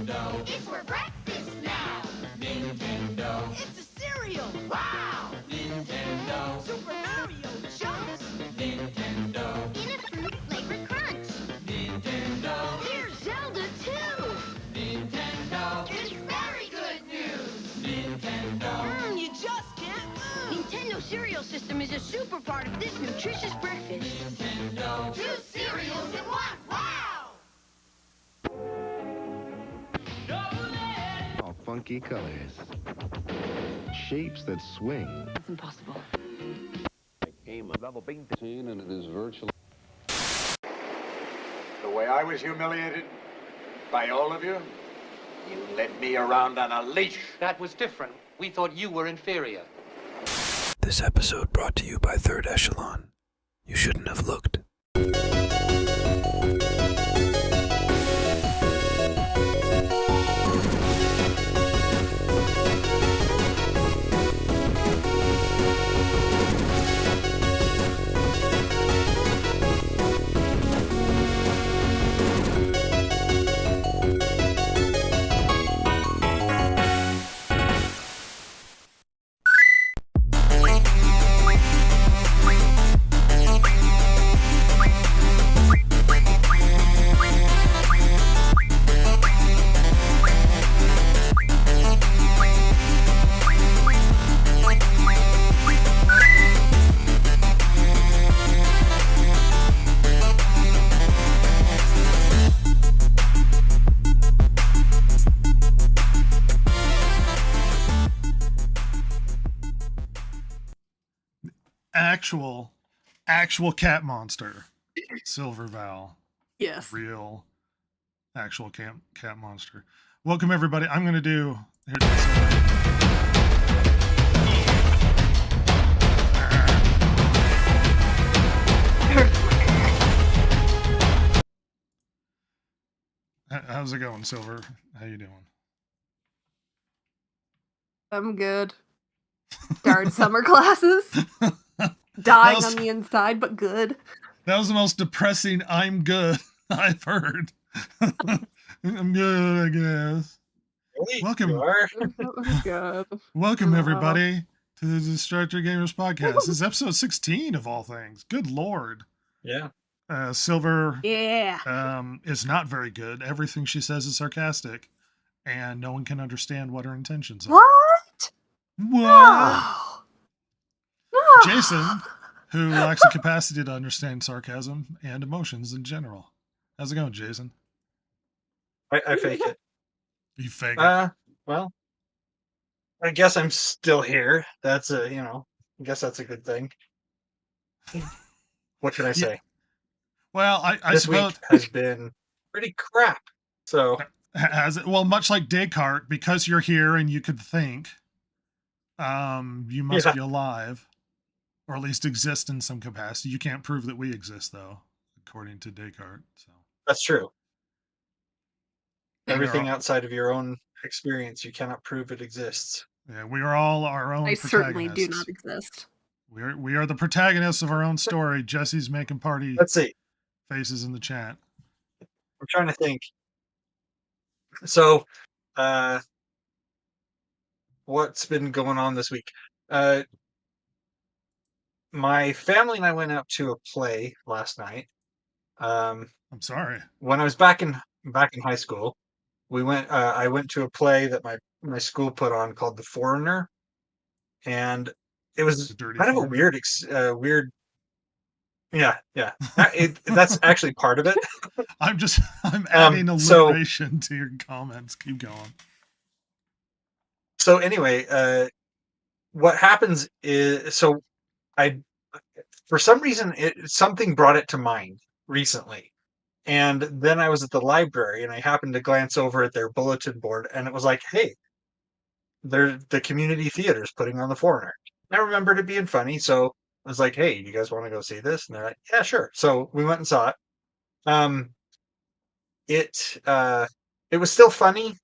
Nintendo. It's for breakfast now. Nintendo. It's a cereal. Wow. Nintendo. Super Mario Chunks. Nintendo. In a fruit flavored crunch. Nintendo. Here's Zelda too. Nintendo. It's very good news. Nintendo. You just can't lose. Nintendo cereal system is a super part of this nutritious breakfast. Nintendo. 2 cereals in 1. Wow. All funky colors. Shapes that swing. It's impossible. Game level 15, and it is virtually. The way I was humiliated by all of you, you led me around on a leash. That was different. We thought you were inferior. This episode brought to you by Third Echelon. You shouldn't have looked. Actual cat monster. Silver Val. Yes. Real actual cat monster. Welcome everybody. I'm gonna do how's it going, Silver? How you doing? I'm good. Started summer classes. Dying on the inside, but good. That was the most depressing I'm good I've heard. I'm good, I guess. Really? Welcome. Good. Welcome everybody to the Distractor Gamers podcast. This is episode 16 of all things. Good Lord. Yeah. Silver Yeah. is not very good. Everything she says is sarcastic, and no one can understand what her intentions are. What? What? No. Jason, who lacks the capacity to understand sarcasm and emotions in general. How's it going, Jason? I fake it. You fake it. Well, I guess I'm still here. That's I guess that's a good thing. What can I say? Well, I this suppose week has been pretty crap. So has it? Well, much like Descartes, because you're here and you could think, you must be alive, or at least exist in some capacity. You can't prove that we exist, though, according to Descartes. So that's true. We Everything are- outside of your own experience, you cannot prove it exists. Yeah, we are all our own I certainly protagonists. do not exist. We are the protagonists of our own story. Jesse's making party Let's see. faces in the chat. I'm trying to think. So, what's been going on this week? My family and I went out to a play last night. I'm sorry. When I was back in high school, we went. I went to a play that my school put on called The Foreigner, and it was kind of a weird. Yeah. That's actually part of it. I'm adding alliteration to your comments. Keep going. So anyway, what happens is, for some reason, something brought it to mind recently. And then I was at the library and I happened to glance over at their bulletin board and it was like, hey, the community theater is putting on The Foreigner. I remembered it being funny. So I was like, hey, you guys want to go see this? And they're like, yeah, sure. So we went and saw it. It was still funny.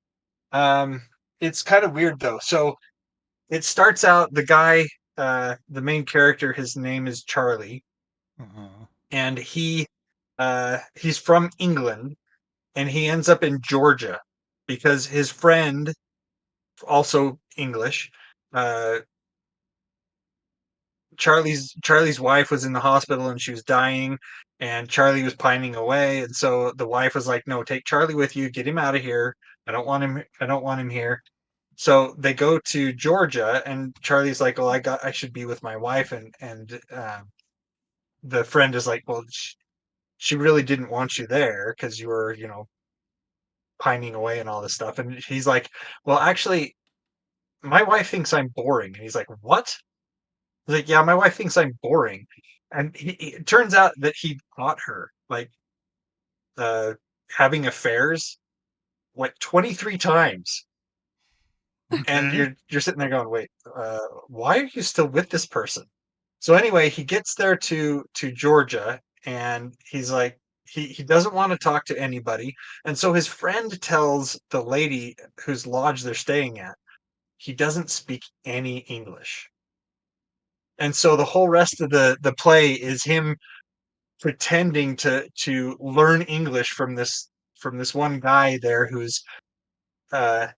It's kind of weird though. So it starts out, the guy, the main character, his name is Charlie. And he's from England and he ends up in Georgia because his friend, also English, uh, Charlie's wife was in the hospital and she was dying, and Charlie was pining away, and so the wife was like, "No, take Charlie with you. Get him out of here. I don't want him. I don't want him here." So they go to Georgia, and Charlie's like, "Well, I should be with my wife," and the friend is like, "Well, she really didn't want you there because you were, pining away and all this stuff." And he's like, "Well, actually, my wife thinks I'm boring." And he's like, "What?" He's like, "Yeah, my wife thinks I'm boring." And it turns out that he caught her like uh, having affairs like 23 times. And Okay. you're sitting there going, "Wait, why are you still with this person?" So anyway, he gets there to Georgia, and he's like, he doesn't want to talk to anybody, and so his friend tells the lady whose lodge they're staying at he doesn't speak any English, and so the whole rest of the play is him pretending to learn English from this one guy there who's uh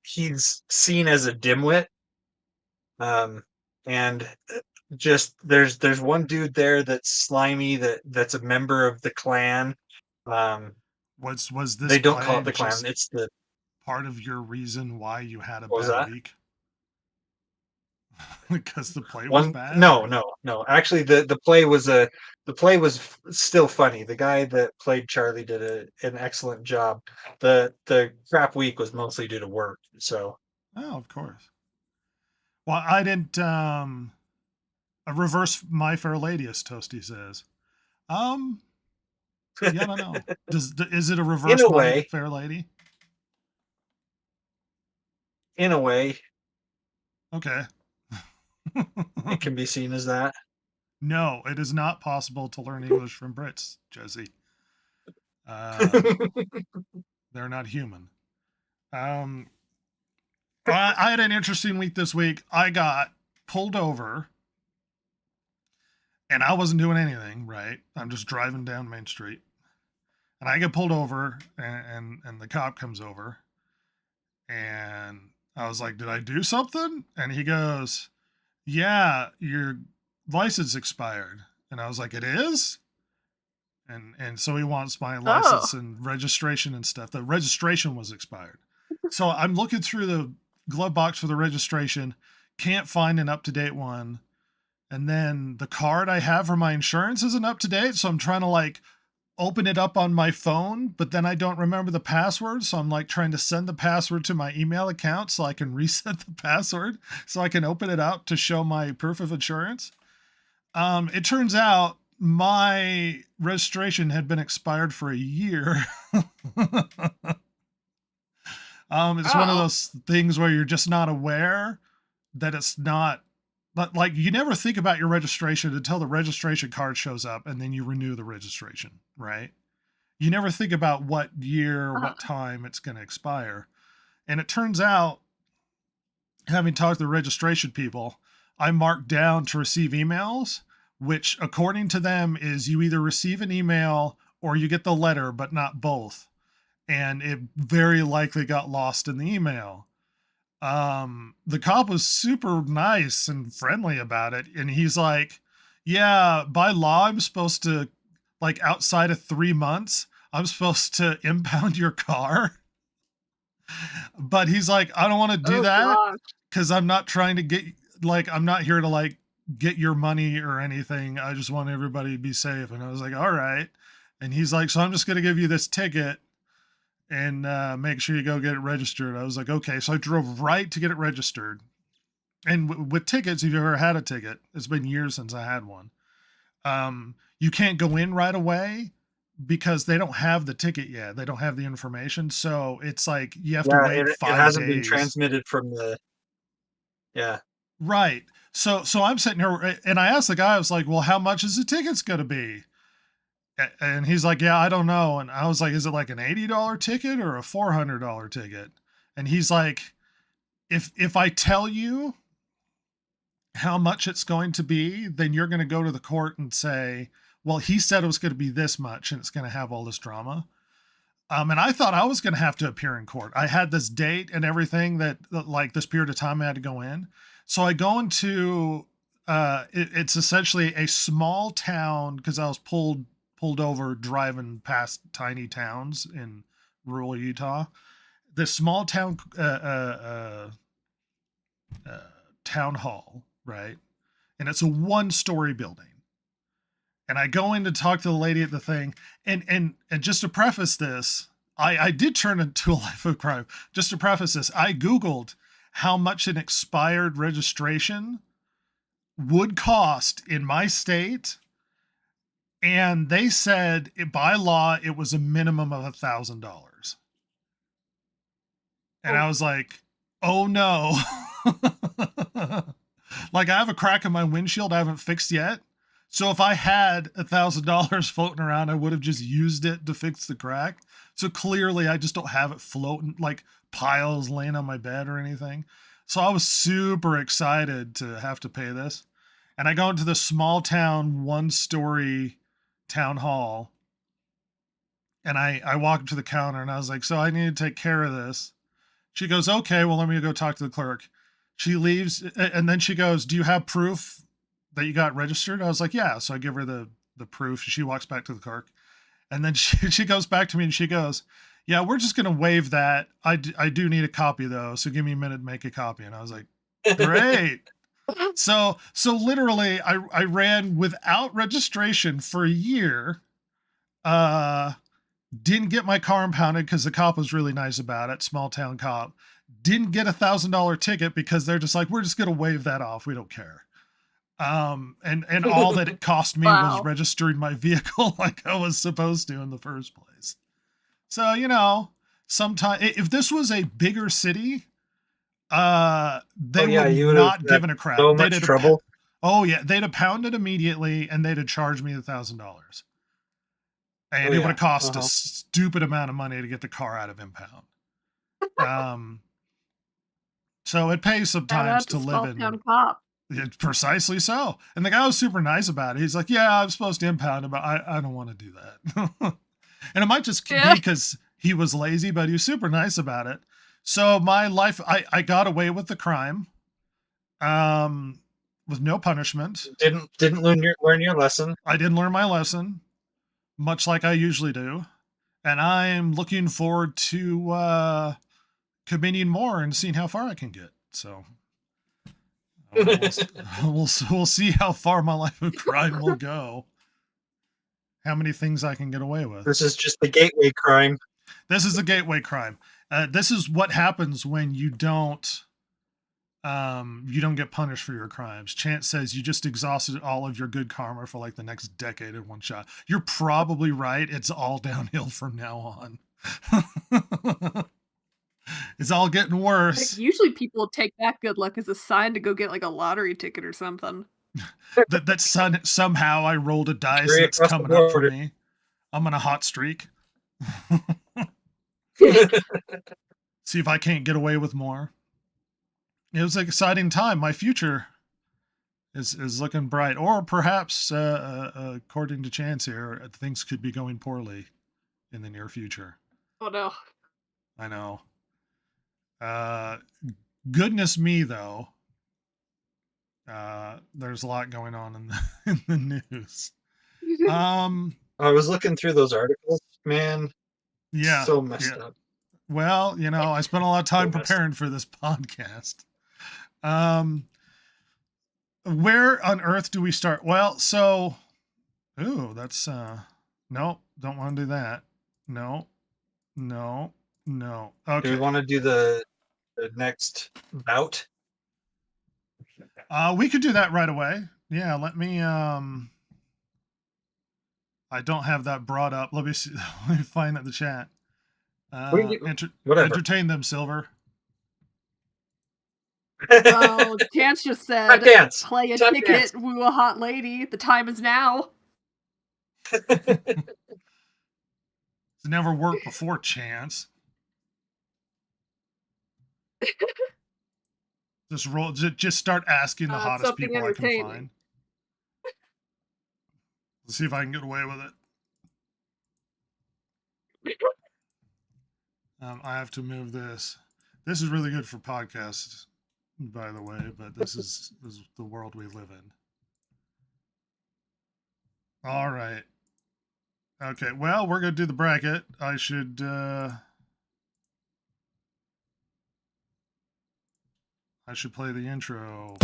he's seen as a dimwit. Um, and just there's one dude there that's slimy that's a member of the clan. Um, Was this they don't call play it the clan. just It's the part of your reason why you had a what was bad that? week? Because the play was One bad, no or no no. Actually, the play was still funny. The guy that played Charlie did an excellent job. The crap week was mostly due to work. So oh, of course. Well, I didn't. A reverse My Fair Lady, as Toasty says. Um, yeah, I don't know. Is it a in reverse a My way, Fair Lady? in a way, Okay. it can be seen as that. No, it is not possible to learn English from Brits, Jesse. Uh, they're not human. Um, I had an interesting week this week. I got pulled over, and I wasn't doing anything. Right, I'm just driving down Main Street, and I get pulled over, and the cop comes over, and I was like, "Did I do something?" And he goes, "Yeah, your license expired." And I was like, "It is?" And so he wants my Oh. license and registration and stuff. The registration was expired. So I'm looking through the glove box for the registration, can't find an up-to-date one. And then the card I have for my insurance isn't up to date, so I'm trying to like open it up on my phone, but then I don't remember the password, so I'm like trying to send the password to my email account so I can reset the password so I can open it up to show my proof of insurance. It turns out my registration had been expired for a year. It's one of Oh. those things where you're just not aware that it's not, but like you never think about your registration until the registration card shows up and then you renew the registration, right? You never think about what year, what time it's going to expire. And it turns out, having talked to the registration people, I marked down to receive emails, which according to them is you either receive an email or you get the letter, but not both. And it very likely got lost in the email. The cop was super nice and friendly about it. And he's like, yeah, by law, I'm supposed to, like, outside of 3 months, I'm supposed to impound your car. But he's like, I don't want to do Oh that gosh. because I'm not trying to get, like, I'm not here to, like, get your money or anything. I just want everybody to be safe. And I was like, all right. And he's like, so I'm just going to give you this ticket and make sure you go get it registered. I was like, okay. So I drove right to get it registered. And with tickets, if you've ever had a ticket, it's been years since I had one. You can't go in right away because they don't have the ticket yet. They don't have the information. So it's like you have to Yeah, wait it 5 hasn't been days. transmitted from the. Yeah. Right. So I'm sitting here and I asked the guy, I was like, well, how much is the tickets going to be? And he's like, yeah, I don't know. And I was like, is it like an $80 ticket or a $400 ticket? And he's like, if I tell you how much it's going to be, then you're going to go to the court and say, well, he said it was going to be this much and it's going to have all this drama. And I thought I was going to have to appear in court. I had this date and everything that like this period of time I had to go in. So I go into, it's essentially a small town because I was pulled over driving past tiny towns in rural Utah. This small town, town hall, right? And it's a 1-story building. And I go in to talk to the lady at the thing. And just to preface this, I did turn into a life of crime. Just to preface this, I Googled how much an expired registration would cost in my state. And they said by law, it was a minimum of $1,000. And I was like, oh no. Like I have a crack in my windshield I haven't fixed yet. So if I had $1,000 floating around, I would have just used it to fix the crack. So clearly I just don't have it floating like piles laying on my bed or anything. So I was super excited to have to pay this. And I go into the small town 1-story town hall. And I walk up to the counter and I was like, so I need to take care of this. She goes, okay, well, let me go talk to the clerk. She leaves. And then she goes, do you have proof that you got registered? I was like, yeah. So I give her the proof. She walks back to the clerk. And then she goes back to me and she goes, yeah, we're just going to waive that. I do need a copy though. So give me a minute to make a copy. And I was like, great. So literally I ran without registration for a year. Didn't get my car impounded because the cop was really nice about it. Small town cop. Didn't get $1,000 ticket because they're just like, we're just going to waive that off. We don't care. And all that it cost me was registering my vehicle like I was supposed to in the first place. So, you know, sometime if this was a bigger city, they would not given a crap. So much trouble. They'd have pounded immediately and they'd have charged me $1,000. And it would have cost a stupid amount of money to get the car out of impound. So it pays sometimes to live in. Cop. Yeah, precisely so. And the guy was super nice about it. He's like, yeah, I'm supposed to impound it, but I don't want to do that. And it might just be because he was lazy, but he was super nice about it. So my life, I got away with the crime, with no punishment. Didn't learn your lesson. I didn't learn my lesson, much like I usually do. And I'm looking forward to committing more and seeing how far I can get. So we'll see how far my life of crime will go. How many things I can get away with. This is just the gateway crime. This is the gateway crime. This is what happens when you don't get punished for your crimes. Chance says you just exhausted all of your good karma for like the next decade in one shot. You're probably right. It's all downhill from now on. It's all getting worse. Like, usually people take that good luck as a sign to go get like a lottery ticket or something. Somehow I rolled a dice that's coming up for me. I'm on a hot streak. See if I can't get away with more. It was an exciting time. My future is looking bright. Or perhaps, according to Chance here, things could be going poorly in the near future. Oh no. I know. Goodness me, though. There's a lot going on in the news. I was looking through those articles, man. Yeah. So messed up. Well, you know, I spent a lot of time preparing for this podcast. Where on earth do we start? Well, so, that's, no, don't want to do that. No. Okay. Do we want to do the next bout? We could do that right away. Yeah, let me, I don't have that brought up. Let me see. Let me find it in the chat. Whatever. Entertain them, Silver. Oh, Chance just said, Dance. play a Tap ticket, dance. woo a hot lady. The time is now. It's never worked before, Chance. Just start asking the hottest people I can find. Let's see if I can get away with it. I have to move this. This is really good for podcasts, by the way, but this is the world we live in. All right. Okay, well, we're going to do the bracket. I should play the intro.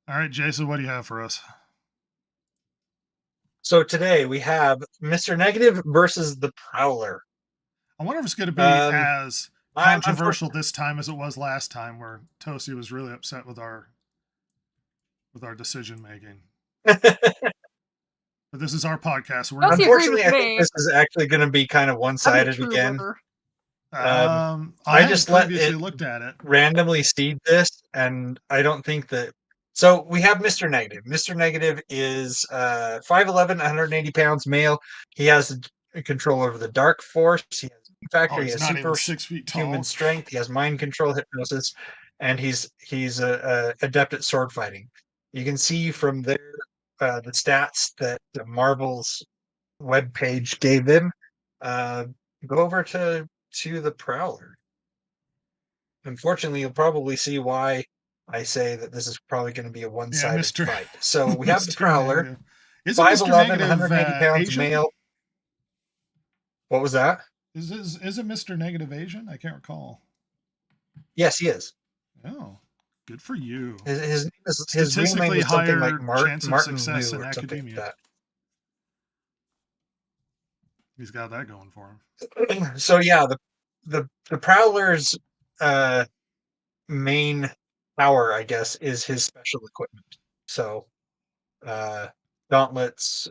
All right, Jason, what do you have for us? So today we have Mr. Negative versus the Prowler. I wonder if it's going to be as controversial this time as it was last time, where Tosi was really upset with our decision making. But this is our podcast. Unfortunately, I think this is actually going to be kind of one-sided again. I just previously looked at it, randomly seed this, and I don't think that. So we have Mr. Negative. Mr. Negative is 5'11", 180 pounds, male. He has control over the Dark Force. He has Factor. He has super 6 feet tall. human strength. He has mind control, hypnosis, and he's adept at sword fighting. You can see from there the stats that the Marvel's webpage gave him. Go over to the Prowler. Unfortunately, you'll probably see why I say that this is probably going to be a one-sided fight. So we have the Prowler, 5'11", 180 pounds, Asian? male. What was that? Is it Mr. Negative Asian? I can't recall. Yes, he is. Oh, good for you. His real name is something like Martin success Liu in or something academia. like that. He's got that going for him. So yeah, the Prowler's main power, I guess, is his special equipment. So gauntlets,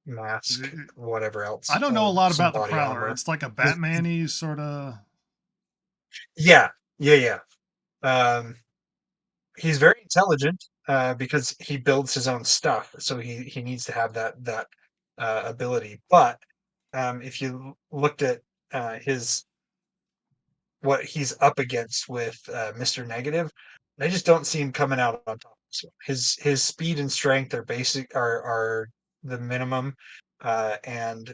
mask, whatever else. I don't know a lot about the Prowler. Armor. It's like a Batman-y sort of. Yeah. He's very intelligent because he builds his own stuff, so he needs to have that ability. But if you looked at what he's up against with Mr. Negative, I just don't see him coming out on top. So his speed and strength are are the minimum, and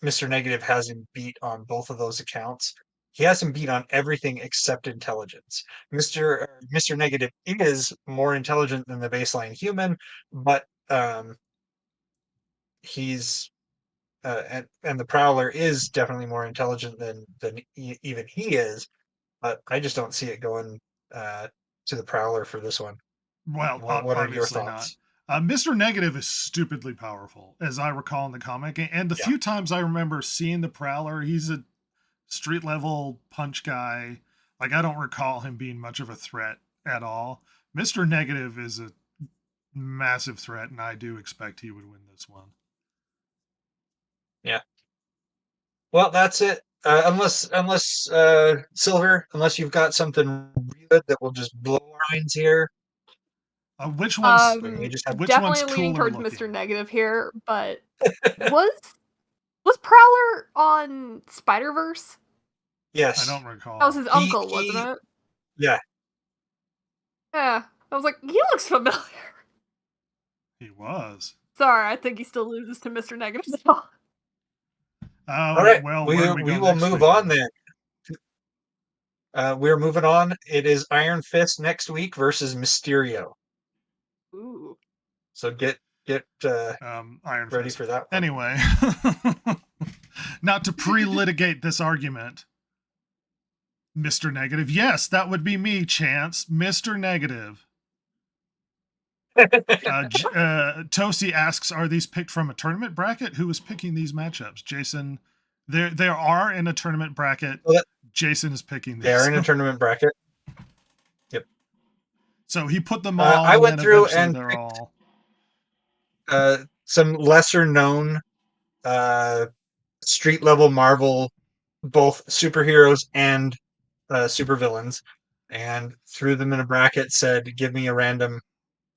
Mr. Negative has him beat on both of those accounts. He has him beat on everything except intelligence. Mr. Negative is more intelligent than the baseline human, but he's and the Prowler is definitely more intelligent than even he is. But I just don't see it going to the Prowler for this one. Well, what are your thoughts? Not. Mr. Negative is stupidly powerful, as I recall in the comic. And the few times I remember seeing the Prowler, he's a street level punch guy. Like, I don't recall him being much of a threat at all. Mr. Negative is a massive threat, and I do expect he would win this one. Yeah. Well, that's it. Unless Silver, unless you've got something good that will just blow our minds here. Which one's definitely leaning towards Mr. Negative here, but was Prowler on Spider-Verse? Yes. I don't recall. That was his uncle, wasn't it? Yeah. Yeah. I was like, he looks familiar. He was. Sorry, I think he still loses to Mr. Negative. All right. Well, we will move on then. We're moving on. It is Iron Fist next week versus Mysterio. Ooh. So get Iron ready Fist for that one. Anyway, not to pre-litigate this argument, Mr. Negative. Yes, that would be me, Chance. Mr. Negative. Tosi asks, are these picked from a tournament bracket? Who is picking these matchups? Jason, there are in a tournament bracket. Jason is picking these. They are in a tournament bracket. Yep. So he put them all. I went through and they're all some lesser known street level Marvel, both superheroes and supervillains, and threw them in a bracket. Said, give me a random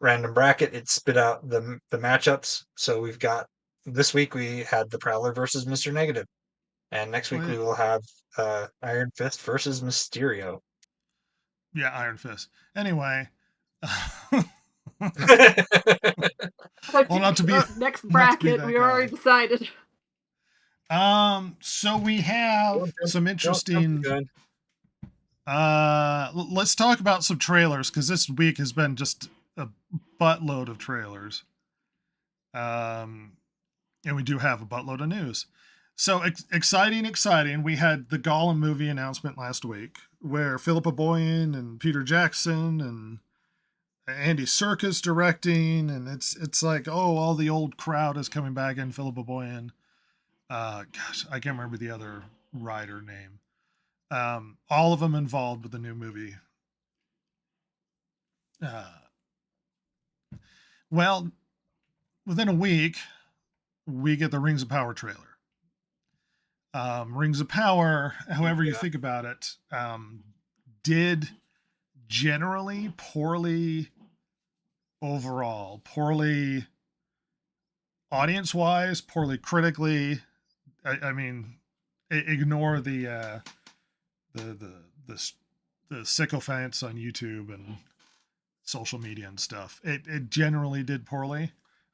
bracket. It spit out the matchups. So we've got this week we had the Prowler versus Mr. Negative. And next week Well, we will have Iron Fist versus Mysterio. Yeah, Iron Fist. Anyway, well, not to be Next not to be bracket, that we guy. already decided. So we have some interesting. Let's talk about some trailers because this week has been just a buttload of trailers. And we do have a buttload of news. So exciting! We had the Gollum movie announcement last week, where Philippa Boyens and Peter Jackson and Andy Serkis directing, and it's like, oh, all the old crowd is coming back in. Philippa Boyens. Gosh, I can't remember the other writer name. All of them involved with the new movie. Well, within a week, we get the Rings of Power trailer. Rings of Power, however you think about it, did generally poorly overall, poorly audience-wise, poorly critically. I mean, ignore the sycophants on YouTube and social media and stuff. It generally did poorly.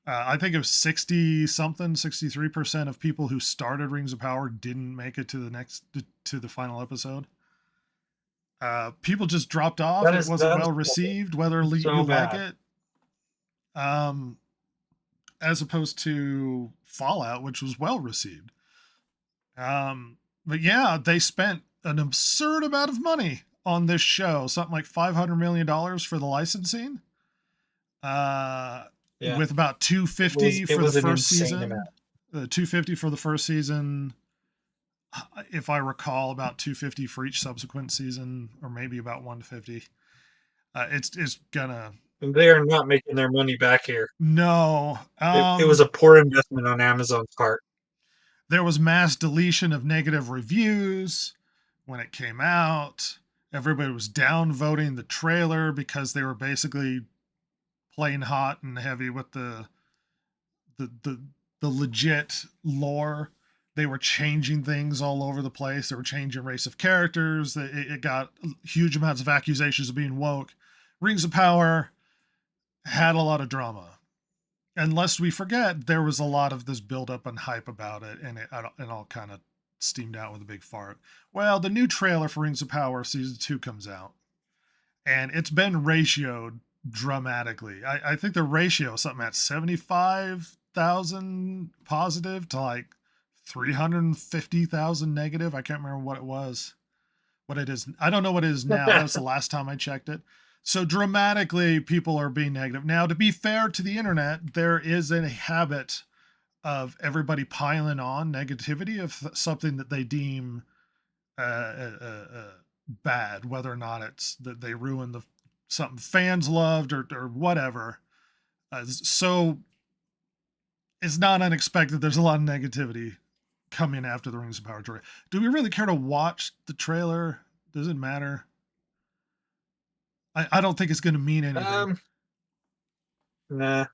I think it was 63% of people who started Rings of Power didn't make it to the final episode. People just dropped off. It wasn't well received, whether you like it. As opposed to Fallout, which was well received. But yeah, they spent an absurd amount of money on this show, something like $500 million for the licensing. With about $250 for the first season. $250 for the first season. If I recall, about $250 for each subsequent season, or maybe about $150. It's gonna. They are not making their money back here. No, it was a poor investment on Amazon's part. There was mass deletion of negative reviews when it came out. Everybody was downvoting the trailer because they were basically playing hot and heavy with the legit lore. They were changing things all over the place. They were changing race of characters. It got huge amounts of accusations of being woke. Rings of Power had a lot of drama. And lest we forget, there was a lot of this buildup and hype about it, and it all kind of steamed out with a big fart. Well, the new trailer for Rings of Power Season 2 comes out, and it's been ratioed dramatically. I think the ratio is something at 75,000 positive to like 350,000 negative. I can't remember what it was. What it is. I don't know what it is now. That was the last time I checked it. So dramatically, people are being negative. Now, to be fair to the internet, there is a habit of everybody piling on negativity of something that they deem bad, whether or not it's that they ruined something fans loved or whatever. So it's not unexpected. There's a lot of negativity coming after the Rings of Power trailer. Do we really care to watch the trailer? Does it matter? I don't think it's going to mean anything. Nah.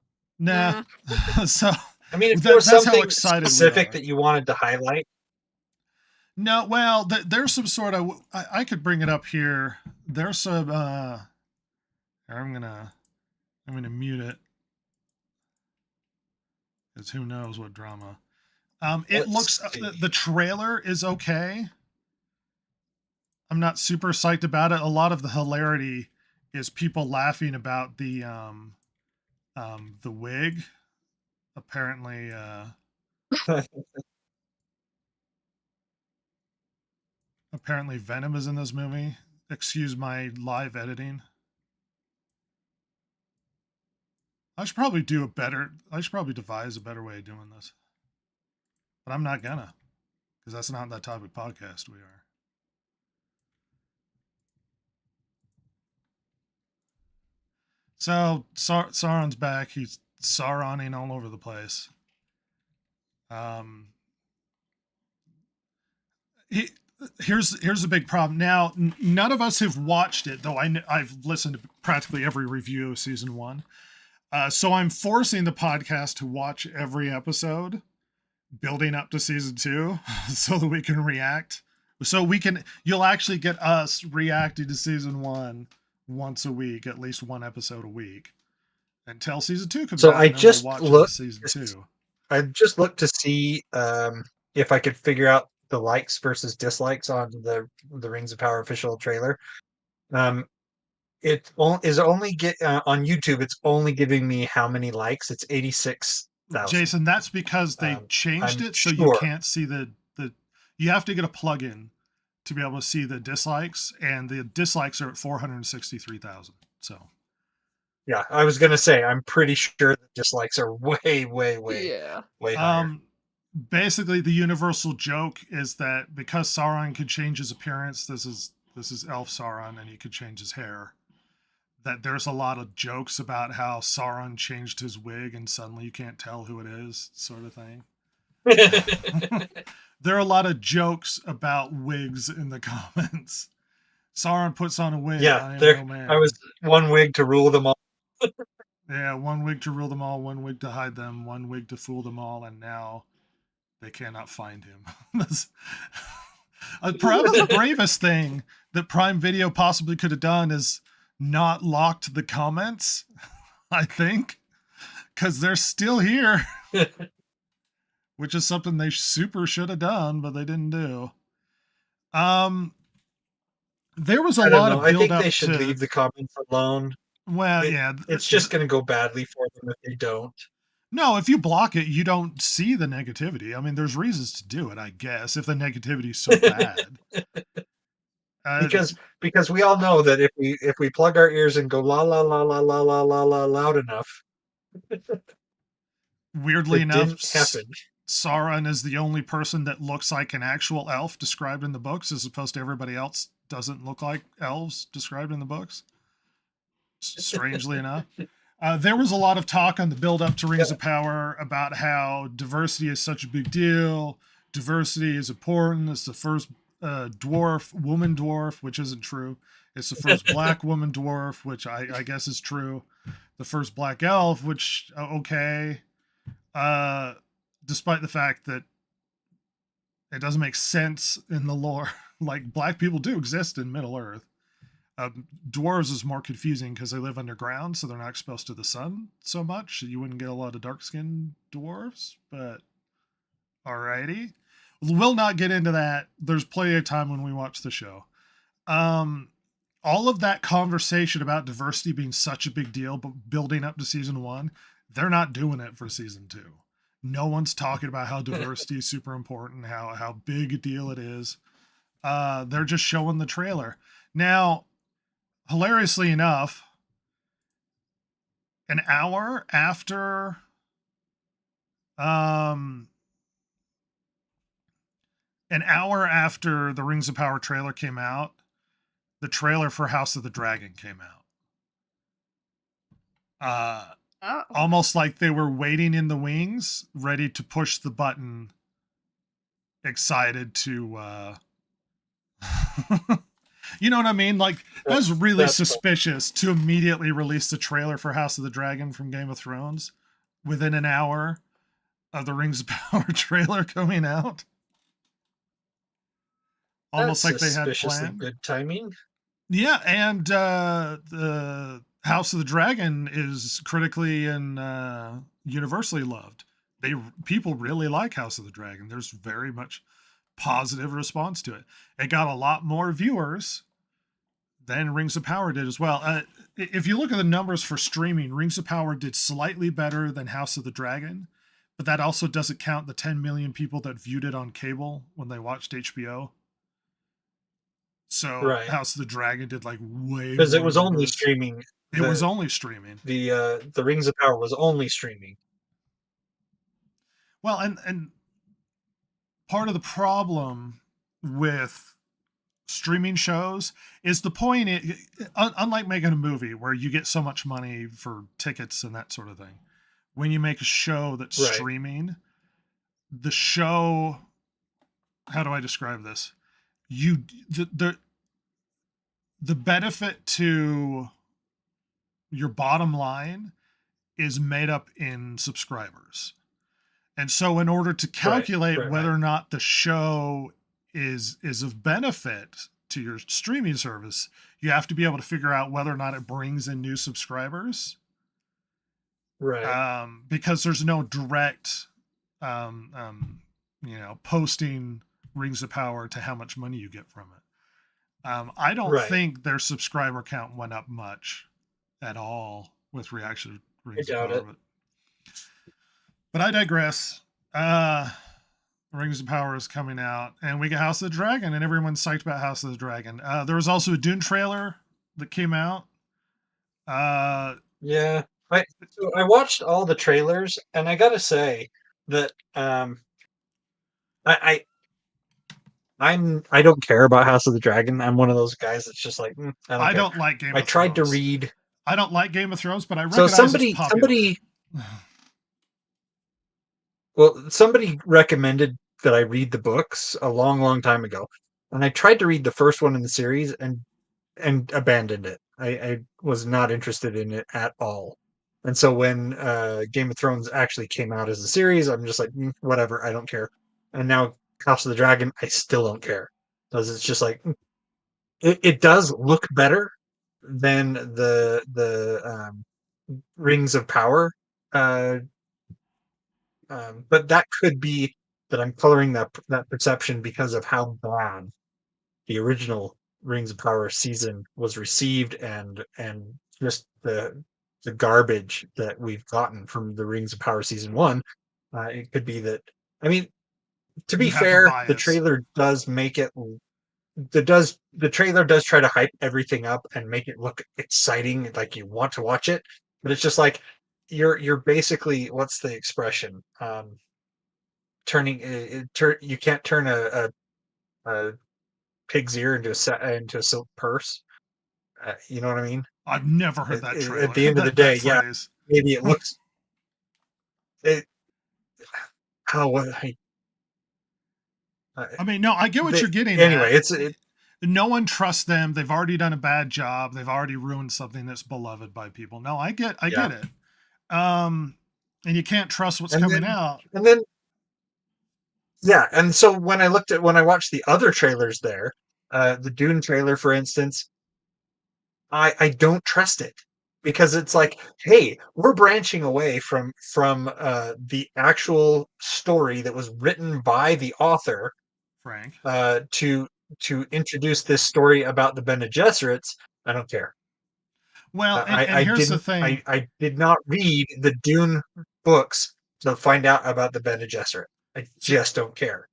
So I mean, if there was something specific that you wanted to highlight. No, well, there's some sort of. I could bring it up here. There's some. I'm gonna mute it because who knows what drama. It looks. The trailer is okay. I'm not super psyched about it. A lot of the hilarity is people laughing about the wig. Apparently, apparently Venom is in this movie. Excuse my live editing. I should probably devise a better way of doing this. But I'm not gonna, because that's not that type of podcast we are. So Sauron's back. He's Sauroning all over the place. Here's the big problem. Now, none of us have watched it, though I've listened to practically every review of season 1. So I'm forcing the podcast to watch every episode. building up to season 2 so that we can react. You'll actually get us reacting to season 1 once a week, at least one episode a week, until season 2 comes So out, I and then we'll just watch looked. season 2. I just looked to see if I could figure out the likes versus dislikes on the Rings of Power official trailer. Is only get on YouTube. It's only giving me how many likes. It's 86,000. Jason, that's because they changed I'm it so you sure. can't see the. You have to get a plug-in to be able to see the dislikes, and the dislikes are at 463,000. So. Yeah, I was gonna say I'm pretty sure the dislikes are way higher. Basically, the universal joke is that because Sauron could change his appearance, this is Elf Sauron, and he could change his hair. That there's a lot of jokes about how Sauron changed his wig and suddenly you can't tell who it is, sort of thing. There are a lot of jokes about wigs in the comments. Sauron puts on a wig. Yeah, man. I was one wig to rule them all. Yeah, one wig to rule them all, one wig to hide them, one wig to fool them all, and now they cannot find him. Perhaps the bravest thing that Prime Video possibly could have done is not locked the comments, I think, because they're still here, which is something they super should have done, but they didn't do. There was a lot of build up. I think they should leave the comments alone. Well, it's just going to go badly for them if they don't. No, if you block it, you don't see the negativity. I mean, there's reasons to do it, I guess, if the negativity is so bad. Because we all know that if we plug our ears and go la la la la la la la la loud enough, weirdly enough, Sauron is the only person that looks like an actual elf described in the books, as opposed to everybody else doesn't look like elves described in the books. Strangely enough. There was a lot of talk on the build up to Rings of Power about how diversity is such a big deal. Diversity is important. It's the first woman dwarf, which isn't true. It's the first black woman dwarf, which I guess is true. The first black elf, which, okay. Despite the fact that it doesn't make sense in the lore. Like, black people do exist in Middle Earth. Dwarves is more confusing because they live underground, so they're not exposed to the sun so much. You wouldn't get a lot of dark-skinned dwarves, but alrighty. We'll not get into that. There's plenty of time when we watch the show. All of that conversation about diversity being such a big deal, but building up to season 1, they're not doing it for season 2. No one's talking about how diversity is super important, how big a deal it is. They're just showing the trailer. Now, hilariously enough, an hour after the Rings of Power trailer came out, the trailer for House of the Dragon came out. Almost like they were waiting in the wings, ready to push the button, excited to you know what I mean? Like, that's really suspicious to immediately release the trailer for House of the Dragon from Game of Thrones within an hour of the Rings of Power trailer coming out. Almost like they had planned. Good timing. Yeah, and the House of the Dragon is critically and universally loved. People really like House of the Dragon. There's very much positive response to it. It got a lot more viewers than Rings of Power did as well. If you look at the numbers for streaming, Rings of Power did slightly better than House of the Dragon, but that also doesn't count the 10 million people that viewed it on cable when they watched HBO. So House of the Dragon did like way because it was numbers. only streaming. It was only streaming. The Rings of Power was only streaming. Well, and part of the problem with streaming shows is the point, unlike making a movie where you get so much money for tickets and that sort of thing, when you make a show that's streaming, the show, how do I describe this? The benefit to your bottom line is made up in subscribers. And so in order to calculate right. whether or not the show is of benefit to your streaming service, you have to be able to figure out whether or not it brings in new subscribers. Right. Because there's no direct, posting Rings of Power to how much money you get from it. I don't Right. think their subscriber count went up much at all with reaction to Rings of doubt Power. it. But I digress. Rings of Power is coming out, and we get House of the Dragon, and everyone's psyched about House of the Dragon. There was also a Dune trailer that came out. Yeah. I watched all the trailers, and I gotta say that I don't care about House of the Dragon. I'm one of those guys that's just like I don't like Game of Thrones. I tried to read. I don't like Game of Thrones, but I So recognize it's popular. somebody recommended that I read the books a long, long time ago, and I tried to read the first one in the series and abandoned it. I was not interested in it at all. And so when Game of Thrones actually came out as a series, I'm just like, whatever, I don't care. And now House of the Dragon, I still don't care, because it's just like it does look better than the Rings of Power, but that could be that I'm coloring that perception because of how bad the original Rings of Power season was received, and just the garbage that we've gotten from the Rings of Power season 1. It could be that. I mean, to be fair, the trailer does make it. The trailer does try to hype everything up and make it look exciting, like you want to watch it. But it's just like you're basically, what's the expression? You can't turn a pig's ear into a silk purse. You know what I mean? I've never heard that trailer. At the end of the day, yeah, maybe it looks. I mean, no, I get what you're getting. Anyway, at. No one trusts them. They've already done a bad job. They've already ruined something that's beloved by people. No, I get it. And you can't trust what's coming out. And then, yeah, and so when I watched the other trailers there, the Dune trailer, for instance, I don't trust it, because it's like, hey, we're branching away from the actual story that was written by the author, Frank, to introduce this story about the Bene Gesserits. I don't care. Well, and here's the thing. I did not read the Dune books to find out about the Bene Gesserit. I just don't care.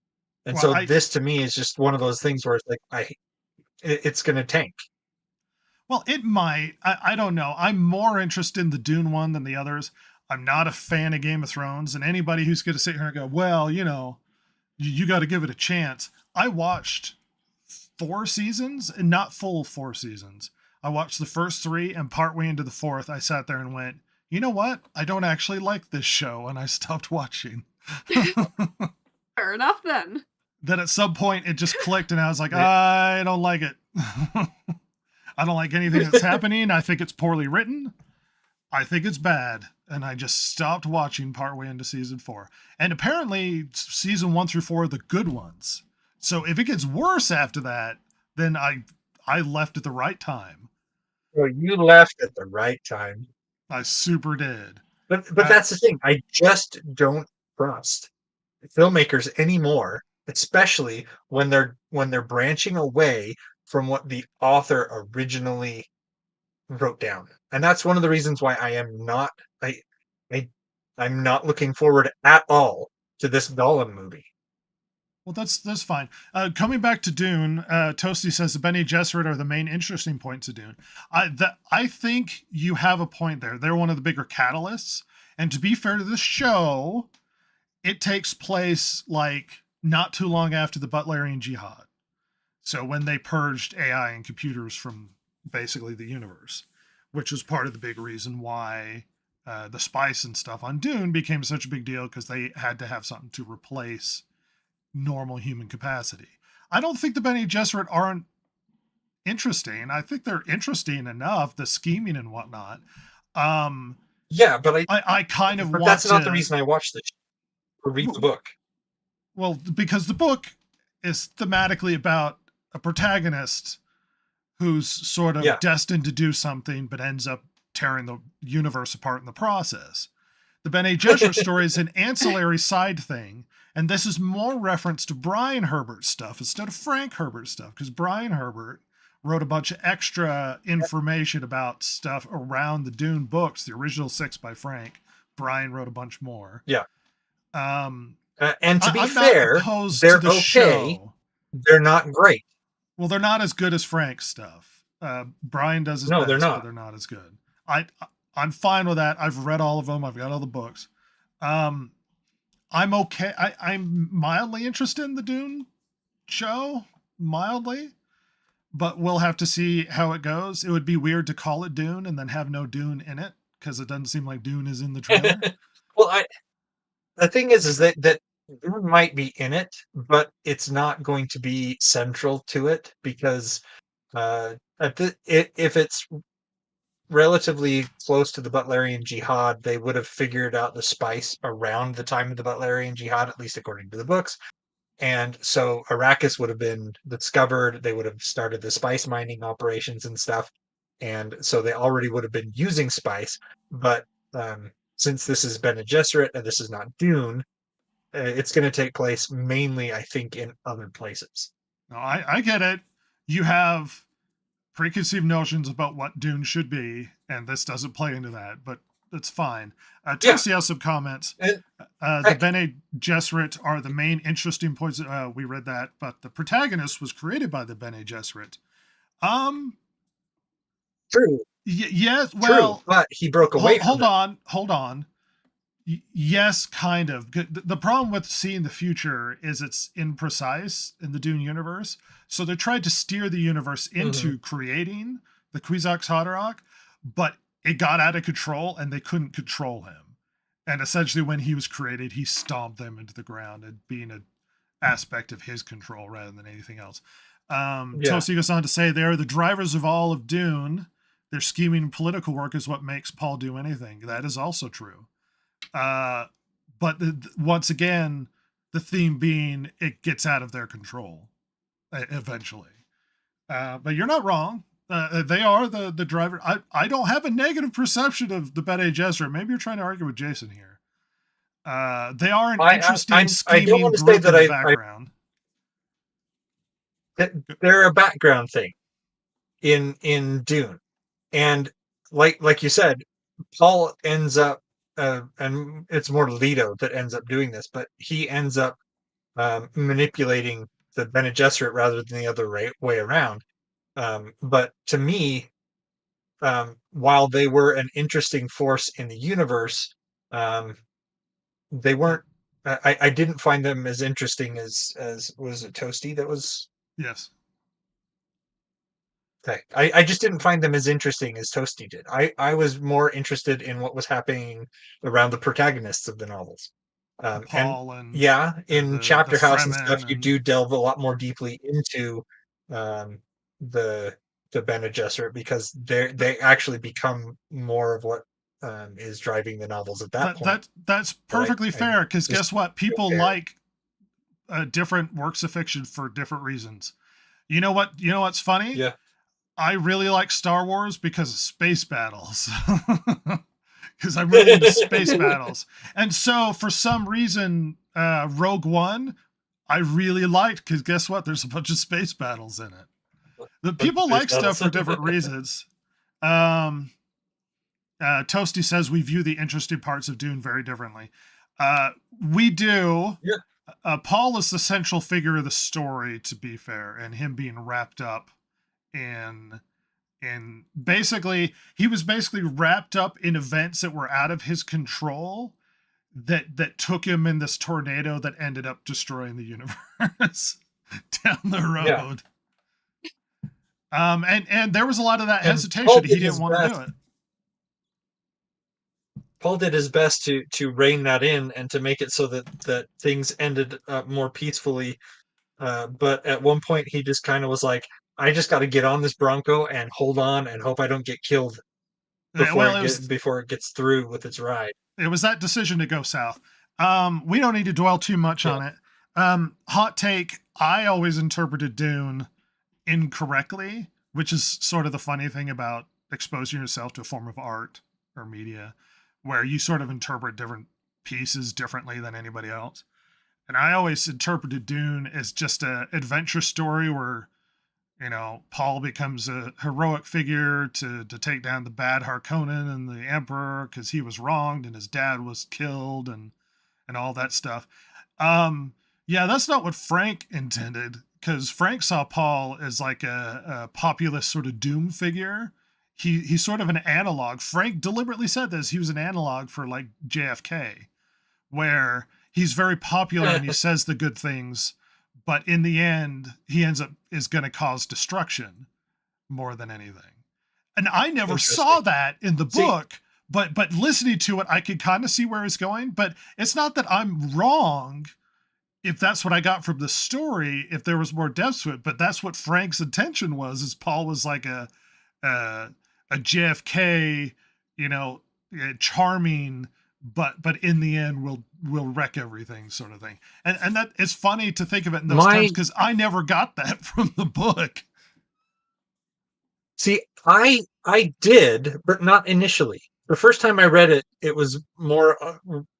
And so this to me is just one of those things where it's like it's going to tank. Well, it might. I don't know. I'm more interested in the Dune one than the others. I'm not a fan of Game of Thrones, and anybody who's going to sit here and go, well, you got to give it a chance. I watched 4 seasons, and not full 4 seasons. I watched the first 3, and partway into the 4th, I sat there and went, you know what? I don't actually like this show, and I stopped watching. Fair enough, then. Then at some point, it just clicked, and I was like, I don't like it. I don't like anything that's happening. I think it's poorly written. I think it's bad. And I just stopped watching partway into season 4. And apparently season 1 through 4 are the good ones. So if it gets worse after that, then I left at the right time. Well, you left at the right time. I super did. But that's the thing. I just don't trust filmmakers anymore, especially when they're branching away from what the author originally wrote down. And that's one of the reasons why I'm not looking forward at all to this Gollum movie. Well, that's fine. Coming back to Dune, Toasty says the Bene Gesserit are the main interesting points of Dune. I think you have a point there. They're one of the bigger catalysts. And to be fair to the show, it takes place like not too long after the Butlerian Jihad. So when they purged AI and computers from basically the universe, which was part of the big reason why the spice and stuff on Dune became such a big deal, because they had to have something to replace normal human capacity. I don't think the Bene Gesserit aren't interesting. I think they're interesting enough, the scheming and whatnot. Yeah, but I kind of want that's not the reason I watched this. or read the book. Well, because the book is thematically about a protagonist who's sort of destined to do something, but ends up tearing the universe apart in the process. The Bene Gesserit story is an ancillary side thing, and this is more reference to Brian Herbert's stuff instead of Frank Herbert's stuff, because Brian Herbert wrote a bunch of extra information about stuff around the Dune books, the original 6 by Frank. Brian wrote a bunch more. Yeah. And to be fair, they're okay. Show. They're not great. Well, they're not as good as Frank's stuff. Brian does his best, but they're not as good. I'm fine with that. I've read all of them. I've got all the books. I'm okay. I'm mildly interested in the Dune show, mildly, but we'll have to see how it goes. It would be weird to call it Dune and then have no Dune in it, because it doesn't seem like Dune is in the trailer. Well, the thing is that Dune might be in it, but it's not going to be central to it, because if it's relatively close to the Butlerian Jihad, they would have figured out the spice around the time of the Butlerian Jihad, at least according to the books. And so Arrakis would have been discovered. They would have started the spice mining operations and stuff. And so they already would have been using spice. But since this is Bene Gesserit and this is not Dune, it's going to take place mainly, I think, in other places. No, I get it. You have preconceived notions about what Dune should be, and this doesn't play into that, but it's fine. Toasty has some comments. The Bene Gesserit are the main interesting points. We read that, but the protagonist was created by the Bene Gesserit. True. Yes. Well, true, but he broke away. Hold on. Yes, kind of. The problem with seeing the future is it's imprecise in the Dune universe. So they tried to steer the universe into creating the Kwisatz Haderach, but it got out of control and they couldn't control him. And essentially when he was created, he stomped them into the ground and being an aspect of his control rather than anything else. Toasty goes on to say they're the drivers of all of Dune. Their scheming and political work is what makes Paul do anything. That is also true. But once again, the theme being it gets out of their control eventually. But you're not wrong. They are the driver. I don't have a negative perception of the Bene Gesserit. Maybe you're trying to argue with Jason here. They are an interesting scheming group in the background. They're a background thing in Dune, and like you said, Paul ends up. And it's more Leto that ends up doing this, but he ends up manipulating the Bene Gesserit rather than the other way around. But to me, while they were an interesting force in the universe, they weren't. I didn't find them as interesting as was it Toasty that was. Yes. Okay. I just didn't find them as interesting as Toasty did. I was more interested in what was happening around the protagonists of the novels. Paul and in Chapter House and stuff, you do delve a lot more deeply into the Bene Gesserit, because they actually become more of what is driving the novels at that point. That's perfectly fair, because guess what? People like different works of fiction for different reasons. You know what's funny? Yeah. I really like Star Wars because of space battles. Because I'm really into space battles. And so for some reason, Rogue One, I really liked, because guess what? There's a bunch of space battles in it. The people like stuff for different reasons. Toasty says we view the interesting parts of Dune very differently. We do. Yeah. Paul is the central figure of the story, to be fair, and him being wrapped up in basically, he was basically wrapped up in events that were out of his control that took him in this tornado that ended up destroying the universe down the road. Yeah. And there was a lot of that hesitation. He didn't want to do it. Paul did his best to rein that in and to make it so that things ended up more peacefully. But at one point he just kind of was like, I just got to get on this Bronco and hold on and hope I don't get killed before it gets through with its ride. It was that decision to go south. We don't need to dwell too much on it. Hot take, I always interpreted Dune incorrectly, which is sort of the funny thing about exposing yourself to a form of art or media where you sort of interpret different pieces differently than anybody else. And I always interpreted Dune as just a adventure story where, you know, Paul becomes a heroic figure to take down the bad Harkonnen and the Emperor because he was wronged and his dad was killed and all that stuff. Yeah, that's not what Frank intended, because Frank saw Paul as like a populist sort of doom figure. He's sort of an analog. Frank deliberately said this. He was an analog for like JFK, where he's very popular and he says the good things, but in the end, he is going to cause destruction more than anything. And I never saw that in the book, but listening to it, I could kind of see where it's going. But it's not that I'm wrong if that's what I got from the story, if there was more depth to it. But that's what Frank's intention was, is Paul was like a JFK, you know, charming, but in the end will wreck everything sort of thing. And that it's funny to think of it in those terms, because I never got that from the book. See, I did, but not initially. The first time I read it, it was more.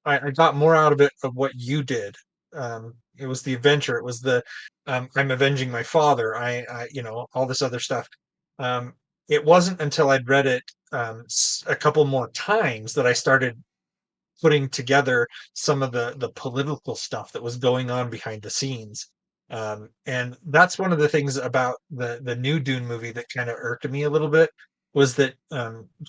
I got more out of it of what you did. It was the adventure. It was the I'm avenging my father. I you know, all this other stuff. It wasn't until I'd read it a couple more times that I started putting together some of the political stuff that was going on behind the scenes. And that's one of the things about the new Dune movie that kind of irked me a little bit, was that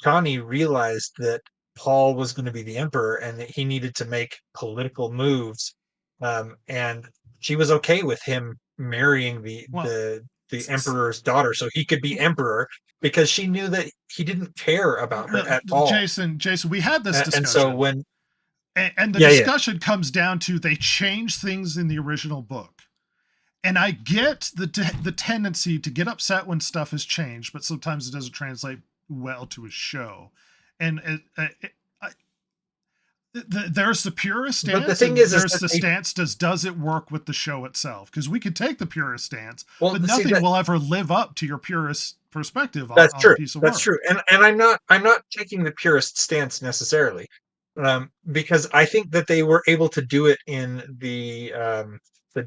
Connie realized that Paul was going to be the emperor and that he needed to make political moves. And she was okay with him marrying the emperor's daughter so he could be emperor, because she knew that he didn't care about her at all. Jason, we had this discussion. And so when and the discussion comes down to they changed things in the original book. And I get the tendency to get upset when stuff has changed, but sometimes it doesn't translate well to a show. And there's the purist stance. But the thing is there's the stance, does it work with the show itself? Because we could take the purist stance, but nothing will ever live up to your purist perspective on a piece of work. That's true. And I'm not taking the purist stance necessarily. Because I think that they were able to do it in the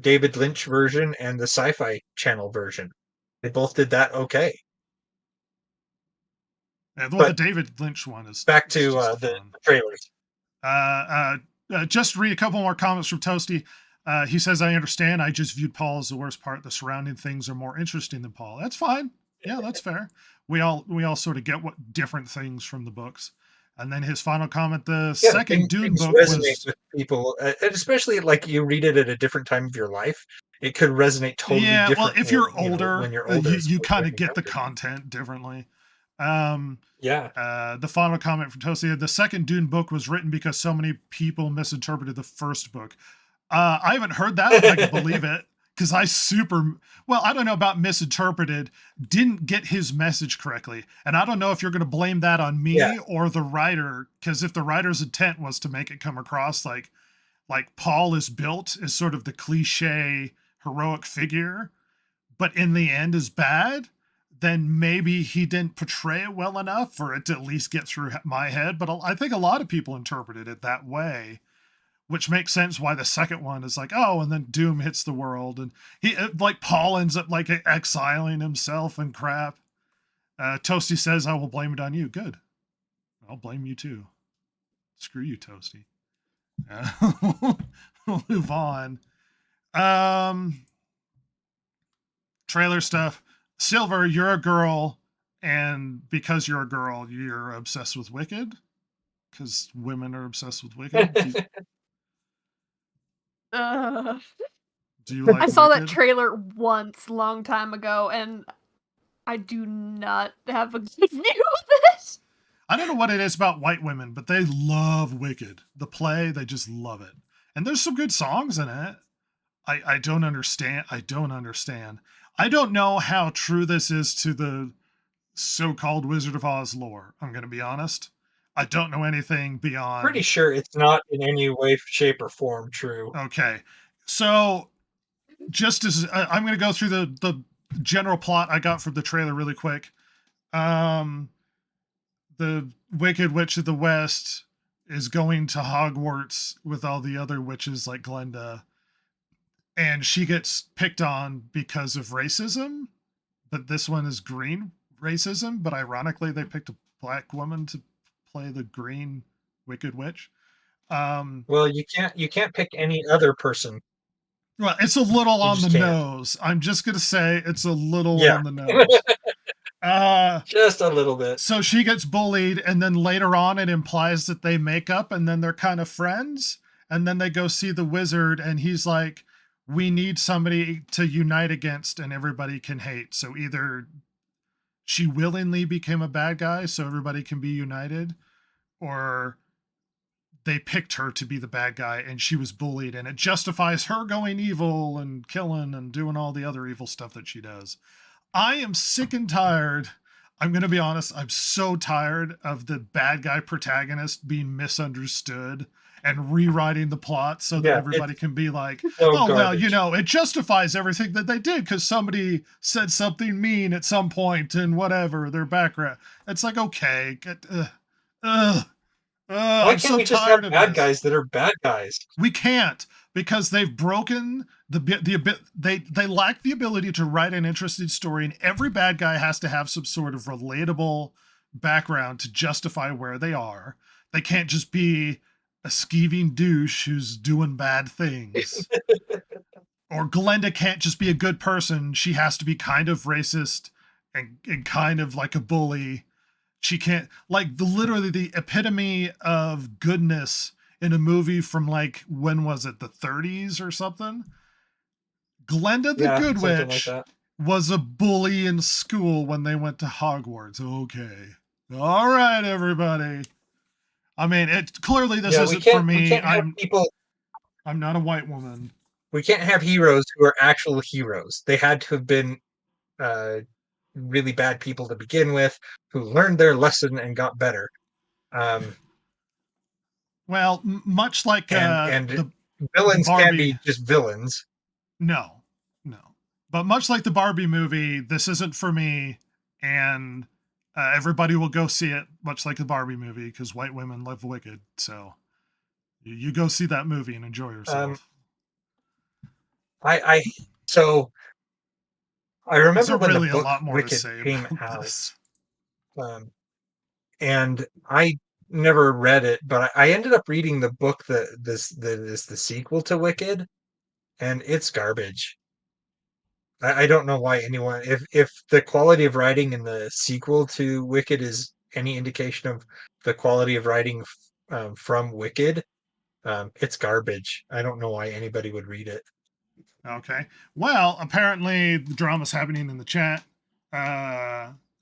David Lynch version and the Sci-Fi Channel version. They both did that okay. Yeah, the David Lynch one is back to the trailers. Just read a couple more comments from Toasty. He says, "I understand. I just viewed Paul as the worst part. The surrounding things are more interesting than Paul." That's fine. Yeah, that's fair. We all sort of get what different things from the books. And then his final comment: the second Dune book resonate with people, and especially like you read it at a different time of your life. It could resonate totally different. Well, if you're older, when you're older, you kind of get the content differently. The final comment from Toasty: the second Dune book was written because so many people misinterpreted the first book. I haven't heard that, but I can believe it, because I don't know about misinterpreted, didn't get his message correctly. And I don't know if you're going to blame that on me or the writer, because if the writer's intent was to make it come across like Paul is built as sort of the cliche heroic figure, but in the end is bad, then maybe he didn't portray it well enough for it to at least get through my head. But I think a lot of people interpreted it that way, which makes sense why the second one is like, oh, and then Doom hits the world, and he like Paul ends up like exiling himself and crap. Toasty says, "I will blame it on you." Good, I'll blame you too. Screw you, Toasty. We'll move on. Trailer stuff. Silver, you're a girl, and because you're a girl, you're obsessed with Wicked. Because women are obsessed with Wicked. Do you like I saw Wicked? that trailer once, long time ago, and I do not have a good view of this. I don't know what it is about white women, but they love Wicked. The play, they just love it. And there's some good songs in it. I don't understand. I don't know how true this is to the so-called Wizard of Oz lore. I'm going to be honest. I don't know anything beyond. Pretty sure it's not in any way, shape, or form true. Okay. So just as I'm going to go through the general plot I got from the trailer really quick. The Wicked Witch of the West is going to Hogwarts with all the other witches like Glenda, and she gets picked on because of racism, but this one is green racism, but ironically they picked a black woman to play the green Wicked Witch. Well, you can't pick any other person. Well, it's a little You on the just can't. nose. I'm just gonna say it's a little Yeah. on the nose. Just a little bit. So she gets bullied, and then later on it implies that they make up, and then they're kind of friends, and then they go see the wizard, and he's like, we need somebody to unite against, and everybody can hate. So either she willingly became a bad guy so everybody can be united, or they picked her to be the bad guy and she was bullied, and it justifies her going evil and killing and doing all the other evil stuff that she does. I am sick and tired. I'm going to be honest. I'm so tired of the bad guy protagonist being misunderstood and rewriting the plot so that everybody can be like, oh, well, you know, it justifies everything that they did because somebody said something mean at some point and whatever, their background. It's like, okay, why can't we just have bad guys that are bad guys? We can't, because they've broken they lack the ability to write an interesting story, and every bad guy has to have some sort of relatable background to justify where they are. They can't just be a skeeving douche who's doing bad things. Or Glenda can't just be a good person. She has to be kind of racist and kind of like a bully. She can't, like, literally the epitome of goodness in a movie from, like, when was it, the 30s or something? Glenda the Good Witch was a bully in school when they went to Hogwarts. Okay. All right, everybody. I mean, it clearly this isn't for me. I'm not a white woman. We can't have heroes who are actual heroes. They had to have been really bad people to begin with, who learned their lesson and got better. Well, much like the villains can't be just villains. No. But much like the Barbie movie, this isn't for me, and everybody will go see it, much like the Barbie movie, because white women love Wicked. So you go see that movie and enjoy yourself. I remember when really the book a lot more Wicked came out, and I never read it, but I ended up reading the book that is the sequel to Wicked, and it's garbage. I don't know why anyone, if the quality of writing in the sequel to Wicked is any indication of the quality of writing from Wicked, it's garbage. I don't know why anybody would read it. Okay. Well, apparently the drama's happening in the chat.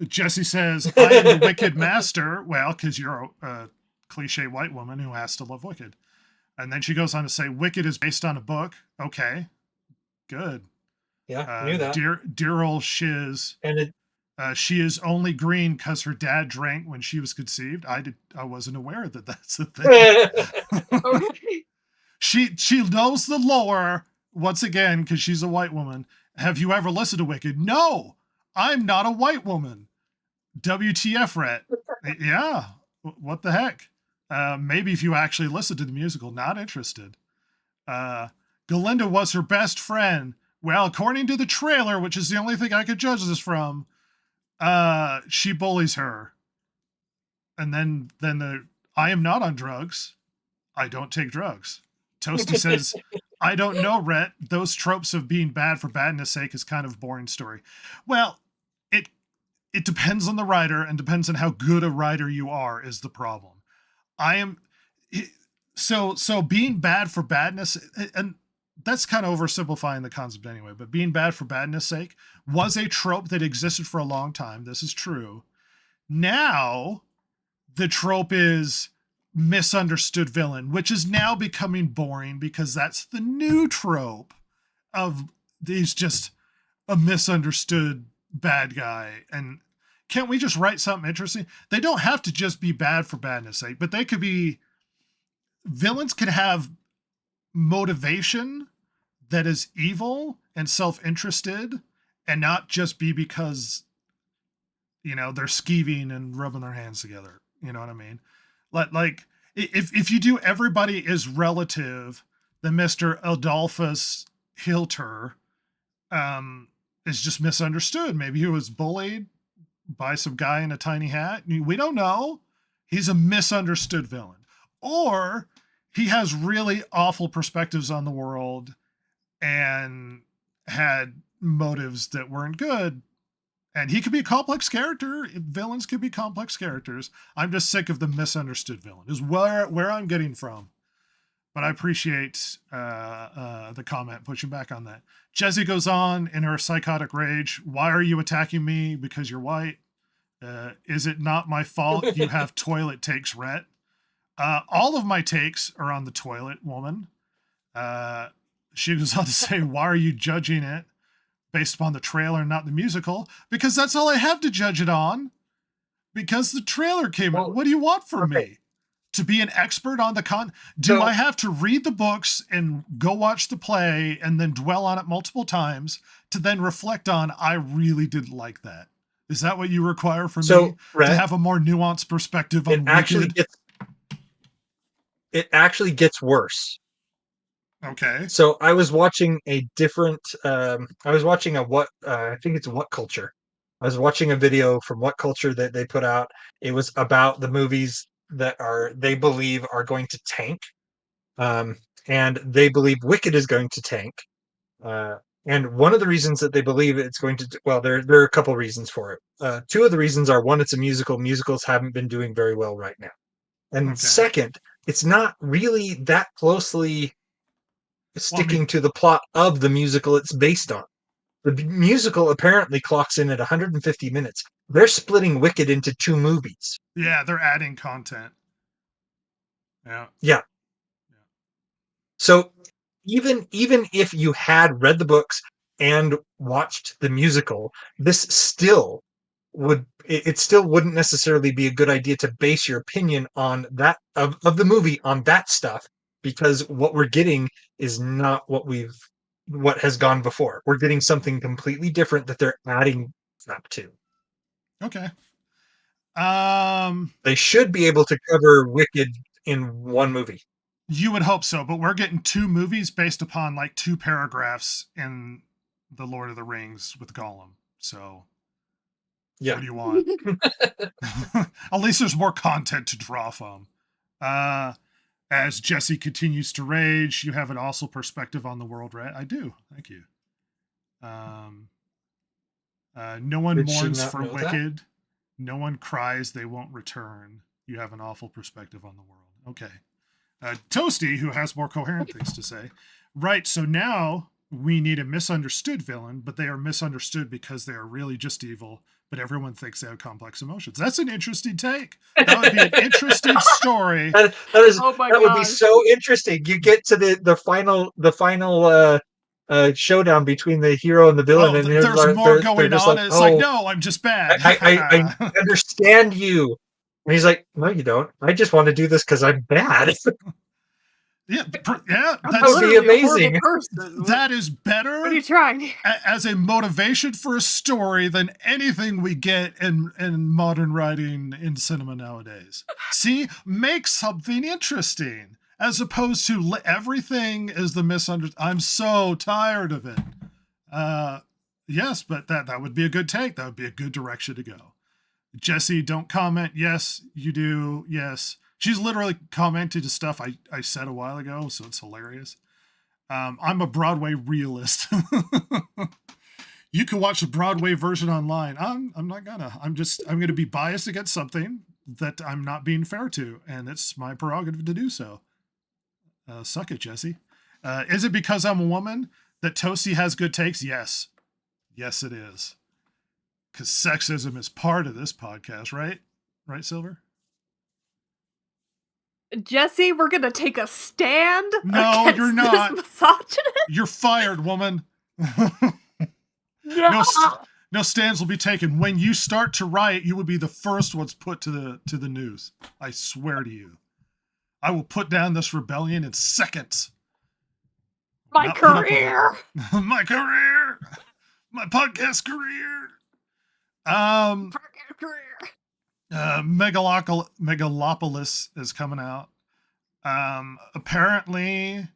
Jesse says, I am the Wicked master. Well, because you're a cliche white woman who has to love Wicked. And then she goes on to say, Wicked is based on a book. Okay. Good. Yeah, I knew that. Dear old Shiz. And she is only green because her dad drank when she was conceived. I wasn't aware that that's a thing. Okay. She knows the lore, once again, because she's a white woman. Have you ever listened to Wicked? No, I'm not a white woman. WTF, Rhett? Yeah, what the heck? Maybe if you actually listened to the musical, not interested. Galinda was her best friend. Well, according to the trailer, which is the only thing I could judge this from, she bullies her. And then I am not on drugs. I don't take drugs. Toasty says, I don't know, Rhett. Those tropes of being bad for badness sake is kind of a boring story. Well, it depends on the writer and depends on how good a writer you are is the problem. So being bad for badness, and that's kind of oversimplifying the concept anyway, but being bad for badness sake was a trope that existed for a long time. This is true. Now, the trope is misunderstood villain, which is now becoming boring because that's the new trope of these just a misunderstood bad guy. And can't we just write something interesting? They don't have to just be bad for badness sake, but they could be, villains can have motivation that is evil and self-interested and not just be because, you know, they're skeeving and rubbing their hands together. You know what I mean? Like if you do everybody is relative, then Mr. Adolphus Hilter is just misunderstood. Maybe he was bullied by some guy in a tiny hat. We don't know. He's a misunderstood villain. Or he has really awful perspectives on the world and had motives that weren't good. And he could be a complex character. Villains could be complex characters. I'm just sick of the misunderstood villain, is where I'm getting from. But I appreciate the comment pushing back on that. Jessie goes on in her psychotic rage. Why are you attacking me? Because you're white. Is it not my fault you have toilet takes, Rhett? All of my takes are on the toilet, woman. She goes on to say, why are you judging it based upon the trailer and not the musical? Because that's all I have to judge it on. Because the trailer came out. What do you want from me? To be an expert on the do I have to read the books and go watch the play and then dwell on it multiple times to then reflect on, I really didn't like that? Is that what you require from me? Rhett, to have a more nuanced perspective on it actually gets worse. Okay. So I was watching a different, I was watching I think it's What Culture. I was watching a video from What Culture that they put out. It was about the movies that they believe are going to tank. And they believe Wicked is going to tank. And one of the reasons that they believe it's going to, well, there are a couple reasons for it. Two of the reasons are, one, it's a musical. Musicals haven't been doing very well right now. And second, it's not really that closely sticking to the plot of the musical it's based on. The musical apparently clocks in at 150 minutes. They're splitting Wicked into 2 movies. Yeah, they're adding content. Yeah. So even if you had read the books and watched the musical, this still wouldn't necessarily be a good idea to base your opinion on that of the movie on that stuff, because what we're getting is not what has gone before. We're getting something completely different that they're adding up to. Okay. They should be able to cover Wicked in 1 movie. You would hope so, but we're getting 2 movies based upon like 2 paragraphs in The Lord of the Rings with Gollum. So yeah. What do you want? At least there's more content to draw from. As Jessie continues to rage, you have an awesome perspective on the world, right? I do. Thank you. No one mourns for Wicked. That? No one cries they won't return. You have an awful perspective on the world. Okay. Toasty, who has more coherent things to say. Right, so now we need a misunderstood villain, but they are misunderstood because they are really just evil, but everyone thinks they have complex emotions. That's an interesting take. That would be an interesting story. That would be so interesting. You get to the final showdown between the hero and the villain, and there's more going on. Like, it's like, no, I'm just bad. I understand you. And he's like, no, you don't. I just want to do this because I'm bad. Yeah, that would be amazing. That is better. What are you trying? As a motivation for a story than anything we get in modern writing in cinema nowadays. See, make something interesting as opposed to everything is the misunderstood. I'm so tired of it. Yes, but that would be a good take. That would be a good direction to go. Jessie, don't comment. Yes, you do. Yes. She's literally commented to stuff I said a while ago, so it's hilarious. I'm a Broadway realist. You can watch the Broadway version online. I'm not gonna. I'm gonna be biased against something that I'm not being fair to, and it's my prerogative to do so. Suck it, Jessie. Is it because I'm a woman that Toasty has good takes? Yes. Yes, it is. Because sexism is part of this podcast, right? Right, Silver? Jessie, we're going to take a stand. No, you're not. Misogynist. You're fired, woman. Yeah. No stands will be taken. When you start to riot, you will be the first ones put to the news. I swear to you. I will put down this rebellion in seconds. My Not put up with career. it. My career. My podcast career. Megalopolis is coming out. Apparently,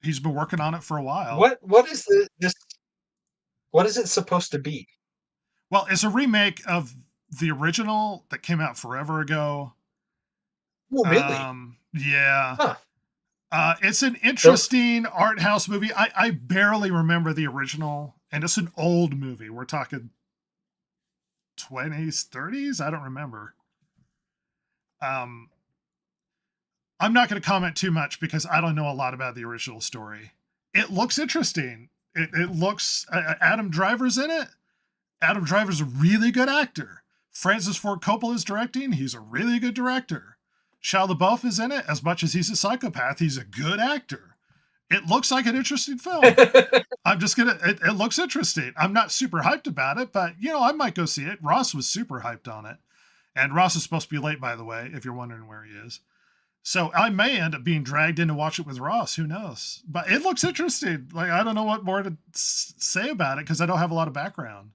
he's been working on it for a while. What is this? What is it supposed to be? Well, it's a remake of the original that came out forever ago. Oh, really? Yeah. Huh. It's an interesting art house movie. I barely remember the original, and it's an old movie. We're talking 20s, 30s? I don't remember. I'm not going to comment too much because I don't know a lot about the original story. It looks interesting. It looks... Adam Driver's in it. Adam Driver's a really good actor. Francis Ford Coppola is directing. He's a really good director. Shia LaBeouf is in it. As much as he's a psychopath, he's a good actor. It looks like an interesting film. It looks interesting. I'm not super hyped about it, but, I might go see it. Ross was super hyped on it. And Ross is supposed to be late, by the way, if you're wondering where he is. So I may end up being dragged in to watch it with Ross. Who knows? But it looks interesting. Like, I don't know what more to say about it because I don't have a lot of background.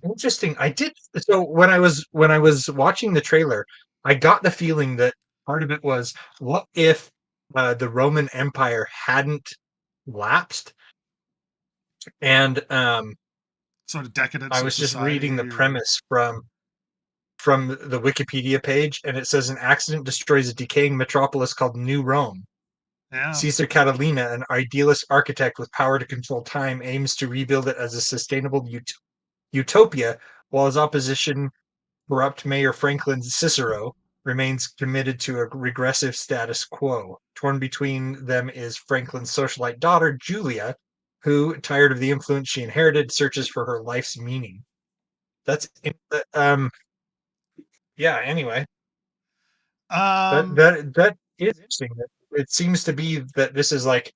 Interesting. So when I was watching the trailer, I got the feeling that part of it was, what if the Roman Empire hadn't lapsed? And sort of decadence. I was just reading the premise from the Wikipedia page, and it says an accident destroys a decaying metropolis called New Rome. Yeah. Caesar Catalina, an idealist architect with power to control time, aims to rebuild it as a sustainable utopia, while his opposition, corrupt Mayor Franklin Cicero, remains committed to a regressive status quo. Torn between them is Franklin's socialite daughter, Julia, who, tired of the influence she inherited, searches for her life's meaning. That's yeah. Anyway, that is interesting. It seems to be that this is like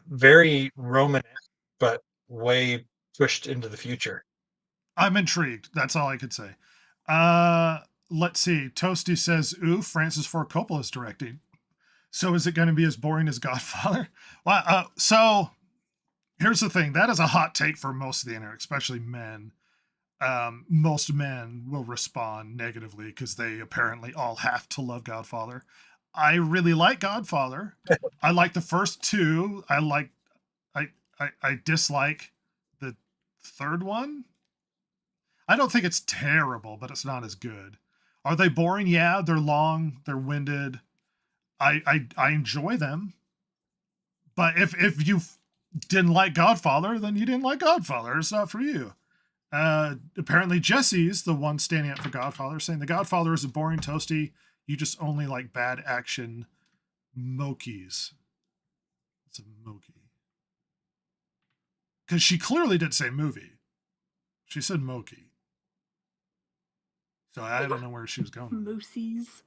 very Roman, but way pushed into the future. I'm intrigued. That's all I could say. Let's see. Toasty says, ooh, Francis Ford Coppola is directing. So is it going to be as boring as Godfather? Well, so here's the thing. That is a hot take for most of the internet, especially men. Most men will respond negatively because they apparently all have to love Godfather. I really like Godfather. I like the first two. I dislike the third one. I don't think it's terrible, but it's not as good. Are they boring? Yeah, they're long, they're winded. I enjoy them. But if you didn't like Godfather, then you didn't like Godfather. It's not for you. Apparently Jesse's the one standing up for Godfather, saying the Godfather is a boring toasty. You just only like bad action mokies. It's a mokie. Because she clearly did say movie. She said mokie. So I don't know where she was going. Moosies.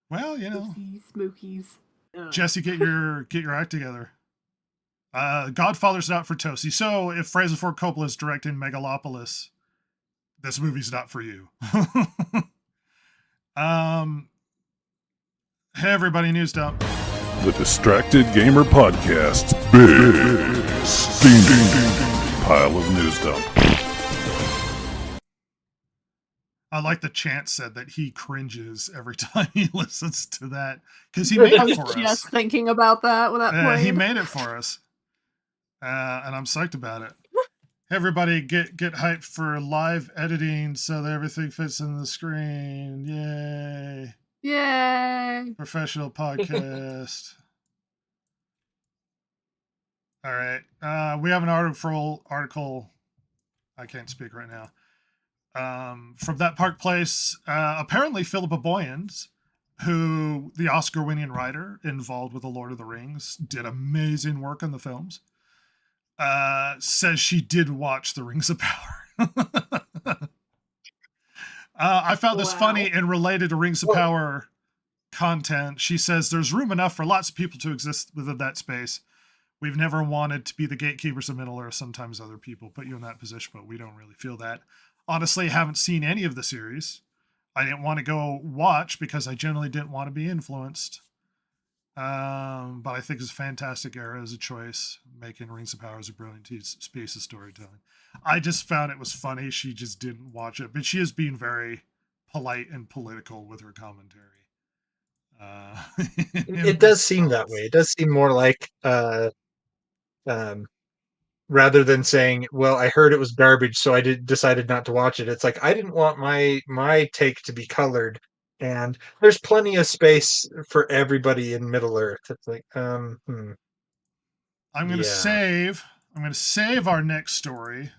Well, Smokies. Jesse, get your act together. Godfather's not for Toasty. So if Francis Ford Coppola is directing Megalopolis, this movie's not for you. Hey everybody, news dump. The Distracted Gamer Podcast's big steaming pile of news dump. I like the Chant said that he cringes every time he listens to that because he made it for us. I was just thinking about that when that played. He made it for us, and I'm psyched about it. Hey everybody, get hyped for live editing so that everything fits in the screen. Yay! Yay! Professional podcast. All right, we have an article. I can't speak right now. From That Park Place, apparently Philippa Boyens, who the Oscar-winning writer involved with The Lord of the Rings, did amazing work on the films, says she did watch The Rings of Power. I found this funny and related to Rings of Power content. She says there's room enough for lots of people to exist within that space. We've never wanted to be the gatekeepers of Middle Earth. Sometimes other people put you in that position, but we don't really feel that. Honestly, I haven't seen any of the series. I didn't want to go watch because I generally didn't want to be influenced. But I think it's a fantastic era as a choice, making Rings of Power as a brilliant piece of storytelling. I just found it was funny. She just didn't watch it, but she is being very polite and political with her commentary. It does seem that way. It does seem more like rather than saying, "Well, I heard it was garbage, so I decided not to watch it." It's like I didn't want my take to be colored, and there's plenty of space for everybody in Middle Earth. It's like, I'm gonna yeah. save our next story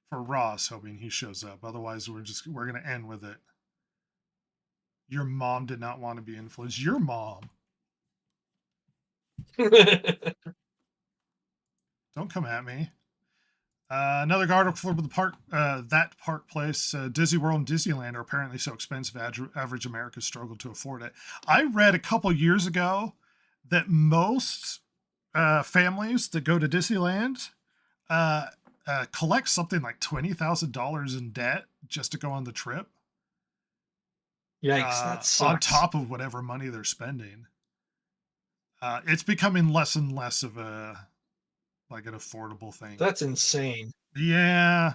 for Ross, hoping he shows up. Otherwise, we're gonna end with it. Your mom did not want to be influenced. Your mom. Don't come at me. Another article for the park, that park place, Disney World and Disneyland are apparently so expensive, average Americans struggle to afford it. I read a couple years ago that most families that go to Disneyland collect something like $20,000 in debt just to go on the trip. Yikes, that sucks. On top of whatever money they're spending. It's becoming less and less of an affordable thing. That's insane. Yeah.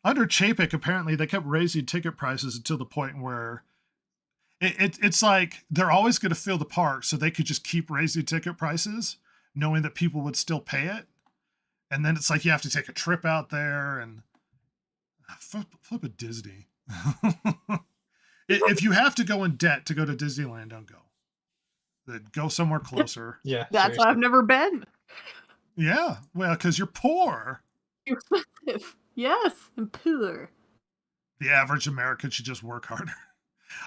Under Chapek, apparently they kept raising ticket prices until the point where it's like they're always going to fill the park, so they could just keep raising ticket prices, knowing that people would still pay it. And then it's like you have to take a trip out there and flip a Disney. If you have to go in debt to go to Disneyland, don't go. Then go somewhere closer. Yeah, That's why I've never been. Yeah, well, because you're poor. Expensive. Yes, and poor. The average American should just work harder.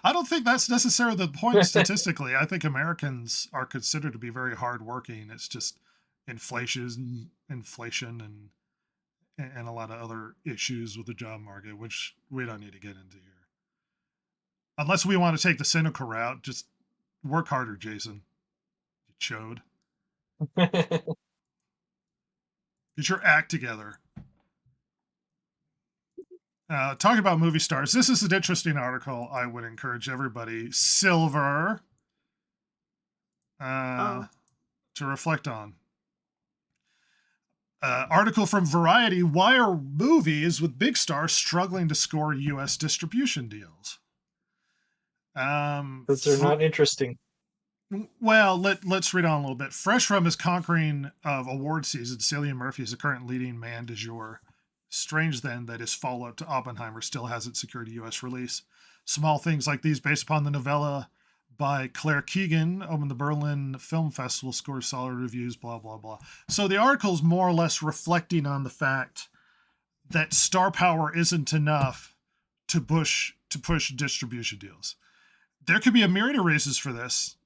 I don't think that's necessarily the point statistically. I think Americans are considered to be very hardworking. It's just inflation and a lot of other issues with the job market, which we don't need to get into here. Unless we want to take the cynical route, just work harder, Jason. You chode. Get your act together. Talking about movie stars, this is an interesting article I would encourage everybody, Silver, to reflect on. Article from Variety, why are movies with big stars struggling to score U.S. distribution deals? Those are not interesting. Well, let's read on a little bit. Fresh from his conquering of award season, Cillian Murphy is the current leading man du jour. Strange then that his follow-up to Oppenheimer still hasn't secured a U.S. release. Small things like these, based upon the novella by Claire Keegan, opened the Berlin Film Festival, scored solid reviews, blah, blah, blah. So the article's more or less reflecting on the fact that star power isn't enough to push distribution deals. There could be a myriad of reasons for this.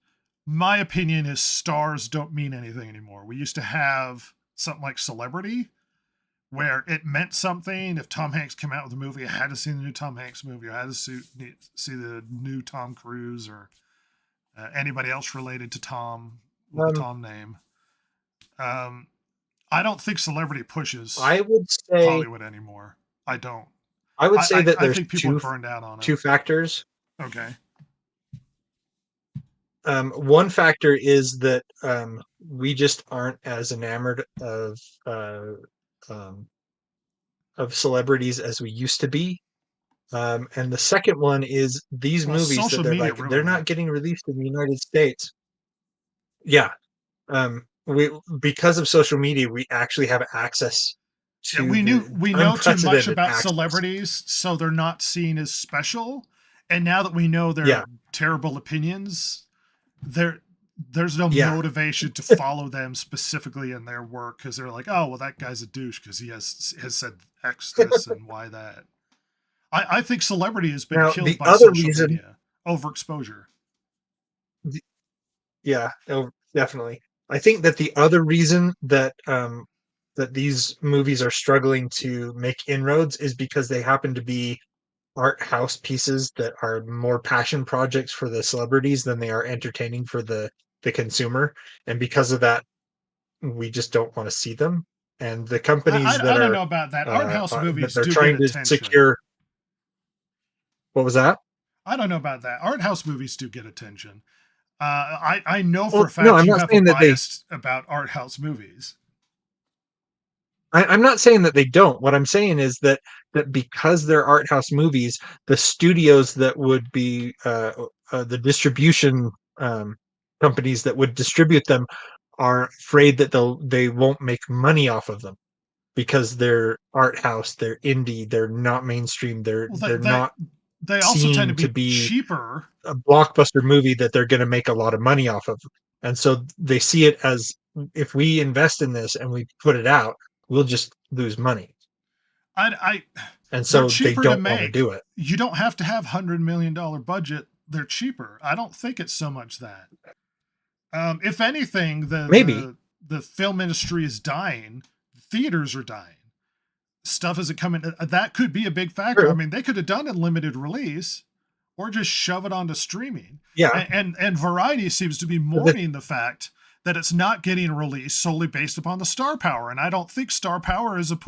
My opinion is stars don't mean anything anymore. We used to have something like Celebrity, where it meant something. If Tom Hanks came out with a movie, I had to see the new Tom Hanks movie. I had to see the new Tom Cruise or anybody else related to Tom with the Tom name. I don't think Celebrity pushes Hollywood anymore. I don't. I would say that I there's think people are burned out on it. two factors. Okay. One factor is that we just aren't as enamored of celebrities as we used to be. And the second one is these movies that they're not getting released in the United States. Yeah. Because of social media, we actually have access to we know too much about access. celebrities, so they're not seen as special. And now that we know their terrible opinions, there's no motivation to follow them specifically in their work because they're like, oh, well, that guy's a douche because he has said X this and Y that. I think celebrity has been killed by social media overexposure. Yeah, definitely. I think that the other reason that that these movies are struggling to make inroads is because they happen to be art house pieces that are more passion projects for the celebrities than they are entertaining for the consumer. And because of that, we just don't want to see them. And the companies I don't know about that. Art house that movies they're do get trying to attention. secure. What was that? I don't know about that. Art house movies do get attention. I know for Well, a fact no, I'm you not have a saying that they. bias about art house movies. I'm not saying that they don't. What I'm saying is that because they're art house movies, the studios that would be the distribution companies that would distribute them are afraid that they won't make money off of them because they're art house, they're indie, they're not mainstream, Well, they're not they also tend to seen to be be cheaper. a blockbuster movie that they're going to make a lot of money off of. And so they see it as, if we invest in this and we put it out, we'll just lose money. And They're so they cheaper to don't want to make. do it. You don't have to have $100 million budget. They're cheaper. I don't think it's so much that. If anything, Maybe. the film industry is dying. Theaters are dying. Stuff isn't coming. That could be a big factor. True. I mean, they could have done a limited release or just shove it onto streaming. Yeah. And Variety seems to be mourning the fact that it's not getting released solely based upon the star power. And I don't think star power is a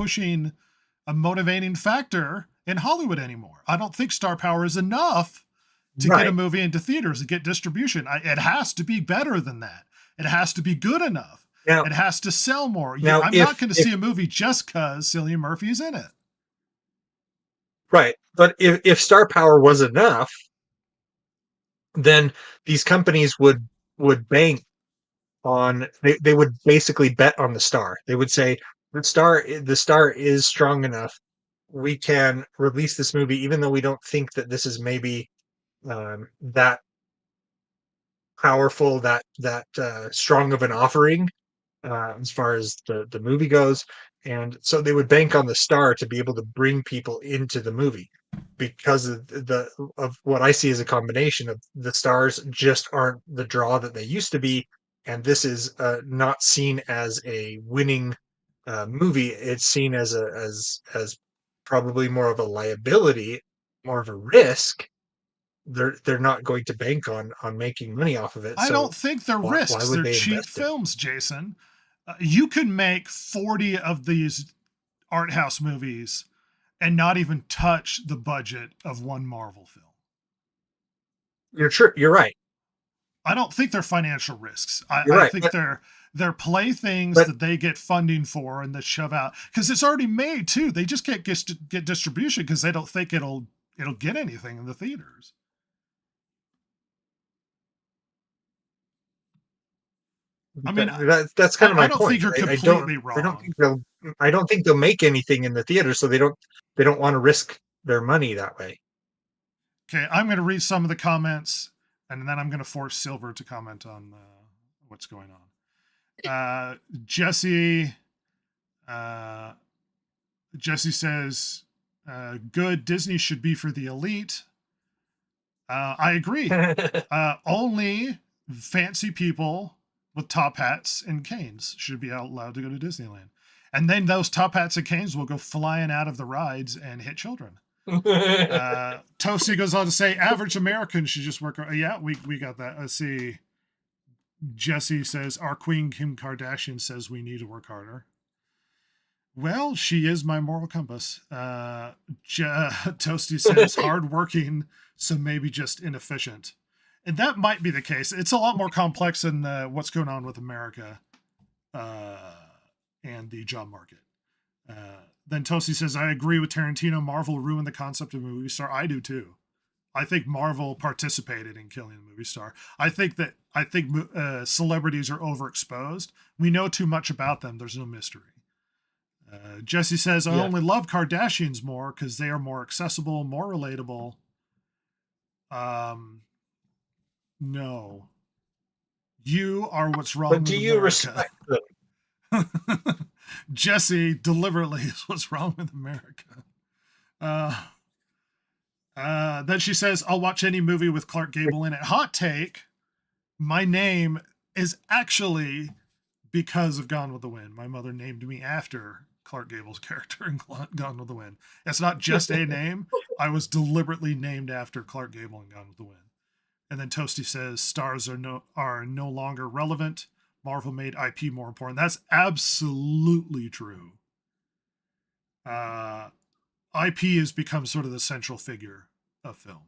motivating factor in Hollywood anymore. I don't think star power is enough to get a movie into theaters and get distribution. It has to be better than that. It has to be good enough. Now, it has to sell more. Now, I'm not going to see a movie just because Cillian Murphy is in it. Right. But if star power was enough, then these companies would bank on, they would basically bet on the star. They would say the star is strong enough. We can release this movie, even though we don't think that this is maybe that powerful, that strong of an offering as far as the movie goes. And so they would bank on the star to be able to bring people into the movie, because of what I see as a combination of the stars just aren't the draw that they used to be, and this is not seen as a winning movie. It's seen as as probably more of a liability, more of a risk. They're not going to bank on making money off of it. I So don't think they're risks. why would They're they cheap invest in it? films, Jason. You can make 40 of these art house movies and not even touch the budget of one Marvel film. You're true. You're right. I don't think they're financial risks. You're I right, think but- they're playthings but- that they get funding for and that shove out because it's already made too. They just can't get distribution because they don't think it'll get anything in the theaters. I mean, that's kind of my I don't point. think you're I completely don't, wrong. I don't think they'll make anything in the theater, so they don't want to risk their money that way. Okay, I'm going to read some of the comments, and then I'm going to force Silver to comment on what's going on. Jesse says, "Good. Disney should be for the elite." I agree. Only fancy people with top hats and canes should be allowed to go to Disneyland. And then those top hats and canes will go flying out of the rides and hit children. Toasty goes on to say, average Americans should just work. Yeah, we got that. Let's see. Jesse says, our queen Kim Kardashian says we need to work harder. Well, she is my moral compass. Toasty says, hardworking, so maybe just inefficient. And that might be the case. It's a lot more complex than what's going on with America and the job market. Then Toasty says, I agree with Tarantino. Marvel ruined the concept of a movie star. I do too. I think Marvel participated in killing the movie star. I think celebrities are overexposed. We know too much about them. There's no mystery. Jesse says, I only love Kardashians more because they are more accessible, more relatable. No. You are what's wrong with America. But do you respect them? Jesse deliberately is what's wrong with America. Then she says, I'll watch any movie with Clark Gable in it. Hot take. My name is actually because of Gone with the Wind. My mother named me after Clark Gable's character in Gone with the Wind. It's not just a name. I was deliberately named after Clark Gable in Gone with the Wind. And then Toasty says, stars are no longer relevant. Marvel made IP more important. That's absolutely true. IP has become sort of the central figure of film.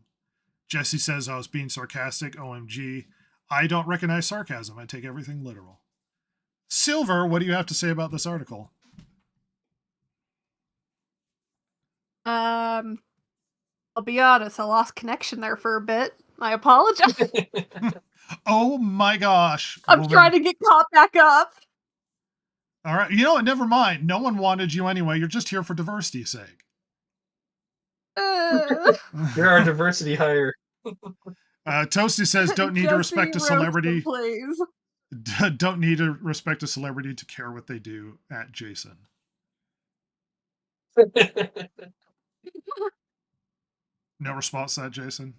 Jesse says I was being sarcastic. OMG. I don't recognize sarcasm. I take everything literal. Silver, what do you have to say about this article? I'll be honest, I lost connection there for a bit. I apologize. Oh my gosh. I'm trying to get caught back up. All right. You know what? Never mind. No one wanted you anyway. You're just here for diversity's sake. You're our diversity hire. Toasty says, don't need to respect a celebrity. Please. Don't need to respect a celebrity to care what they do at Jason. No response to that, Jason?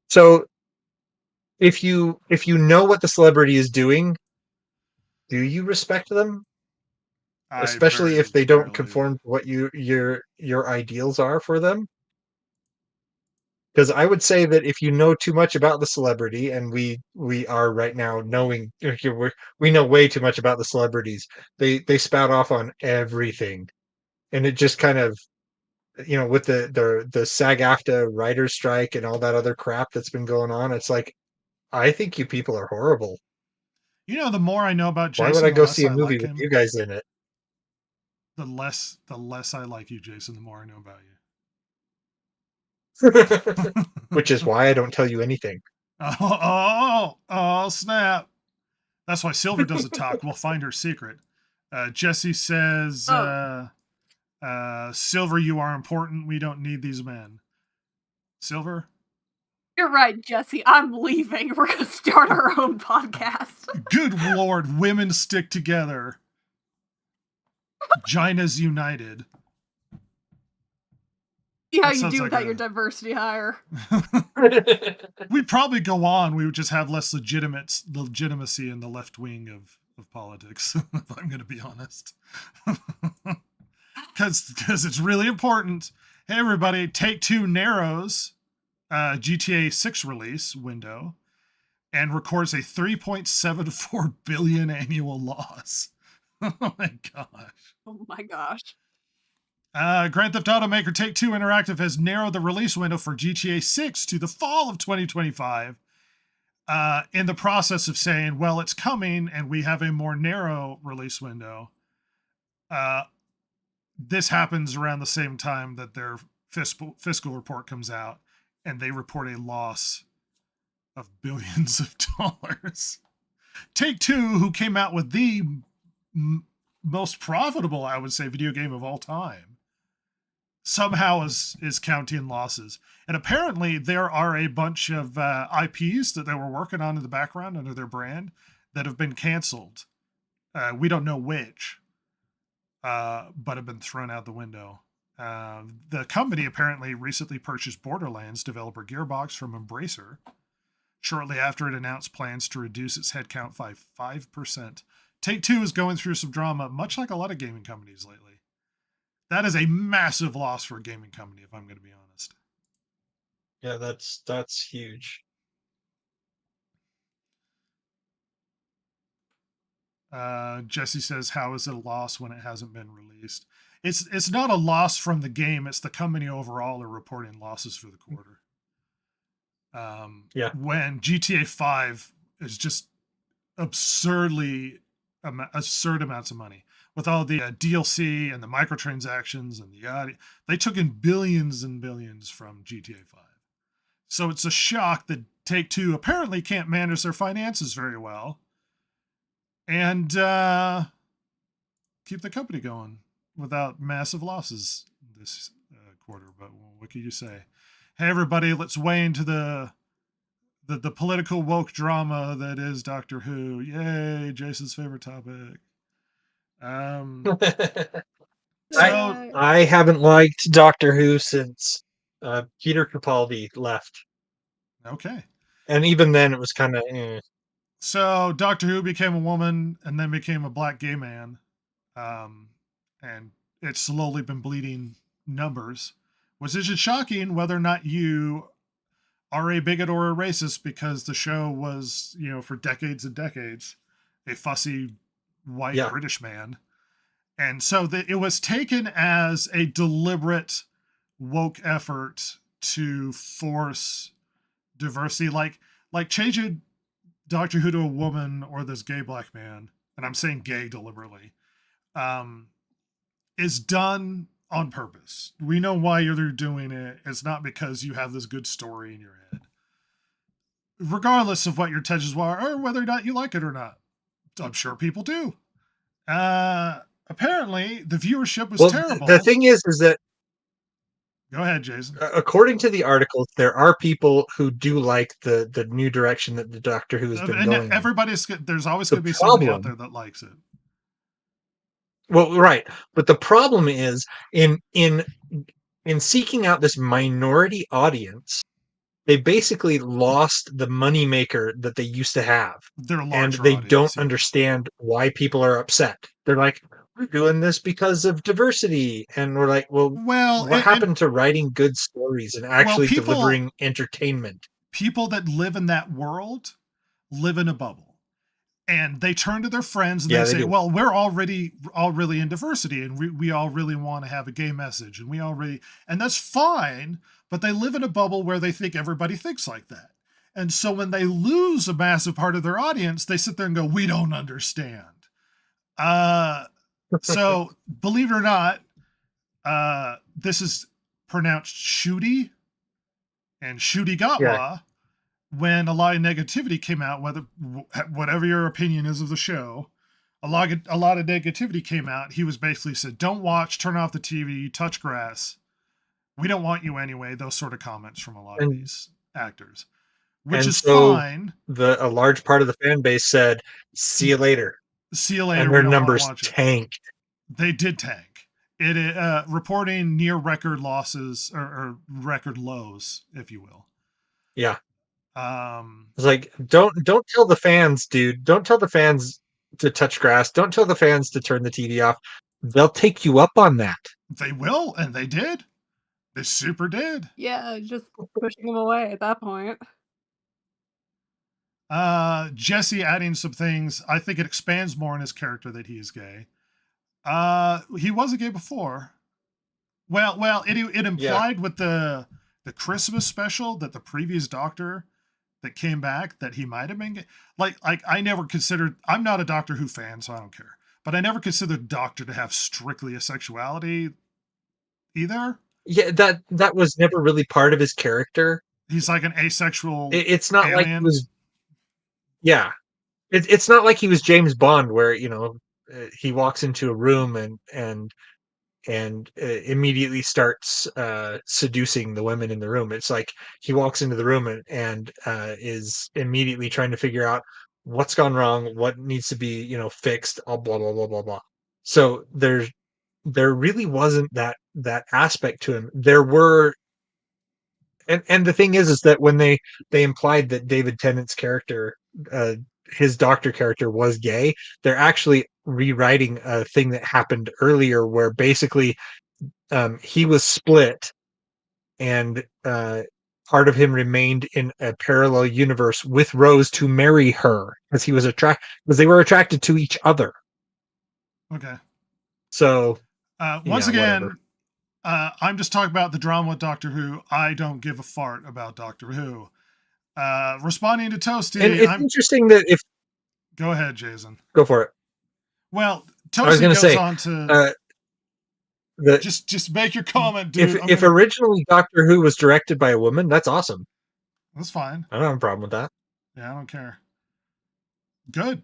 So if you know what the celebrity is doing, do you respect them? Especially if they don't conform to what your ideals are for them? Because I would say that if you know too much about the celebrity, and we are right now knowing, we know way too much about the celebrities. They spout off on everything, and it just kind of, with the SAG-AFTRA writer's strike and all that other crap that's been going on, it's like, I think you people are horrible. The more I know about Jason, why would I go see a I movie like with him. you guys in it? The less I like you, Jason, the more I know about you. Which is why I don't tell you anything. Oh, snap. That's why Silver doesn't talk. We'll find her secret. Jesse says, Silver, you are important. We don't need these men. Silver? You're right, Jesse. I'm leaving. We're going to start our own podcast. Good Lord. Women stick together. Ginas united. See how you do without your diversity hire. We'd probably go on. We would just have less legitimacy in the left wing of politics, if I'm going to be honest. Because it's really important. Hey, everybody, Take-Two narrows GTA 6 release window and records a $3.74 billion annual loss. Oh my gosh. Oh my gosh. Grand Theft Auto maker Take-Two Interactive has narrowed the release window for GTA 6 to the fall of 2025 in the process of saying, well, it's coming and we have a more narrow release window. This happens around the same time that their fiscal report comes out, and they report a loss of billions of dollars. Take-Two, who came out with the most profitable, I would say, video game of all time, somehow is counting losses. And apparently there are a bunch of IPs that they were working on in the background under their brand that have been canceled. We don't know which, but have been thrown out the window. The company apparently recently purchased Borderlands developer Gearbox from Embracer shortly after it announced plans to reduce its headcount by 5%. Take-Two is going through some drama, much like a lot of gaming companies lately. That is a massive loss for a gaming company, if I'm going to be honest. Yeah, that's huge. Jesse says, how is it a loss when it hasn't been released? It's not a loss from the game. It's the company overall are reporting losses for the quarter. When GTA 5 is just absurd amounts of money with all the DLC and the microtransactions and they took in billions and billions from GTA 5. So it's a shock that Take-Two apparently can't manage their finances very well and keep the company going without massive losses this quarter. But what can you say? Hey, everybody, let's weigh into the political woke drama that is Doctor Who. Yay, Jason's favorite topic. I haven't liked Doctor Who since Peter Capaldi left. Okay. And even then it was kind of So Doctor Who became a woman and then became a black gay man. And it's slowly been bleeding numbers, which is shocking whether or not you are a bigot or a racist because the show was, for decades and decades, a fussy white British man. And so it was taken as a deliberate woke effort to force diversity, like changing Doctor Who to a woman or this gay black man, and I'm saying gay deliberately, is done on purpose. We know why you're doing it. It's not because you have this good story in your head. Regardless of what your intentions are or whether or not you like it or not. I'm sure people do. Apparently, the viewership was terrible. The thing is that... Go ahead, Jason. According to the articles, there are people who do like the new direction that the Doctor Who has been going. There's always going to be somebody out there that likes it. Well, right, but the problem is in seeking out this minority audience, they basically lost the moneymaker that they used to have, and they don't understand why people are upset. They're like, we're doing this because of diversity, and we're like, well, what happened to writing good stories and actually delivering entertainment? People that live in that world live in a bubble. And they turn to their friends and they say, well, we're all really in diversity and we all really want to have a gay message and that's fine, but they live in a bubble where they think everybody thinks like that. And so when they lose a massive part of their audience, they sit there and go, we don't understand. So believe it or not, this is pronounced Shooty and Shooty Gatwa. Yeah. When a lot of negativity came out, whatever your opinion is of the show, a lot of negativity came out. He was basically said, don't watch, turn off the TV, touch grass. We don't want you anyway. Those sort of comments from a lot of these actors, which is fine. A large part of the fan base said, see you later. See you later. And their numbers tanked. They did tank. It reporting near record losses or record lows, if you will. Yeah. It's like, don't tell the fans, dude. Don't tell the fans to touch grass. Don't tell the fans to turn the TV off. They'll take you up on that. They will, and they did. They super did. Yeah, just pushing them away at that point. Jesse adding some things. I think it expands more on his character that he is gay. He wasn't gay before. Well, it implied with the Christmas special that the previous Doctor that came back that he might have been gay. Like I never considered. I'm not a Doctor Who fan, so I don't care. But I never considered Doctor to have strictly a sexuality either. Yeah, that was never really part of his character. He's like an asexual. It's not alien. Like he was. Yeah, it's not like he was James Bond, where he walks into a room and immediately starts seducing the women in the room. It's like he walks into the room and is immediately trying to figure out what's gone wrong, what needs to be fixed, blah blah blah blah blah. So there really wasn't that aspect to him. There were, and the thing is that when they implied that David Tennant's character, his Doctor character, was gay, they're actually rewriting a thing that happened earlier where basically he was split and part of him remained in a parallel universe with Rose to marry her because they were attracted to each other. Okay. So once again, I'm just talking about the drama with Doctor Who. I don't give a fart about Doctor Who. Responding to Toasty, and it's interesting that if... Go ahead, Jason. Go for it. Well, Toasty goes on to just make your comment, dude. If originally Doctor Who was directed by a woman, that's awesome. That's fine. I don't have a problem with that. Yeah, I don't care. Good.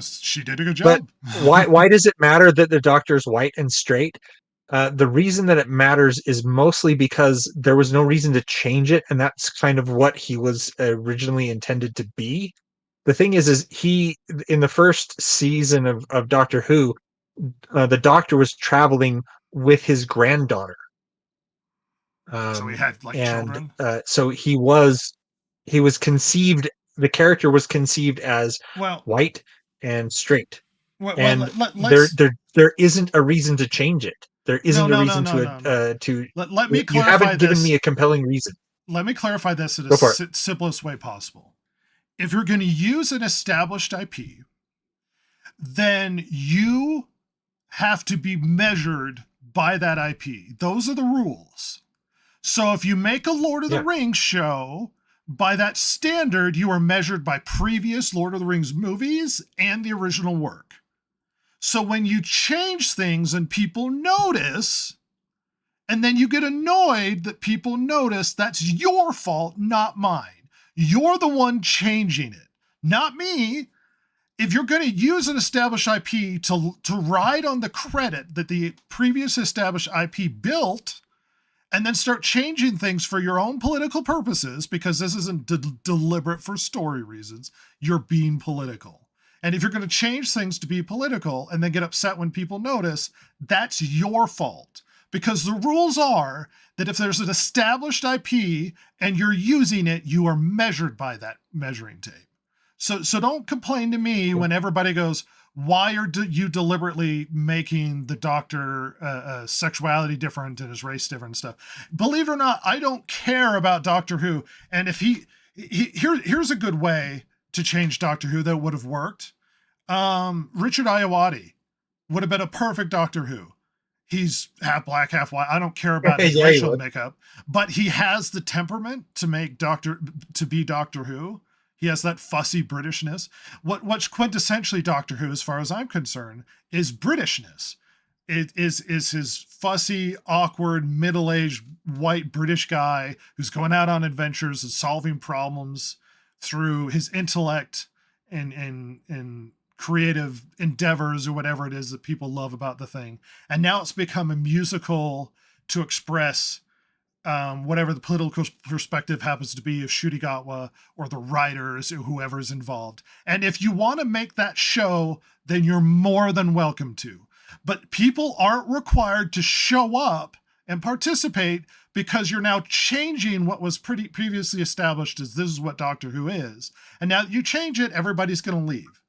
She did a good job. But why does it matter that the Doctor is white and straight? The reason that it matters is mostly because there was no reason to change it, and that's kind of what he was originally intended to be. The thing is he, in the first season of Doctor Who, the Doctor was traveling with his granddaughter. So he had children. So he was conceived. The character was conceived as white and straight. There isn't a reason to change it. There isn't a reason to. Let me clarify. You haven't given me a compelling reason. let me clarify this in Go for the simplest way possible. If you're going to use an established IP, then you have to be measured by that IP. Those are the rules. So if you make a Lord of the Rings show, by that standard, you are measured by previous Lord of the Rings movies and the original work. So when you change things and people notice, and then you get annoyed that people notice, that's your fault, not mine. You're the one changing it, not me. If you're going to use an established IP to ride on the credit that the previous established IP built, and then start changing things for your own political purposes, because this isn't deliberate for story reasons, you're being political. And if you're going to change things to be political and then get upset when people notice, that's your fault. Because the rules are that if there's an established IP and you're using it, you are measured by that measuring tape. So don't complain to me when everybody goes, why are you deliberately making the Doctor sexuality different and his race different and stuff? Believe it or not, I don't care about Doctor Who. And if here's a good way to change Doctor Who that would have worked. Richard Ayoade would have been a perfect Doctor Who. He's half black, half white. I don't care about his racial makeup, but he has the temperament to be Doctor Who. He has that fussy Britishness. What's quintessentially Doctor Who, as far as I'm concerned, is Britishness. It is his fussy, awkward, middle-aged, white British guy who's going out on adventures and solving problems through his intellect and creative endeavors, or whatever it is that people love about the thing. And now it's become a musical to express whatever the political perspective happens to be of Shudigatwa or the writers or whoever's involved. And if you want to make that show, then you're more than welcome to. But people aren't required to show up and participate because you're now changing what was previously established as this is what Doctor Who is. And now that you change it, everybody's going to leave.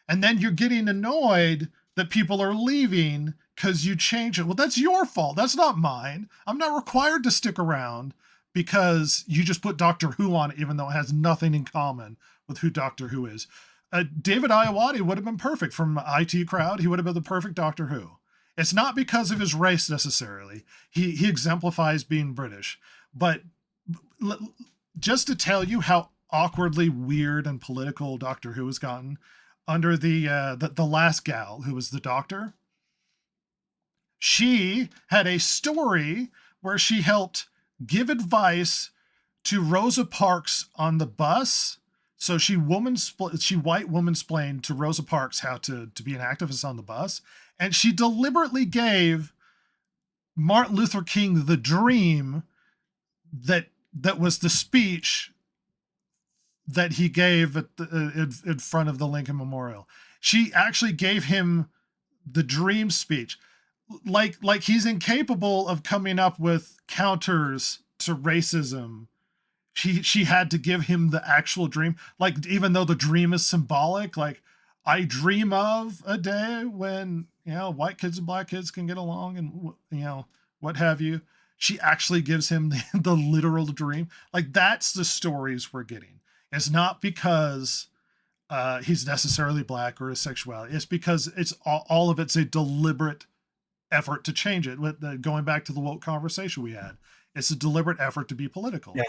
And then you're getting annoyed that people are leaving because you change it. Well, that's your fault. That's not mine. I'm not required to stick around because you just put Doctor Who on it, even though it has nothing in common with who Doctor Who is. David Ayoade would have been perfect from IT Crowd. He would have been the perfect Doctor Who. It's not because of his race necessarily. He exemplifies being British. But just to tell you how awkwardly weird and political Doctor Who has gotten, under the last gal who was the Doctor, she had a story where she helped give advice to Rosa Parks on the bus. So she white woman-splained to Rosa Parks how to be an activist on the bus. And she deliberately gave Martin Luther King the dream that was the speech that he gave in front of the Lincoln Memorial. She actually gave him the dream speech. Like he's incapable of coming up with counters to racism. She had to give him the actual dream. Like, even though the dream is symbolic, like, I dream of a day when, white kids and black kids can get along and, what have you. She actually gives him the literal dream. Like, that's the stories we're getting. It's not because he's necessarily black or his sexuality. It's because it's all of it's a deliberate effort to change it. With going back to the woke conversation we had, it's a deliberate effort to be political. Yeah.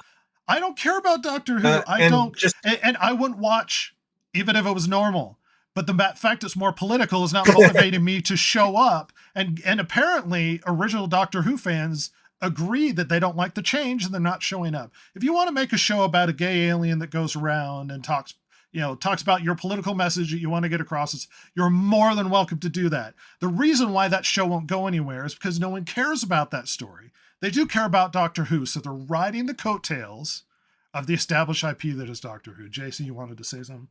I don't care about Doctor Who. And I wouldn't watch even if it was normal. But the fact it's more political is not motivating me to show up. And apparently, original Doctor Who fans agree that they don't like the change and they're not showing up. If you want to make a show about a gay alien that goes around and talks about your political message that you want to get across, you're more than welcome to do that. The reason why that show won't go anywhere is because no one cares about that story. They do care about Doctor Who, so they're riding the coattails of the established IP that is Doctor Who. Jason, you wanted to say something?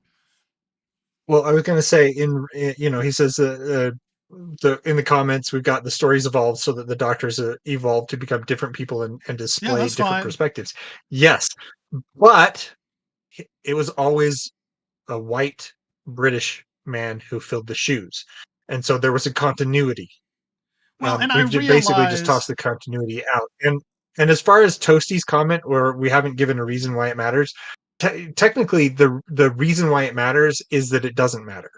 Well, I was going to say, he says in the comments, we've got the stories evolved so that the Doctors evolved to become different people and display different perspectives. Yes, but it was always a white British man who filled the shoes, and so there was a continuity. Well, and we've basically just tossed the continuity out, And as far as Toasty's comment, where we haven't given a reason why it matters, technically the reason why it matters is that it doesn't matter.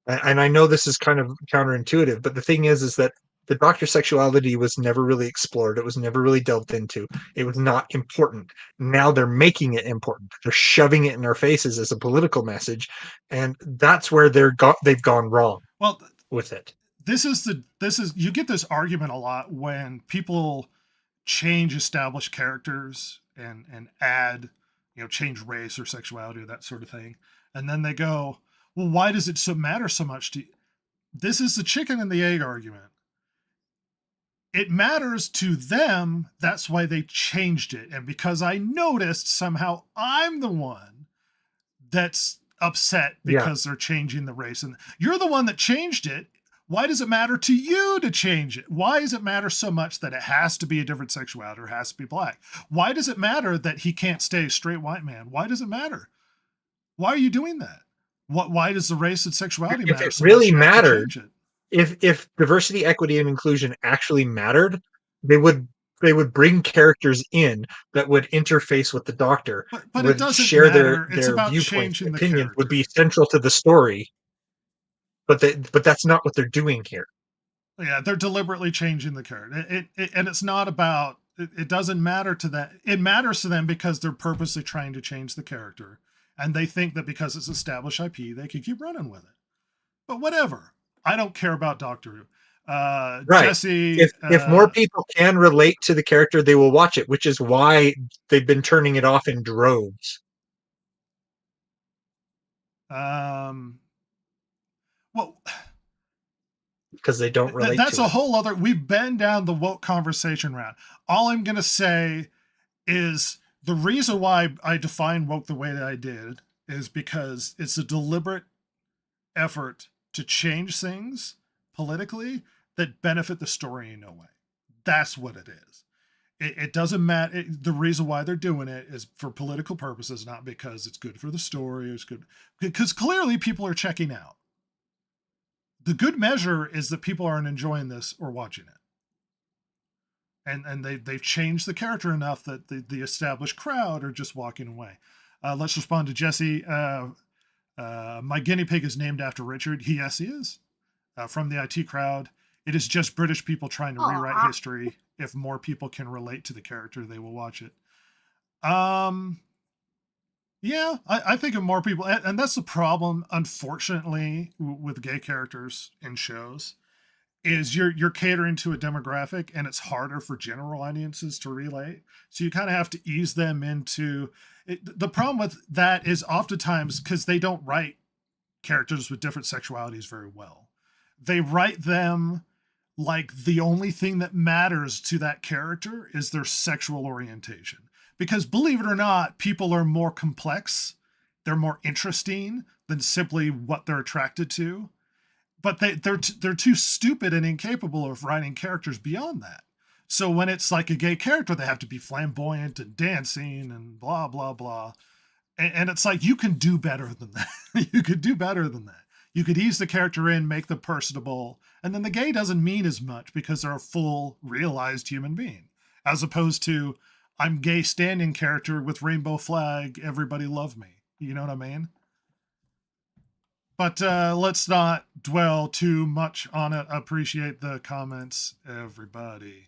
And I know this is kind of counterintuitive, but the thing is that the Doctor's sexuality was never really explored. It was never really delved into. It was not important. Now they're making it important. They're shoving it in our faces as a political message, and that's where they've gone wrong. Well, with it. This is you get this argument a lot when people change established characters and add, change race or sexuality or that sort of thing, and then they go, well, why does it matter so much to you? This is the chicken and the egg argument. It matters to them. That's why they changed it. And because I noticed, somehow I'm the one that's upset because they're changing the race. And you're the one that changed it. Why does it matter to you to change it? Why does it matter so much that it has to be a different sexuality or has to be black? Why does it matter that he can't stay a straight white man? Why does it matter? Why are you doing that? Why does the race and sexuality matter? If it really mattered, if diversity, equity, and inclusion actually mattered, they would bring characters in that would interface with the Doctor, but would it doesn't share matter. their It's about viewpoints, changing the opinions, character. would be central to the story. But that's not what they're doing here. Yeah, they're deliberately changing the character. And it's not about. It doesn't matter to that. It matters to them because they're purposely trying to change the character. And they think that because it's established IP, they can keep running with it. But whatever. I don't care about Doctor Who. Right. Jesse, if more people can relate to the character, they will watch it, which is why they've been turning it off in droves. Well, because they don't relate. That's to a it. whole other. We've been down the woke conversation round. All I'm going to say is the reason why I define woke the way that I did is because it's a deliberate effort to change things politically that benefit the story in no way. That's what it is. It doesn't matter. The reason why they're doing it is for political purposes, not because it's good for the story. It's good because clearly people are checking out. The good measure is that people aren't enjoying this or watching it. And they've changed the character enough that the established crowd are just walking away. Let's respond to Jesse. My guinea pig is named after Richard. Yes, he is. From the IT crowd. It is just British people trying to rewrite history. If more people can relate to the character, they will watch it. Yeah, I think if more people, and that's the problem, unfortunately, with gay characters in shows, is you're catering to a demographic, and it's harder for general audiences to relate. So you kind of have to ease them into it. The problem with that is oftentimes because they don't write characters with different sexualities very well. They write them like the only thing that matters to that character is their sexual orientation. Because believe it or not, people are more complex. They're more interesting than simply what they're attracted to. But they're too stupid and incapable of writing characters beyond that. So when it's like a gay character, they have to be flamboyant and dancing and blah, blah, blah. And it's like, you can do better than that. You could do better than that. You could ease the character in, make them personable. And then the gay doesn't mean as much because they're a full, realized human being. As opposed to, I'm gay standing character with rainbow flag, everybody love me. You know what I mean? But let's not dwell too much on it. Appreciate the comments, everybody.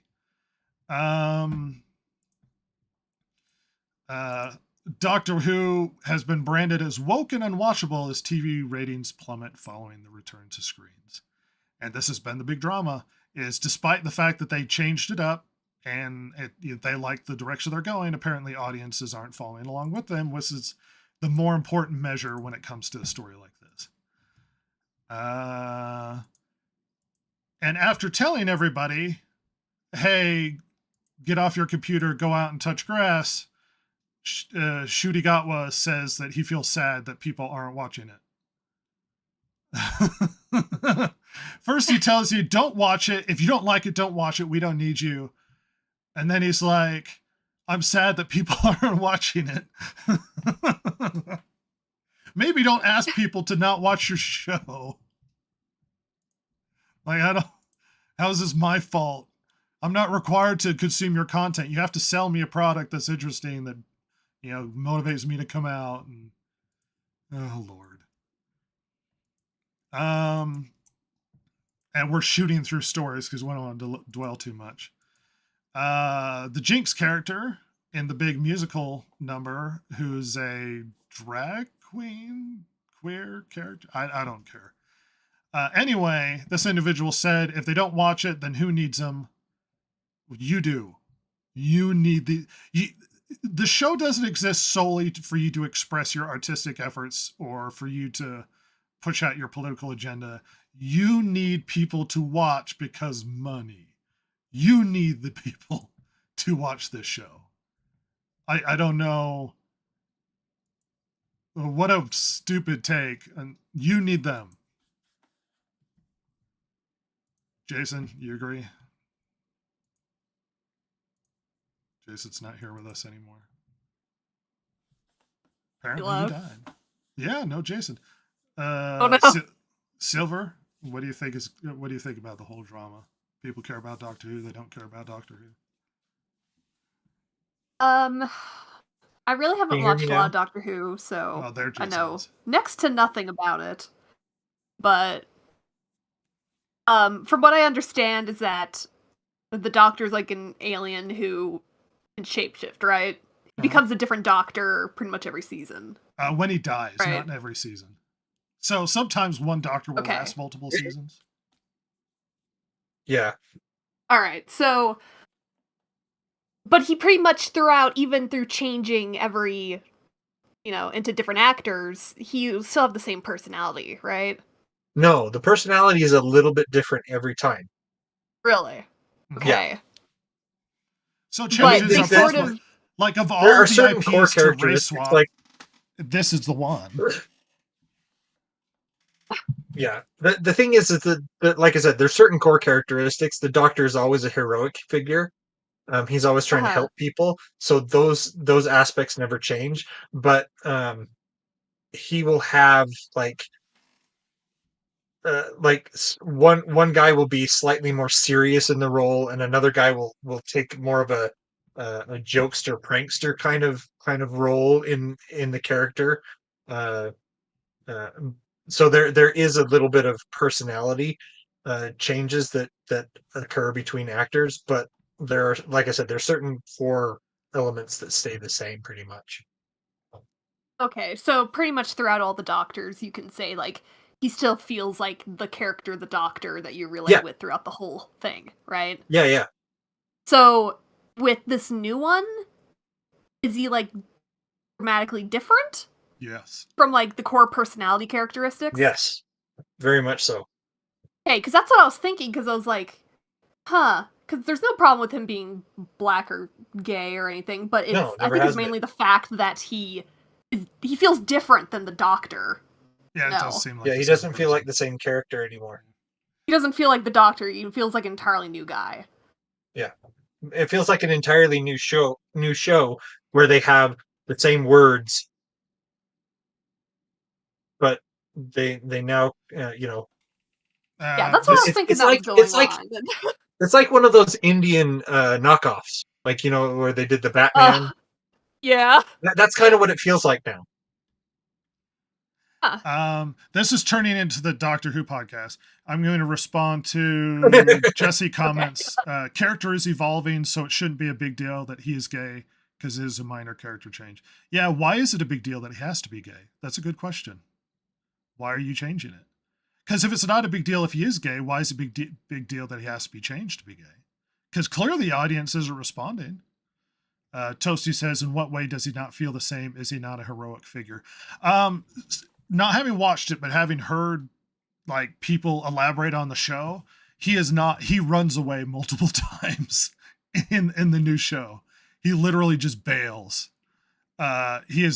Doctor Who has been branded as woke and unwatchable as TV ratings plummet following the return to screens. And this has been the big drama, is despite the fact that they changed it up and they like the direction they're going, apparently audiences aren't following along with them, which is the more important measure when it comes to a story like this. And after telling everybody, hey, get off your computer, go out and touch grass, Shudigatwa says that he feels sad that people aren't watching it. First he tells you, don't watch it. If you don't like it, don't watch it. We don't need you. And then he's like, I'm sad that people aren't watching it. Maybe don't ask people to not watch your show. Like, how is this my fault? I'm not required to consume your content. You have to sell me a product that's interesting that, you know, motivates me to come out. And oh Lord. And we're shooting through stories because we don't want to dwell too much. The Jinx character in the big musical number, who's a drag queen, queer character. I don't care. Anyway, this individual said, if they don't watch it, then who needs them? You do. You need the show doesn't exist solely for you to express your artistic efforts or for you to push out your political agenda. You need people to watch because money. You need the people to watch this show. I don't know. What a stupid take. And you need them. Jason, you agree? Jason's not here with us anymore. Apparently he died. Yeah, no Jason. Oh no. Silver, what do you think about the whole drama? People care about Doctor Who, they don't care about Doctor Who. I really haven't Can you hear watched me a lot now? of Doctor Who, so Oh, there I Jason know is. next to nothing about it. But from what I understand is that the Doctor's like an alien who can shapeshift, right? He becomes a different Doctor pretty much every season. When he dies, Right. not in every season. So sometimes one Doctor will Okay. last multiple seasons. Yeah. All right, so, but he pretty much even through changing every, into different actors, he still have the same personality, right? No, the personality is a little bit different every time. Really? Okay. So But changes they are sort possible. of, Like of all There are the certain core IPs to race characteristics, swap, like this is the one. yeah. The thing is that like I said, there's certain core characteristics. The Doctor is always a heroic figure. He's always trying to help people, so those aspects never change. But he will have one guy will be slightly more serious in the role, and another guy will take more of a jokester, prankster kind of role in the character. Uh, uh, so there is a little bit of personality changes that occur between actors, but there are, like I said, there's certain core elements that stay the same pretty much. okay, so pretty much throughout all the Doctors, you can say, like, he still feels like the character, the Doctor, that you relate with throughout the whole thing, right? Yeah. So, with this new one, is he, like, dramatically different? Yes. From, like, the core personality characteristics? Yes, very much so. Okay, because that's what I was thinking, because I was like, because there's no problem with him being black or gay or anything, but No, I never think has it's been. mainly the fact that he feels different than the Doctor. Yeah, it No. does seem like Yeah, the he same doesn't feel person. like the same character anymore. He doesn't feel like the Doctor, he feels like an entirely new guy. Yeah, it feels like an entirely new show where they have the same words, but they now Yeah, that's what I was thinking it's that like was going on. it's like one of those Indian knockoffs, like where they did the Batman. Yeah. That's kind of what it feels like now. This is turning into the Doctor Who podcast. I'm going to respond to Jesse comments. Character is evolving, so it shouldn't be a big deal that he is gay because it is a minor character change. Yeah, why is it a big deal that he has to be gay? That's a good question. Why are you changing it? Because if it's not a big deal if he is gay, why is it a big deal that he has to be changed to be gay? Because clearly the audience isn't responding. Toasty says, in what way does he not feel the same? Is he not a heroic figure? Not having watched it, but having heard like people elaborate on the show, he is not. He runs away multiple times in the new show. He literally just bails. He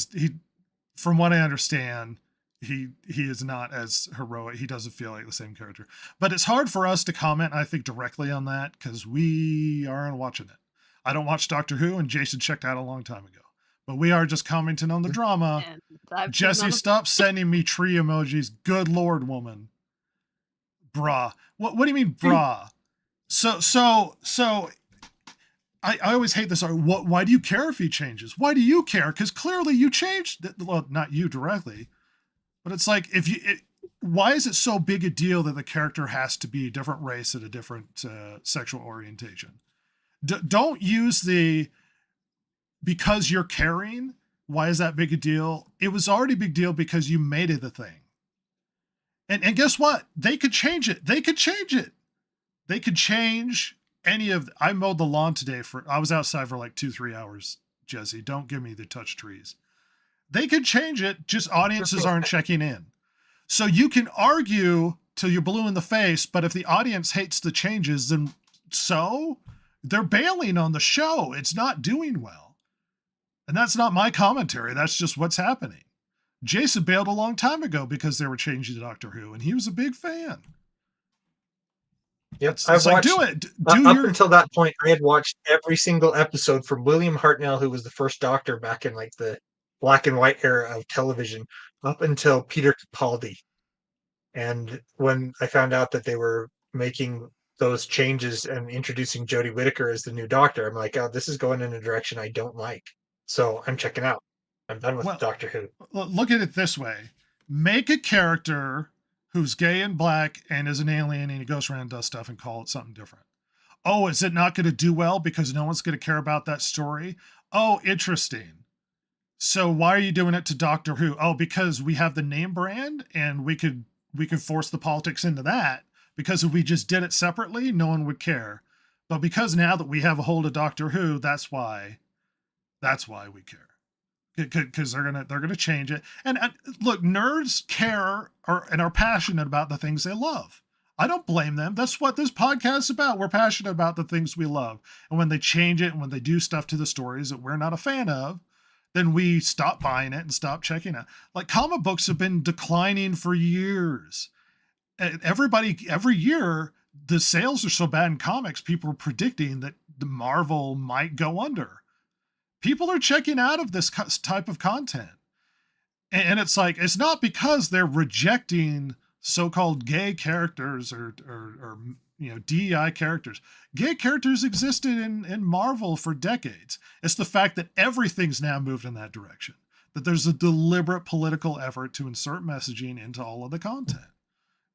from what I understand, he is not as heroic. He doesn't feel like the same character. But it's hard for us to comment, I think, directly on that because we aren't watching it. I don't watch Doctor Who, and Jason checked out a long time ago. But we are just commenting on the drama. Jesse, stop sending me tree emojis. Good Lord, woman. Brah. What do you mean, brah? So I always hate this. Why do you care if he changes? Why do you care? Because clearly you changed. Well, not you directly, but it's like why is it so big a deal that the character has to be a different race and a different sexual orientation? Don't use because you're caring. Why is that big a deal? It was already a big deal because you made it a thing. And guess what? They could change it. They could change it. They could change I mowed the lawn today I was outside for like 2-3 hours, Jesse. Don't give me the touch trees. They could change it. Just audiences aren't checking in. So you can argue till you're blue in the face, but if the audience hates the changes, then they're bailing on the show. It's not doing well. And that's not my commentary. That's just what's happening. Jason bailed a long time ago because they were changing to Doctor Who, and he was a big fan. Yep, It's like, do it. Until that point, I had watched every single episode from William Hartnell, who was the first Doctor back in like the black and white era of television, up until Peter Capaldi. And when I found out that they were making those changes and introducing Jodie Whittaker as the new Doctor, I'm like, oh, this is going in a direction I don't like. So I'm checking out. I'm done with Doctor Who. Look at it this way. Make a character who's gay and black and is an alien and he goes around and does stuff and call it something different. Oh, is it not going to do well because no one's going to care about that story? Oh, interesting. So why are you doing it to Doctor Who? Oh, because we have the name brand and we could force the politics into that, because if we just did it separately, no one would care. But because now that we have a hold of Doctor Who, that's why we care. Because they're gonna change it. And look, nerds care and are passionate about the things they love. I don't blame them. That's what this podcast is about. We're passionate about the things we love. And when they change it and when they do stuff to the stories that we're not a fan of, then we stop buying it and stop checking it. Like, comic books have been declining for years. Every year, the sales are so bad in comics, people are predicting that the Marvel might go under. People are checking out of this type of content. And it's like, it's not because they're rejecting so-called gay characters or DEI characters. Gay characters existed in Marvel for decades. It's the fact that everything's now moved in that direction, that there's a deliberate political effort to insert messaging into all of the content.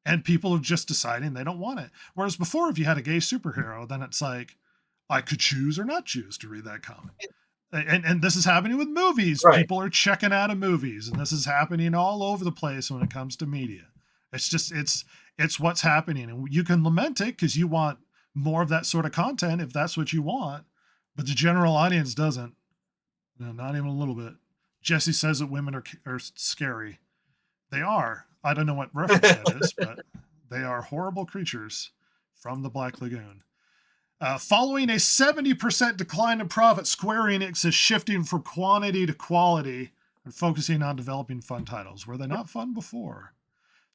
And people are just deciding they don't want it. Whereas before, if you had a gay superhero, then it's like, I could choose or not choose to read that comic. And this is happening with movies. Right. People are checking out of movies, and this is happening all over the place when it comes to media. It's just, it's what's happening. And you can lament it because you want more of that sort of content if that's what you want. But the general audience doesn't. No, not even a little bit. Jesse says that women are scary. They are. I don't know what reference that is, but they are horrible creatures from the Black Lagoon. Following a 70% decline in profit, Square Enix is shifting from quantity to quality and focusing on developing fun titles. Were they not fun before?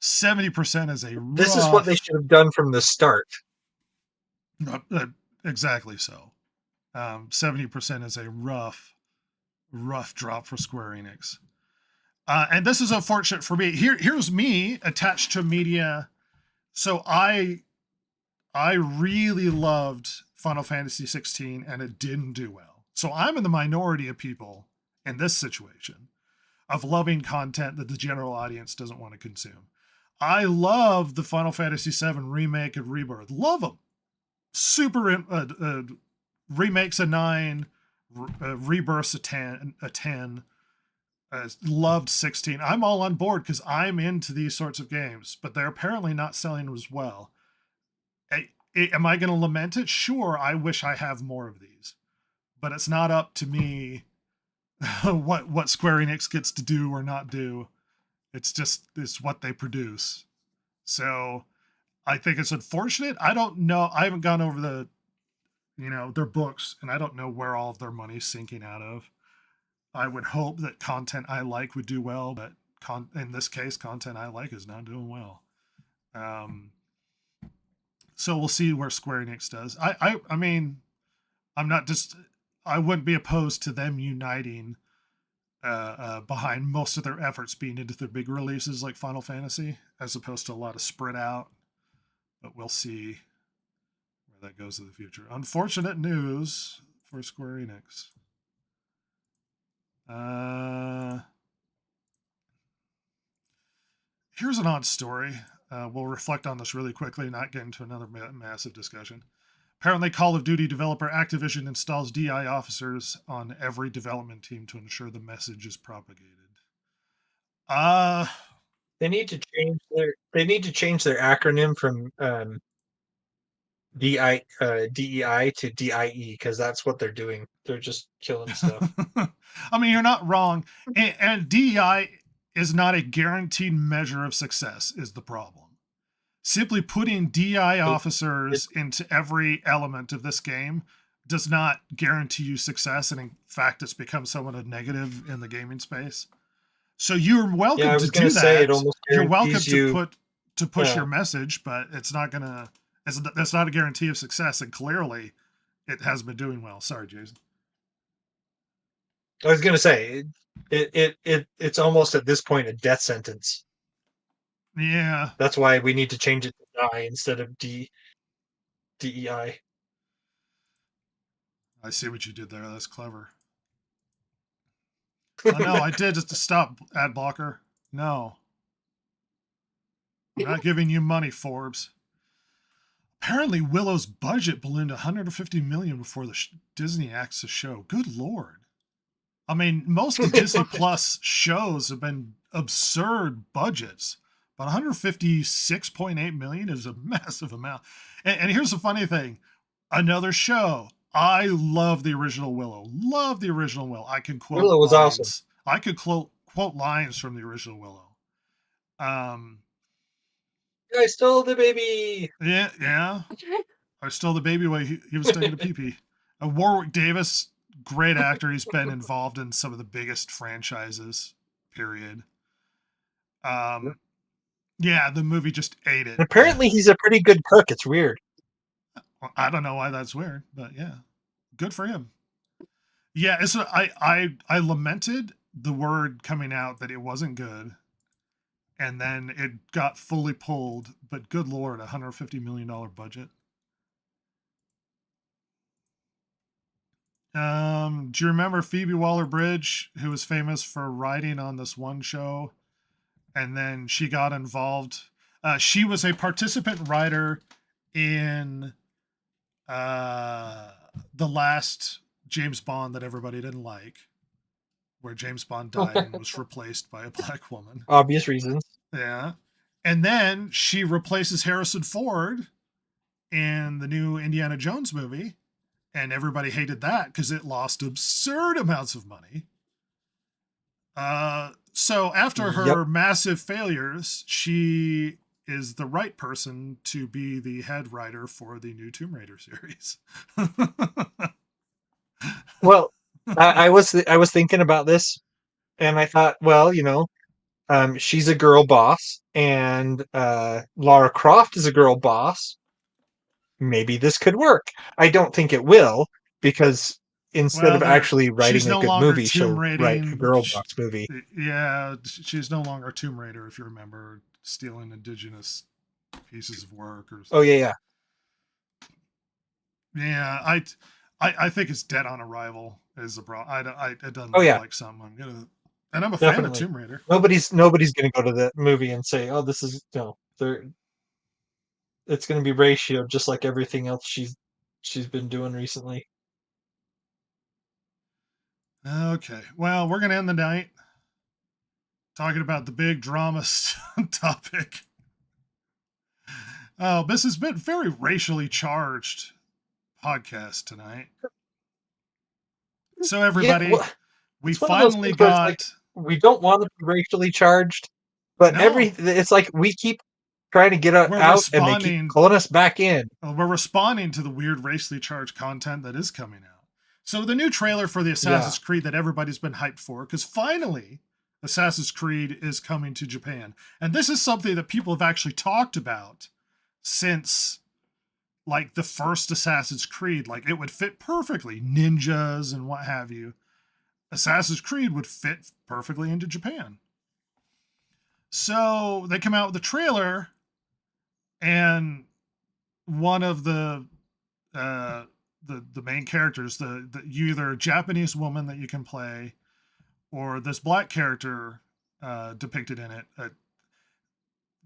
70% is a rough... This is what they should have done from the start. Exactly so. 70% is a rough drop for Square Enix. And this is unfortunate for me. Here's me attached to media. So I really loved Final Fantasy 16 and it didn't do well. So I'm in the minority of people in this situation of loving content that the general audience doesn't want to consume. I love the Final Fantasy 7 remake and rebirth. Love them. Super remakes a 9, rebirths a 10. Loved 16. I'm all on board because I'm into these sorts of games, but they're apparently not selling as well. Am I going to lament it? Sure, I wish I have more of these, but it's not up to me what Square Enix gets to do or not do. It's what they produce. So I think it's unfortunate. I don't know. I haven't gone over their books, and I don't know where all of their money's sinking out of. I would hope that content I like would do well, but in this case, content I like is not doing well. So we'll see where Square Enix does. I mean, I wouldn't be opposed to them uniting behind most of their efforts being into their big releases like Final Fantasy, as opposed to a lot of spread out. But we'll see where that goes in the future. Unfortunate news for Square Enix. Here's an odd story. We'll reflect on this really quickly, not get into another massive discussion. Apparently, Call of Duty developer Activision installs DI officers on every development team to ensure the message is propagated. They need to change their acronym from DEI to DIE, because that's what they're doing. They're just killing stuff. I mean, you're not wrong. And DEI is not a guaranteed measure of success, is the problem. Simply putting DI officers into every element of this game does not guarantee you success, and in fact, it's become somewhat a negative in the gaming space. So you're welcome to do that. You're welcome to push your message, but it's not gonna. That's not a guarantee of success, and clearly, it has been doing well. Sorry, Jason. I was gonna say it's almost at this point a death sentence. Yeah. That's why we need to change it to DI instead of DEI. I see what you did there. That's clever. No, I did just to stop ad blocker. No. I'm not giving you money, Forbes. Apparently, Willow's budget ballooned $150 million before the Disney axed the show. Good Lord. I mean, most of Disney Plus shows have been absurd budgets, but $156.8 million is a massive amount. And here's the funny thing. Another show. I love the original Willow. Love the original Willow. I can quote Willow was lines. awesome. I could quote lines from the original Willow. I stole the baby. Yeah. I stole the baby while he was taking a pee-pee. Warwick Davis, great actor. He's been involved in some of the biggest franchises, period. Yeah, the movie just ate it. Apparently, he's a pretty good cook. It's weird. I don't know why that's weird, but yeah, good for him. Yeah, I lamented the word coming out that it wasn't good, and then it got fully pulled. But good Lord, $150 million budget. Do you remember Phoebe Waller-Bridge, who was famous for writing on this one show, and then she got involved? She was a participant writer in the last James Bond that everybody didn't like, where James Bond died and was replaced by a black woman. Obvious reasons. Yeah. And then she replaces Harrison Ford in the new Indiana Jones movie, and everybody hated that because it lost absurd amounts of money. So after her massive failures, she is the right person to be the head writer for the new Tomb Raider series. Well, I was thinking about this, and I thought, well, she's a girl boss, and Lara Croft is a girl boss. Maybe this could work. I don't think it will, because instead of actually writing a good movie, she'll write a girl boss movie. Yeah, she's no longer Tomb Raider, if you remember, stealing indigenous pieces of work or something. Oh yeah. Yeah, I think it's dead on arrival is the problem. It doesn't look like something I'm gonna, and I'm a fan of Tomb Raider. Nobody's gonna go to that movie and say, "Oh, this is it's gonna be ratioed just like everything else she's been doing recently." Okay, well, we're gonna end the night talking about the big drama topic. Oh, this has been very racially charged podcast tonight. So everybody, we finally got. Like, we don't want to be racially charged, but it's like we keep trying to get out, and they keep pulling us back in. We're responding to the weird racially charged content that is coming out. So the new trailer for the Assassin's Creed that everybody's been hyped for, because finally Assassin's Creed is coming to Japan, and this is something that people have actually talked about since like the first Assassin's Creed. Like, it would fit perfectly, ninjas and what have you. Assassin's Creed would fit perfectly into Japan. So they come out with a trailer, and one of the the main characters, you either a Japanese woman that you can play, or this black character depicted in it,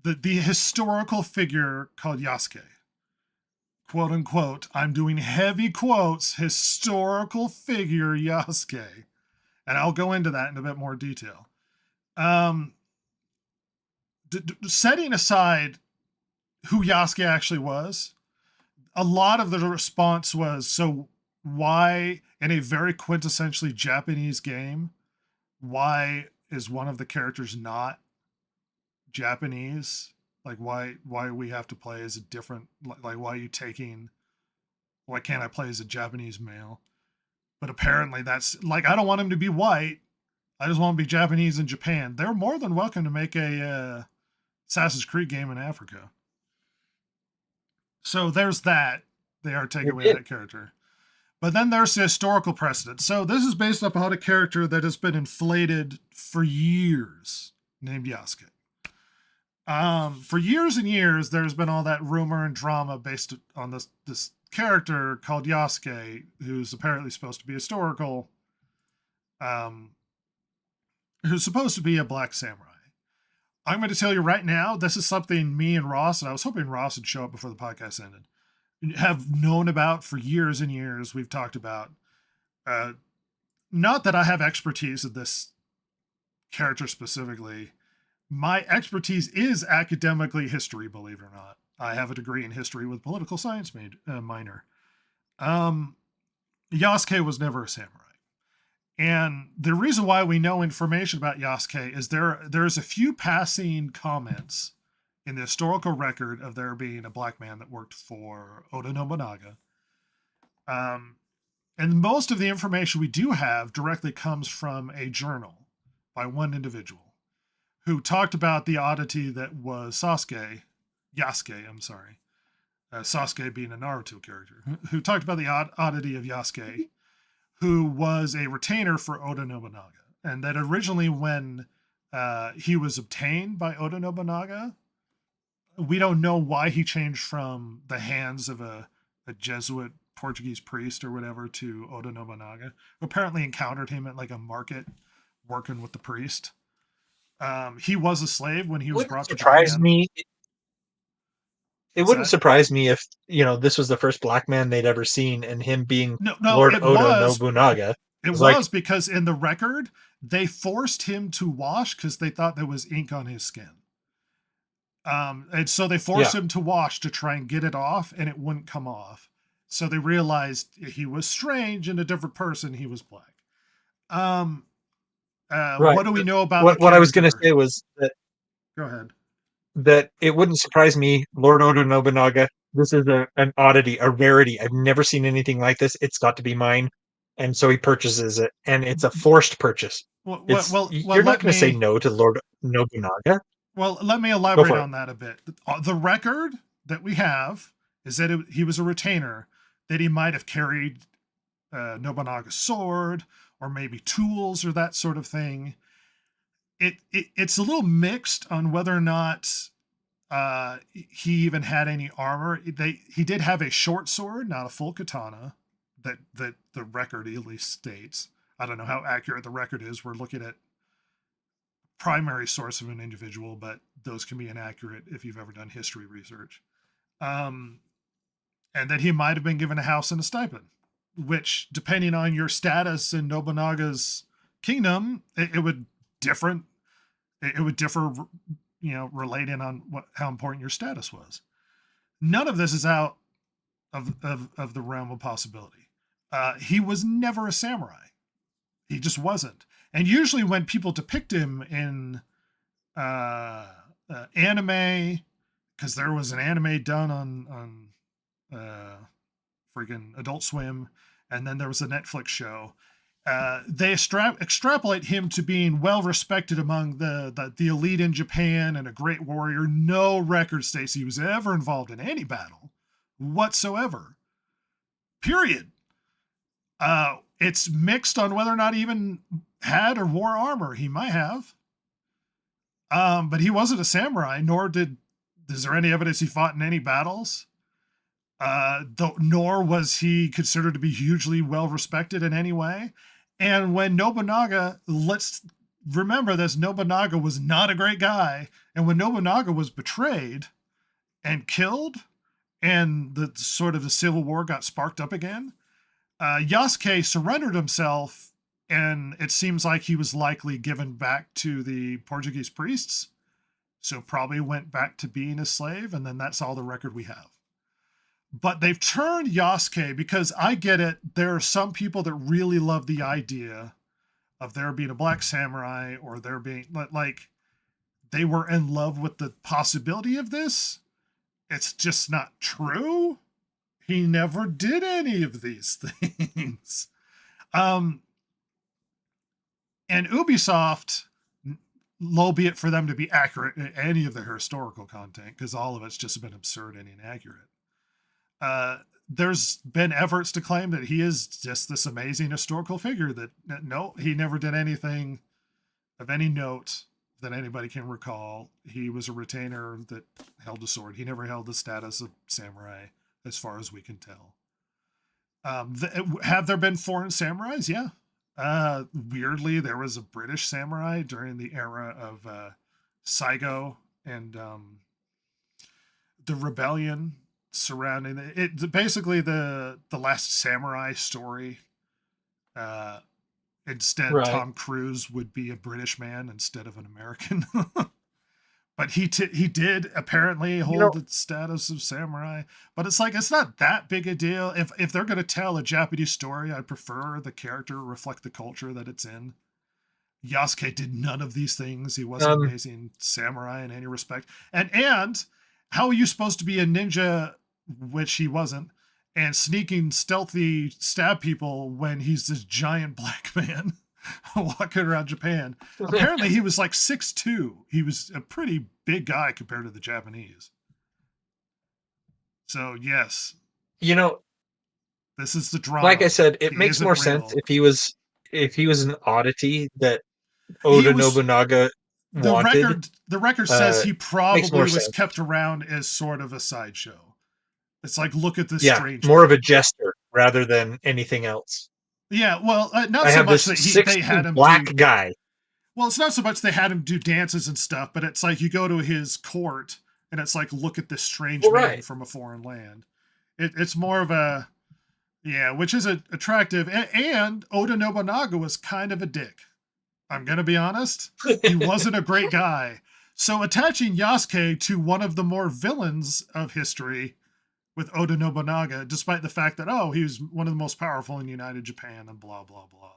the historical figure called Yasuke, quote unquote. I'm doing heavy quotes. Historical figure Yasuke, and I'll go into that in a bit more detail. Setting aside who Yasuke actually was, a lot of the response was, so why, in a very quintessentially Japanese game, why is one of the characters not Japanese? Like, why we have to play as a different, like, why can't I play as a Japanese male? But apparently that's, like, I don't want him to be white. I just want him to be Japanese in Japan. They're more than welcome to make a Assassin's Creed game in Africa. So there's that. They are taking away that character. But then there's the historical precedent. So this is based upon a character that has been inflated for years, named Yasuke. For years and years, there's been all that rumor and drama based on this character called Yasuke, who's apparently supposed to be historical, who's supposed to be a black samurai. I'm going to tell you right now, this is something me and Ross, and I was hoping Ross would show up before the podcast ended, have known about for years and years. We've talked about, not that I have expertise in this character specifically. My expertise is academically history, believe it or not. I have a degree in history with political science minor. Yasuke was never a samurai. And the reason why we know information about Yasuke is there's a few passing comments in the historical record of there being a black man that worked for Oda Nobunaga. And most of the information we do have directly comes from a journal by one individual who talked about the oddity that was Yasuke, Sasuke being a Naruto character, who talked about the oddity of Yasuke, who was a retainer for Oda Nobunaga. And that originally when he was obtained by Oda Nobunaga, we don't know why he changed from the hands of a Jesuit Portuguese priest or whatever to Oda Nobunaga, who apparently encountered him at like a market working with the priest. He was a slave when he was brought to Japan. It wouldn't surprise me if, this was the first black man they'd ever seen, and him being Lord Oda Nobunaga. It was because in the record, they forced him to wash because they thought there was ink on his skin. And so they forced him to wash to try and get it off, and it wouldn't come off. So they realized he was strange and a different person. He was black. Right. What do we know about what I was going to say was that. Go ahead. That it wouldn't surprise me, Lord Oda Nobunaga. This is an oddity, a rarity. I've never seen anything like this. It's got to be mine. And so he purchases it, and it's a forced purchase. You're not going to say no to Lord Nobunaga. Well, let me elaborate on that a bit. The record that we have is that he was a retainer, that he might have carried Nobunaga's sword or maybe tools or that sort of thing. It's a little mixed on whether or not he even had any armor. He did have a short sword, not a full katana, that the record at least states. I don't know how accurate the record is. We're looking at primary source of an individual, but those can be inaccurate if you've ever done history research. And that he might have been given a house and a stipend, which, depending on your status in Nobunaga's kingdom, it would differ, relating on how important your status was. None of this is out of the realm of possibility. He was never a samurai. He just wasn't. And usually when people depict him in anime, because there was an anime done on freaking Adult Swim, and then there was a Netflix show. They extrapolate him to being well respected among the elite in Japan and a great warrior. No record states he was ever involved in any battle whatsoever. Period. It's mixed on whether or not he even had or wore armor. He might have. But he wasn't a samurai, nor is there any evidence he fought in any battles. Nor was he considered to be hugely well respected in any way. And when Nobunaga, let's remember this, Nobunaga was not a great guy. And when Nobunaga was betrayed and killed, and the sort of the civil war got sparked up again, Yasuke surrendered himself, and it seems like he was likely given back to the Portuguese priests. So probably went back to being a slave, and then that's all the record we have. But they've turned Yasuke, because I get it, there are some people that really love the idea of there being a black samurai, or there being, like, they were in love with the possibility of this. It's just not true. He never did any of these things. And Ubisoft, low be it for them to be accurate in any of their historical content, because all of it's just been absurd and inaccurate. There's been efforts to claim that he is just this amazing historical figure that, no, he never did anything of any note that anybody can recall. He was a retainer that held a sword. He never held the status of samurai, as far as we can tell. Have there been foreign samurais? Yeah. Weirdly, there was a British samurai during the era of Saigo and the rebellion surrounding it. Basically, the Last Samurai story. Instead, Right. Tom Cruise would be a British man instead of an American. But he did apparently hold the status of samurai. But it's like, it's not that big a deal. If they're going to tell a Japanese story, I prefer the character reflect the culture that it's in. Yasuke did none of these things. He wasn't an amazing samurai in any respect. And how are you supposed to be a ninja, which he wasn't, and sneaking stealthy stab people when he's this giant black man walking around Japan? Apparently he was like 6'2". He was a pretty big guy compared to the Japanese. So yes, this is the drama. Like I said, it He makes isn't more real. sense if he was an oddity that Oda Nobunaga wanted. The record says he probably was sense. kept around as sort of a sideshow. It's like, look at this strange more man. of a jester rather than anything else. Yeah, well, not I so have much this that they had him black do, guy. Well, it's not so much they had him do dances and stuff, but it's like you go to his court and it's like, look at this strange man from a foreign land. It's more of a, which is attractive. And Oda Nobunaga was kind of a dick. I'm going to be honest. He wasn't a great guy. So attaching Yasuke to one of the more villains of history with Oda Nobunaga, despite the fact that, he was one of the most powerful in United Japan and blah, blah, blah.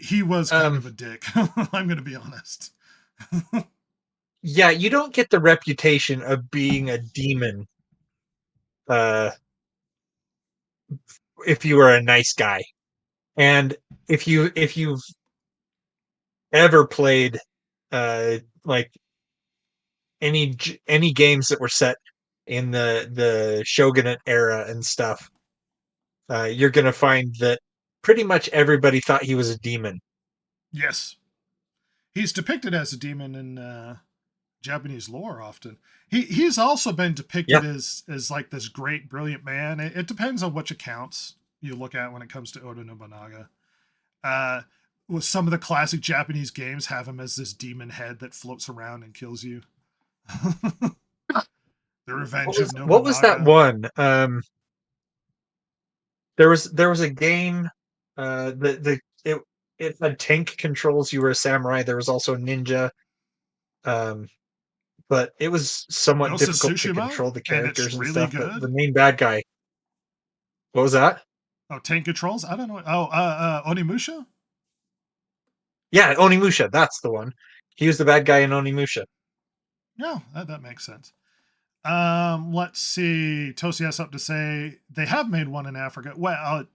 He was kind of a dick. I'm going to be honest. Yeah, you don't get the reputation of being a demon if you were a nice guy. And if you've ever played like any games that were set in the shogunate era and stuff, you're going to find that pretty much everybody thought he was a demon. Yes. He's depicted as a demon in Japanese lore often. He's also been depicted as like this great, brilliant man. It depends on which accounts you look at when it comes to Oda Nobunaga. With some of the classic Japanese games have him as this demon head that floats around and kills you. The Revenge of Nobunaga. What was that one? There was a game it had tank controls. You were a samurai. There was also a ninja. But it was somewhat difficult to control the characters and stuff. But the main bad guy. What was that? Oh, tank controls? I don't know. Onimusha? Yeah, Onimusha. That's the one. He was the bad guy in Onimusha. Yeah, that makes sense. Let's see. Tosi has something to say. They have made one in Africa. Well,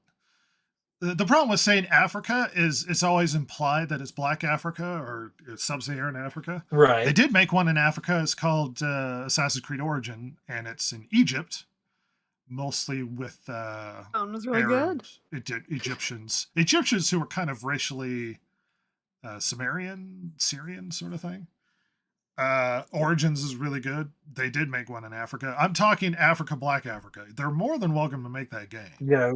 the problem with saying Africa is it's always implied that it's Black Africa or Sub-Saharan Africa. Right. They did make one in Africa. It's called Assassin's Creed Origin, and it's in Egypt, mostly with It was really Arab good. Egyptians who were kind of racially Sumerian, Syrian sort of thing. Origins is really good. They did make one in Africa. I'm talking Africa, Black Africa. They're more than welcome to make that game. Yeah.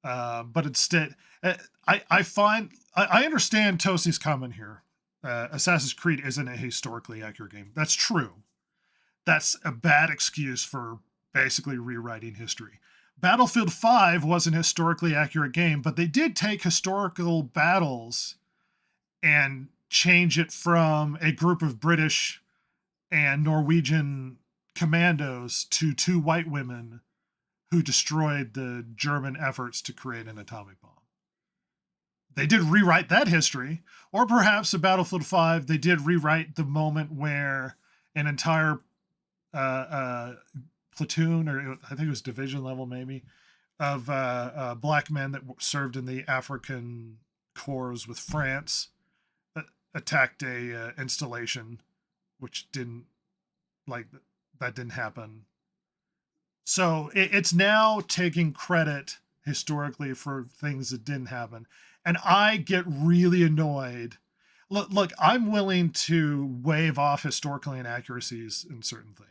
But instead, I find I understand Tosi's comment here. Assassin's Creed isn't a historically accurate game. That's true. That's a bad excuse for basically rewriting history. Battlefield 5 was an historically accurate game, but they did take historical battles and change it from a group of British and Norwegian commandos to 2 white women who destroyed the German efforts to create an atomic bomb. They did rewrite that history, or perhaps in Battlefield 5, they did rewrite the moment where an entire platoon, or I think it was division level maybe, of black men that served in the African corps with France attacked a installation, which didn't happen. So it's now taking credit historically for things that didn't happen. And I get really annoyed. Look, I'm willing to wave off historical inaccuracies in certain things.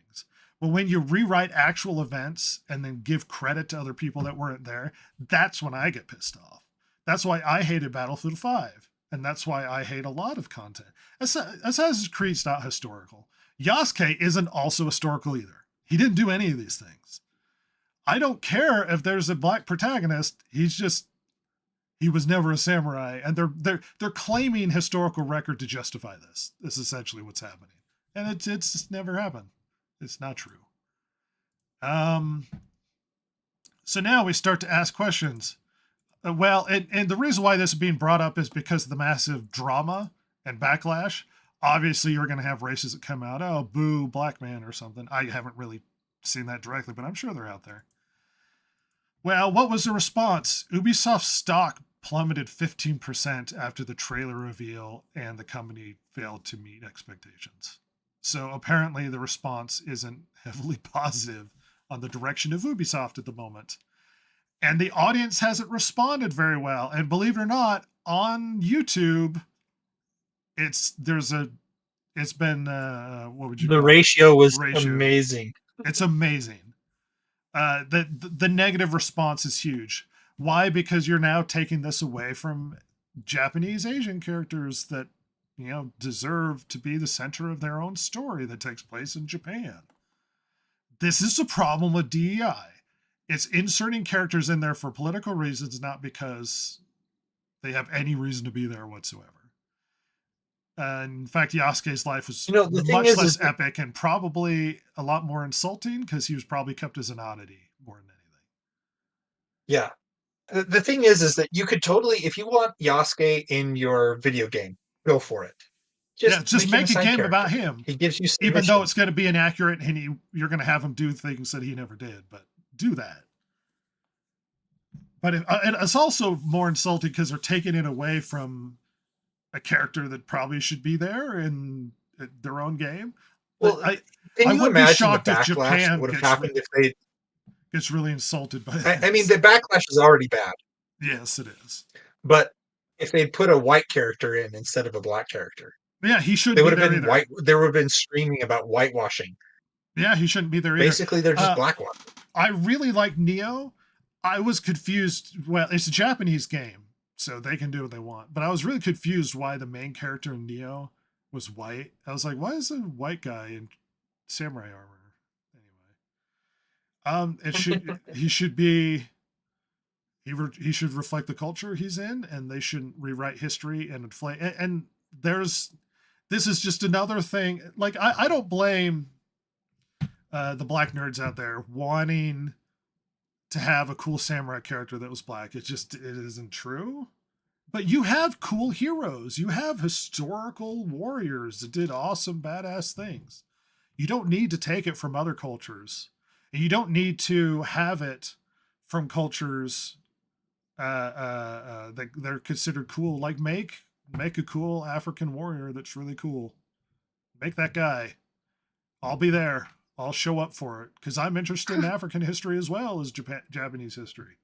But when you rewrite actual events and then give credit to other people that weren't there, that's when I get pissed off. That's why I hated Battlefield 5. And that's why I hate a lot of content. Assassin's Creed's not historical. Yasuke isn't also historical either. He didn't do any of these things. I don't care if there's a black protagonist. He was never a samurai, and they're claiming historical record to justify this. This is essentially what's happening, and it's just never happened. It's not true. So now we start to ask questions. Well, and the reason why this is being brought up is because of the massive drama and backlash. Obviously, you're going to have races that come out, oh, boo, black man or something. I haven't really seen that directly, but I'm sure they're out there. Well, what was the response? Ubisoft's stock plummeted 15% after the trailer reveal, and the company failed to meet expectations. So apparently the response isn't heavily positive on the direction of Ubisoft at the moment. And the audience hasn't responded very well. And believe it or not, on YouTube, it's been what would you call The it? ratio was Ratio. amazing. It's amazing. The negative response is huge. Why? Because you're now taking this away from Japanese Asian characters that, deserve to be the center of their own story that takes place in Japan. This is the problem with DEI. It's inserting characters in there for political reasons, not because they have any reason to be there whatsoever. In fact, Yasuke's life was much less epic and probably a lot more insulting because he was probably kept as an oddity more than anything. Yeah. The thing is that you could totally, if you want Yasuke in your video game, go for it. Just make a game character. about him. He gives you even though it's going to be inaccurate and you're going to have him do things that he never did, but do that. But it's also more insulting because they're taking it away from a character that probably should be there in their own game. Well, I can you would be imagine shocked the if backlash Japan would have happened if they gets really insulted by that. I mean, the backlash is already bad. Yes, it is. But if they put a white character in instead of a black character, yeah, he shouldn't. They would be have there been either. white. There would have been screaming about whitewashing. Yeah, he shouldn't be there either. Basically, they're just blackwashing. I really like Neo. I was confused. Well, it's a Japanese game, so they can do what they want. But I was really confused why the main character in Neo was white. I was like, why is a white guy in samurai armor? Anyway, he should reflect the culture he's in, and they shouldn't rewrite history and inflate. And this is just another thing. Like, I don't blame the black nerds out there wanting to have a cool samurai character that was black. It isn't true. But you have cool heroes. You have historical warriors that did awesome, badass things. You don't need to take it from other cultures. And you don't need to have it from cultures that they're considered cool. Like, make a cool African warrior that's really cool. Make that guy. I'll be there. I'll show up for it because I'm interested in African history as well as Japanese history.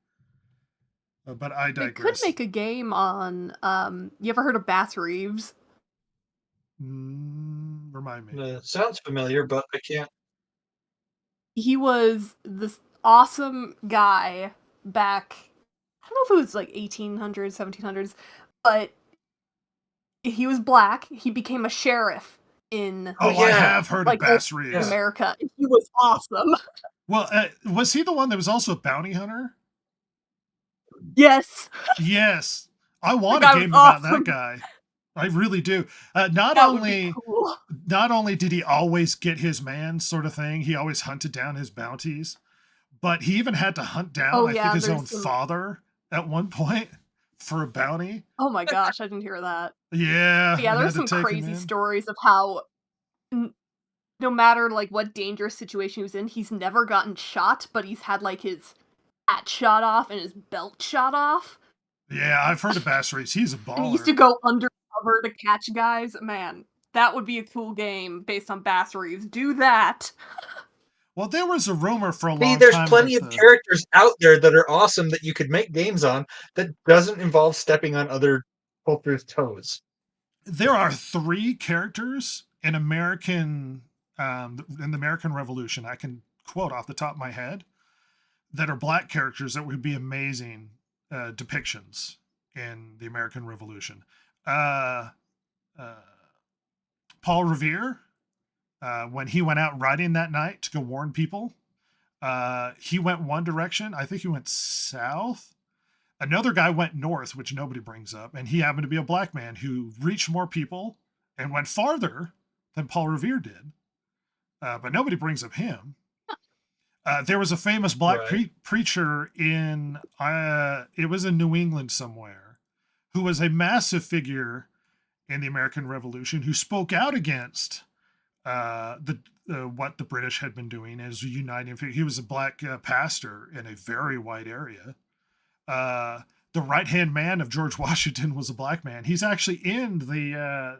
But I digress. They could make a game on. You ever heard of Bass Reeves? Remind Remind me. Sounds familiar, but I can't. He was this awesome guy back, I don't know if it was like 1800s, 1700s, but he was black. He became a sheriff in Oh, I have heard of like Bass old Reeves. America. He was awesome. Well, was he the one that was also a bounty hunter? Yes. Yes. I want That a guy was game about that awesome. guy. I really do. Not That would be only did he always get his man sort of thing, he always hunted down his bounties, but he even had to hunt down, I think, his own father at one point for a bounty. Oh my gosh, I didn't hear that. Yeah. Yeah, and there's had to some take him crazy in. stories of how no matter like what dangerous situation he was in, he's never gotten shot, but he's had like his hat shot off and his belt shot off. Yeah, I've heard of Bass Reeves. He's a And he used to baller. go undercover to catch guys. Man, that would be a cool game based on Bass Reeves. Do that. Well, there was a rumor for a See, long there's time plenty that of characters out there that are awesome that you could make games on that doesn't involve stepping on other cultures' toes. there are 3 characters in the American Revolution I can quote off the top of my head that are black characters that would be amazing depictions in the American Revolution. Paul Revere, when he went out riding that night to go warn people, he went one direction. I think he went south. Another guy went north, which nobody brings up, and he happened to be a black man who reached more people and went farther than Paul Revere did. But nobody brings up him. There was a famous black preacher in, it was in New England somewhere, who was a massive figure in the American Revolution, who spoke out against what the British had been doing as a uniting. He was a black pastor in a very wide area. The right-hand man of George Washington was a black man. He's actually in the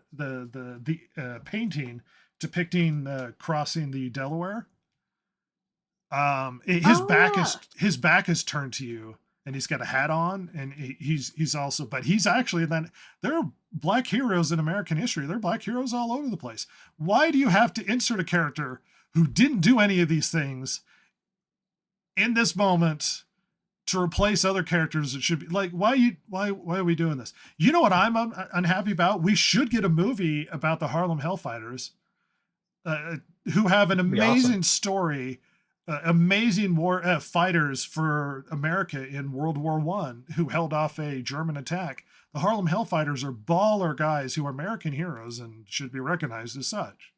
painting depicting crossing the Delaware. His back is turned to you, and he's got a hat on, and he's also, but he's actually then there are black heroes in American history. There are black heroes all over the place. Why do you have to insert a character who didn't do any of these things in this moment to replace other characters that should be like, why are we doing this? You know what I'm unhappy about? We should get a movie about the Harlem Hellfighters, who have an amazing story, amazing war fighters for America in World War I, who held off a German attack. The Harlem Hellfighters are baller guys who are American heroes and should be recognized as such.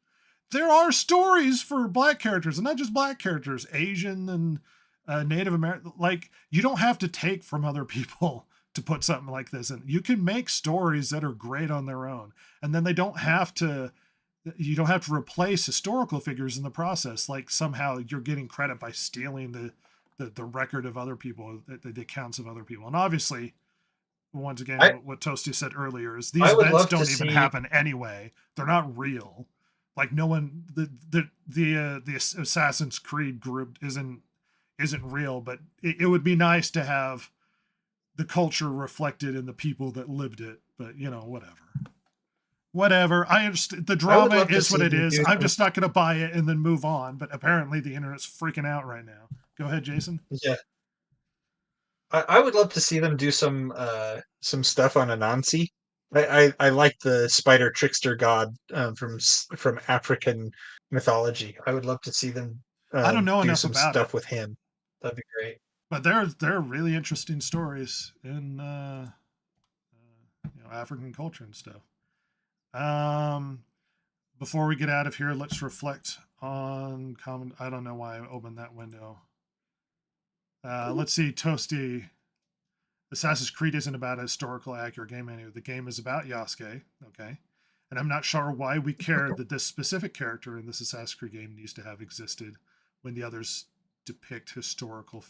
There are stories for black characters, and not just black characters, Asian and Native American. Like, you don't have to take from other people to put something like this in. You can make stories that are great on their own, and then you don't have to replace historical figures in the process. Like somehow you're getting credit by stealing the record of other people, the accounts of other people. And obviously, once again, what Toasty said earlier is these events don't even happen anyway. They're not real. Like no one, the Assassin's Creed group isn't real, but it would be nice to have the culture reflected in the people that lived it. But whatever. I understand the drama is what it is. I'm just not going to buy it and then move on. But apparently the internet's freaking out right now. Go ahead, Jason. Yeah. I would love to see them do some stuff on Anansi. I like the spider trickster god from African mythology. I would love to see them I don't know do enough some about stuff it. with him. That'd be great. But there are really interesting stories in African culture and stuff. Before we get out of here, let's reflect on common. I don't know why I opened that window. Let's see, Toasty. Assassin's Creed isn't about a historical accurate game anyway. The game is about Yasuke, okay? And I'm not sure why we care that this specific character in this Assassin's Creed game needs to have existed when the others depict historical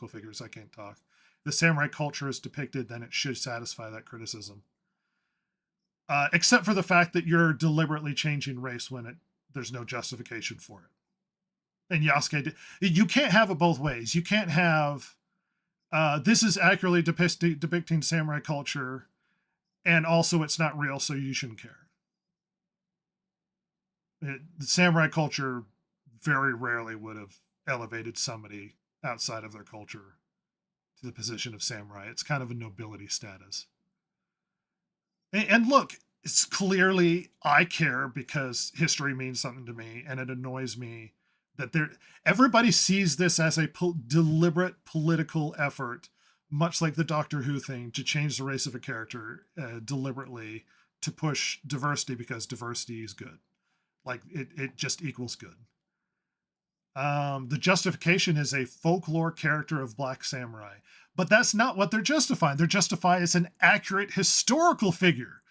figures. I can't talk. The samurai culture is depicted, then it should satisfy that criticism. Except for the fact that you're deliberately changing race when there's no justification for it. And Yasuke, you can't have it both ways. You can't have this is accurately depicting samurai culture, and also it's not real, so you shouldn't care. The samurai culture very rarely would have elevated somebody outside of their culture to the position of samurai. It's kind of a nobility status. And look, it's clearly I care because history means something to me, and it annoys me that everybody sees this as a deliberate political effort, much like the Doctor Who thing, to change the race of a character deliberately to push diversity because diversity is good. Like it just equals good. The justification is a folklore character of black samurai, but that's not what they're justifying. They're justifying as an accurate historical figure.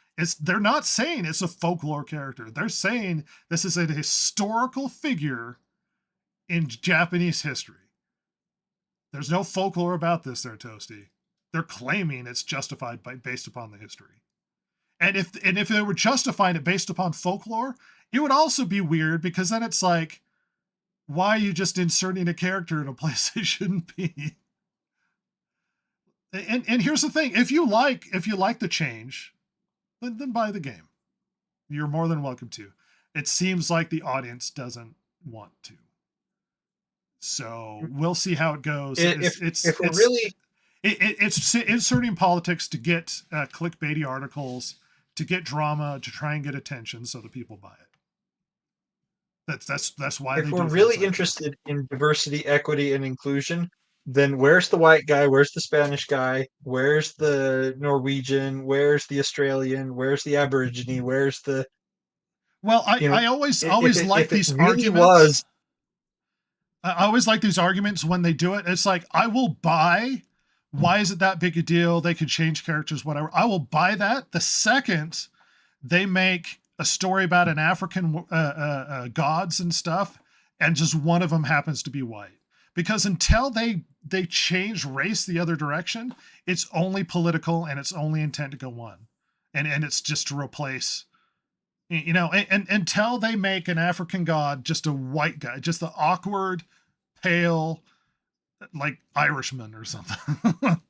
They're not saying it's a folklore character. They're saying this is a historical figure in Japanese history. There's no folklore about this there, Toasty. They're claiming it's justified based upon the history. And if they were justifying it based upon folklore, it would also be weird because then it's like, why are you just inserting a character in a place they shouldn't be? And here's the thing: if you like the change, then buy the game. You're more than welcome to. It seems like the audience doesn't want to. So we'll see how it goes. It's inserting politics to get clickbaity articles, to get drama, to try and get attention, so that people buy it. That's why. If we're really interested in diversity, equity, and inclusion, then where's the white guy? Where's the Spanish guy? Where's the Norwegian? Where's the Australian? Where's the Aborigine? Where's the? Well, I always like these arguments. I always like these arguments when they do it. It's like, I will buy. Why is it that big a deal? They could change characters, whatever. I will buy that the second they make a story about an African gods and stuff, and just one of them happens to be white. Because until they change race the other direction, it's only political and it's only intent to go on, and it's just to replace, and until they make an African god just a white guy, just the awkward, pale, like Irishman or something.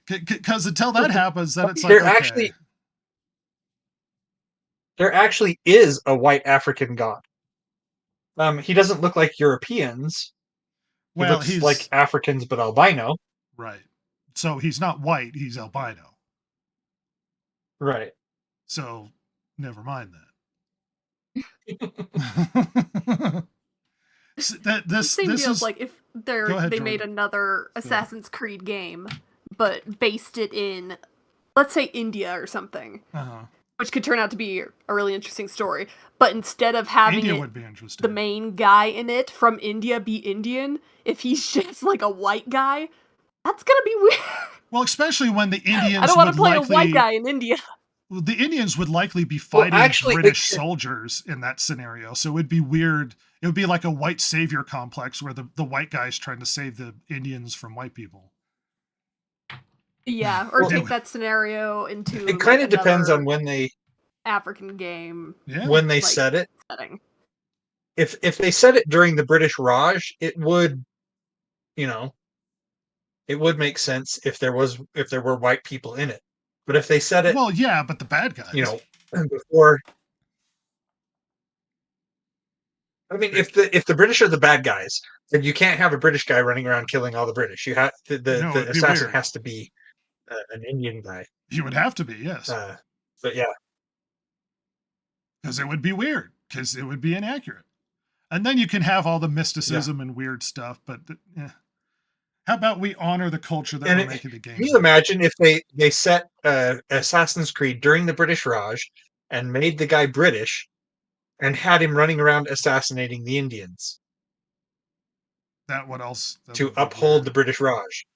Because until that happens, then it's like there actually is a white African god. He doesn't look like Europeans. He looks like Africans, but albino. Right. So he's not white, he's albino. Right. So never mind that. Same deal as like if they made another Assassin's Creed game, but based it in, let's say, India or something. Which could turn out to be a really interesting story. But instead of having the main guy in it from India be Indian, if he's just like a white guy, that's gonna be weird. Well, especially when the Indians I don't want to play a white guy in India. The Indians would likely be fighting British soldiers in that scenario. So it would be weird. It would be like a white savior complex where the white guy's trying to save the Indians from white people. Yeah, or take that scenario into. It kind of depends on when they African game. Yeah. When they set it. Setting. If they set it during the British Raj, it would, it would make sense if there were white people in it. But if they set it, well, yeah, but the bad guys, before. I mean, if the British are the bad guys, then you can't have a British guy running around killing all the British. You have the assassin has to be an Indian guy. He would have to be, yes. But yeah, because it would be weird. Because it would be inaccurate. And then you can have all the mysticism and weird stuff. But how about we honor the culture that we're making the game? Can you imagine if they set Assassin's Creed during the British Raj and made the guy British and had him running around assassinating the Indians? What else? To uphold the British Raj.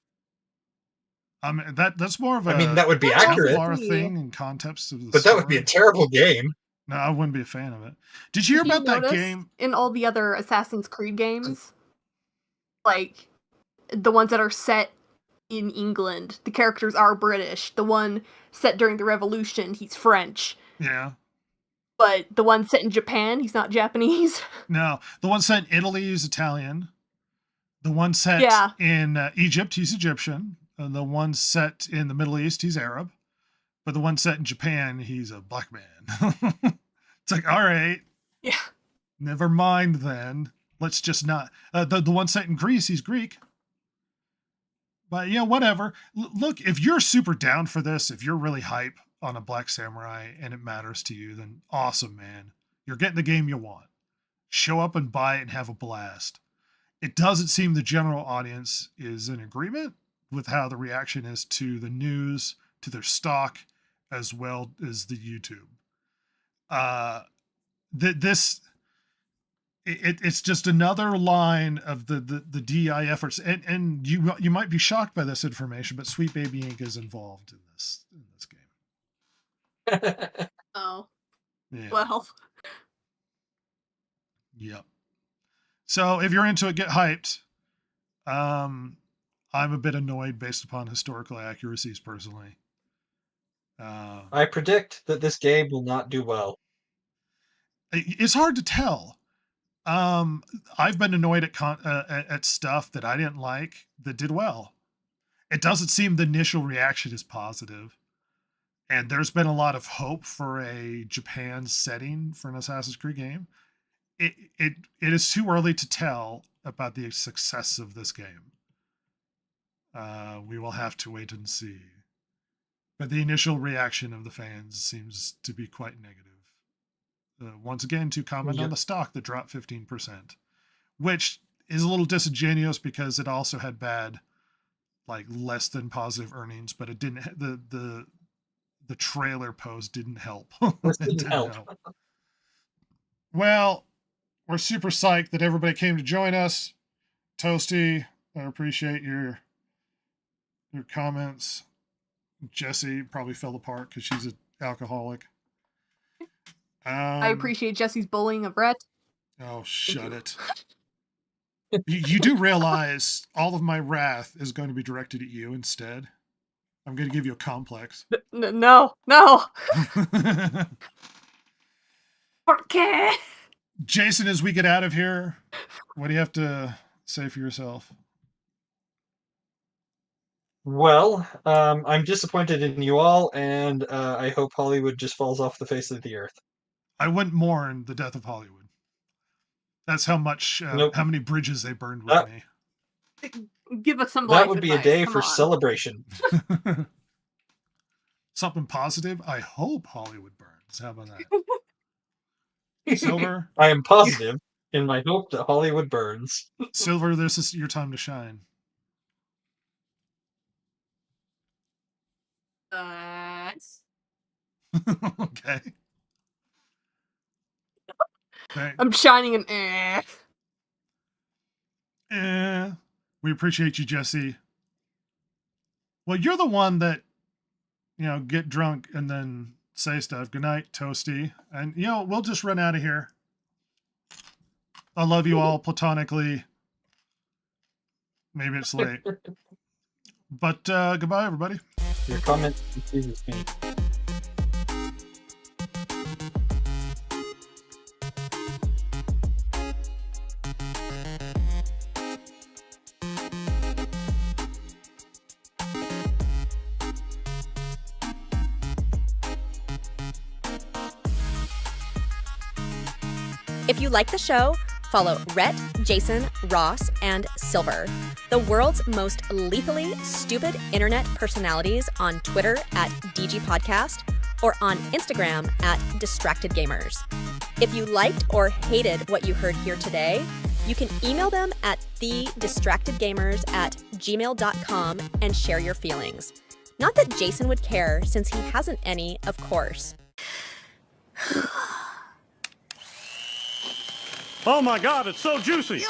That's more of a. I mean, that would be accurate. Thing in context of the but that would be a terrible game. No, I wouldn't be a fan of it. Did you hear about that game? In all the other Assassin's Creed games, like the ones that are set in England, the characters are British. The one set during the Revolution, he's French. Yeah. But the one set in Japan, he's not Japanese. No, the one set in Italy is Italian. The one set in Egypt, he's Egyptian. And the one set in the Middle East, he's Arab. But the one set in Japan, he's a black man. It's like, all right. Yeah. Never mind then. Let's just not. The one set in Greece, he's Greek. But yeah, whatever. Look, if you're super down for this, if you're really hype on a Black Samurai and it matters to you, then awesome, man. You're getting the game you want. Show up and buy it and have a blast. It doesn't seem the general audience is in agreement with how the reaction is to the news, to their stock, as well as the YouTube. It's just another line of the DEI efforts, and you might be shocked by this information, but Sweet Baby Inc. is involved in this game. Oh, yeah. Well. Yep. So if you're into it, get hyped. I'm a bit annoyed based upon historical accuracies personally. I predict that this game will not do well. It's hard to tell. I've been annoyed at stuff that I didn't like that did well. It doesn't seem the initial reaction is positive. And there's been a lot of hope for a Japan setting for an Assassin's Creed game. It is too early to tell about the success of this game. We will have to wait and see. But the initial reaction of the fans seems to be quite negative. Once again, to comment on the stock that dropped 15%, which is a little disingenuous because it also had bad, like less than positive earnings, but it didn't. The trailer post didn't help. This didn't help. Well, we're super psyched that everybody came to join us. Toasty, I appreciate your comments. Jesse probably fell apart because she's an alcoholic. I appreciate Jesse's bullying of Rhett. Oh, shut it. You do realize all of my wrath is going to be directed at you instead. I'm going to give you a complex. No. Okay. Jason, as we get out of here, what do you have to say for yourself? Well, I'm disappointed in you all, and I hope Hollywood just falls off the face of the earth. I wouldn't mourn the death of Hollywood. That's how much, Nope. how many bridges they burned with me. Give us some That life would be advice. a day Come for on. celebration. Something positive. I hope Hollywood burns. How about that? Silver? I am positive in my hope that Hollywood burns. Silver, this is your time to shine. Okay. I'm shining an We appreciate you, Jesse. Well, you're the one that, get drunk and then say stuff. Good night, Toasty. And, we'll just run out of here. I love you all platonically. Maybe it's late. But goodbye, everybody. Your comment confuses me. If you like the show, follow Rhett, Jason, Ross, and Silver, the world's most lethally stupid internet personalities, on Twitter at DGPodcast or on Instagram at DistractedGamers. If you liked or hated what you heard here today, you can email them at thedistractedgamers@gmail.com and share your feelings. Not that Jason would care, since he hasn't any, of course. Oh my God, it's so juicy!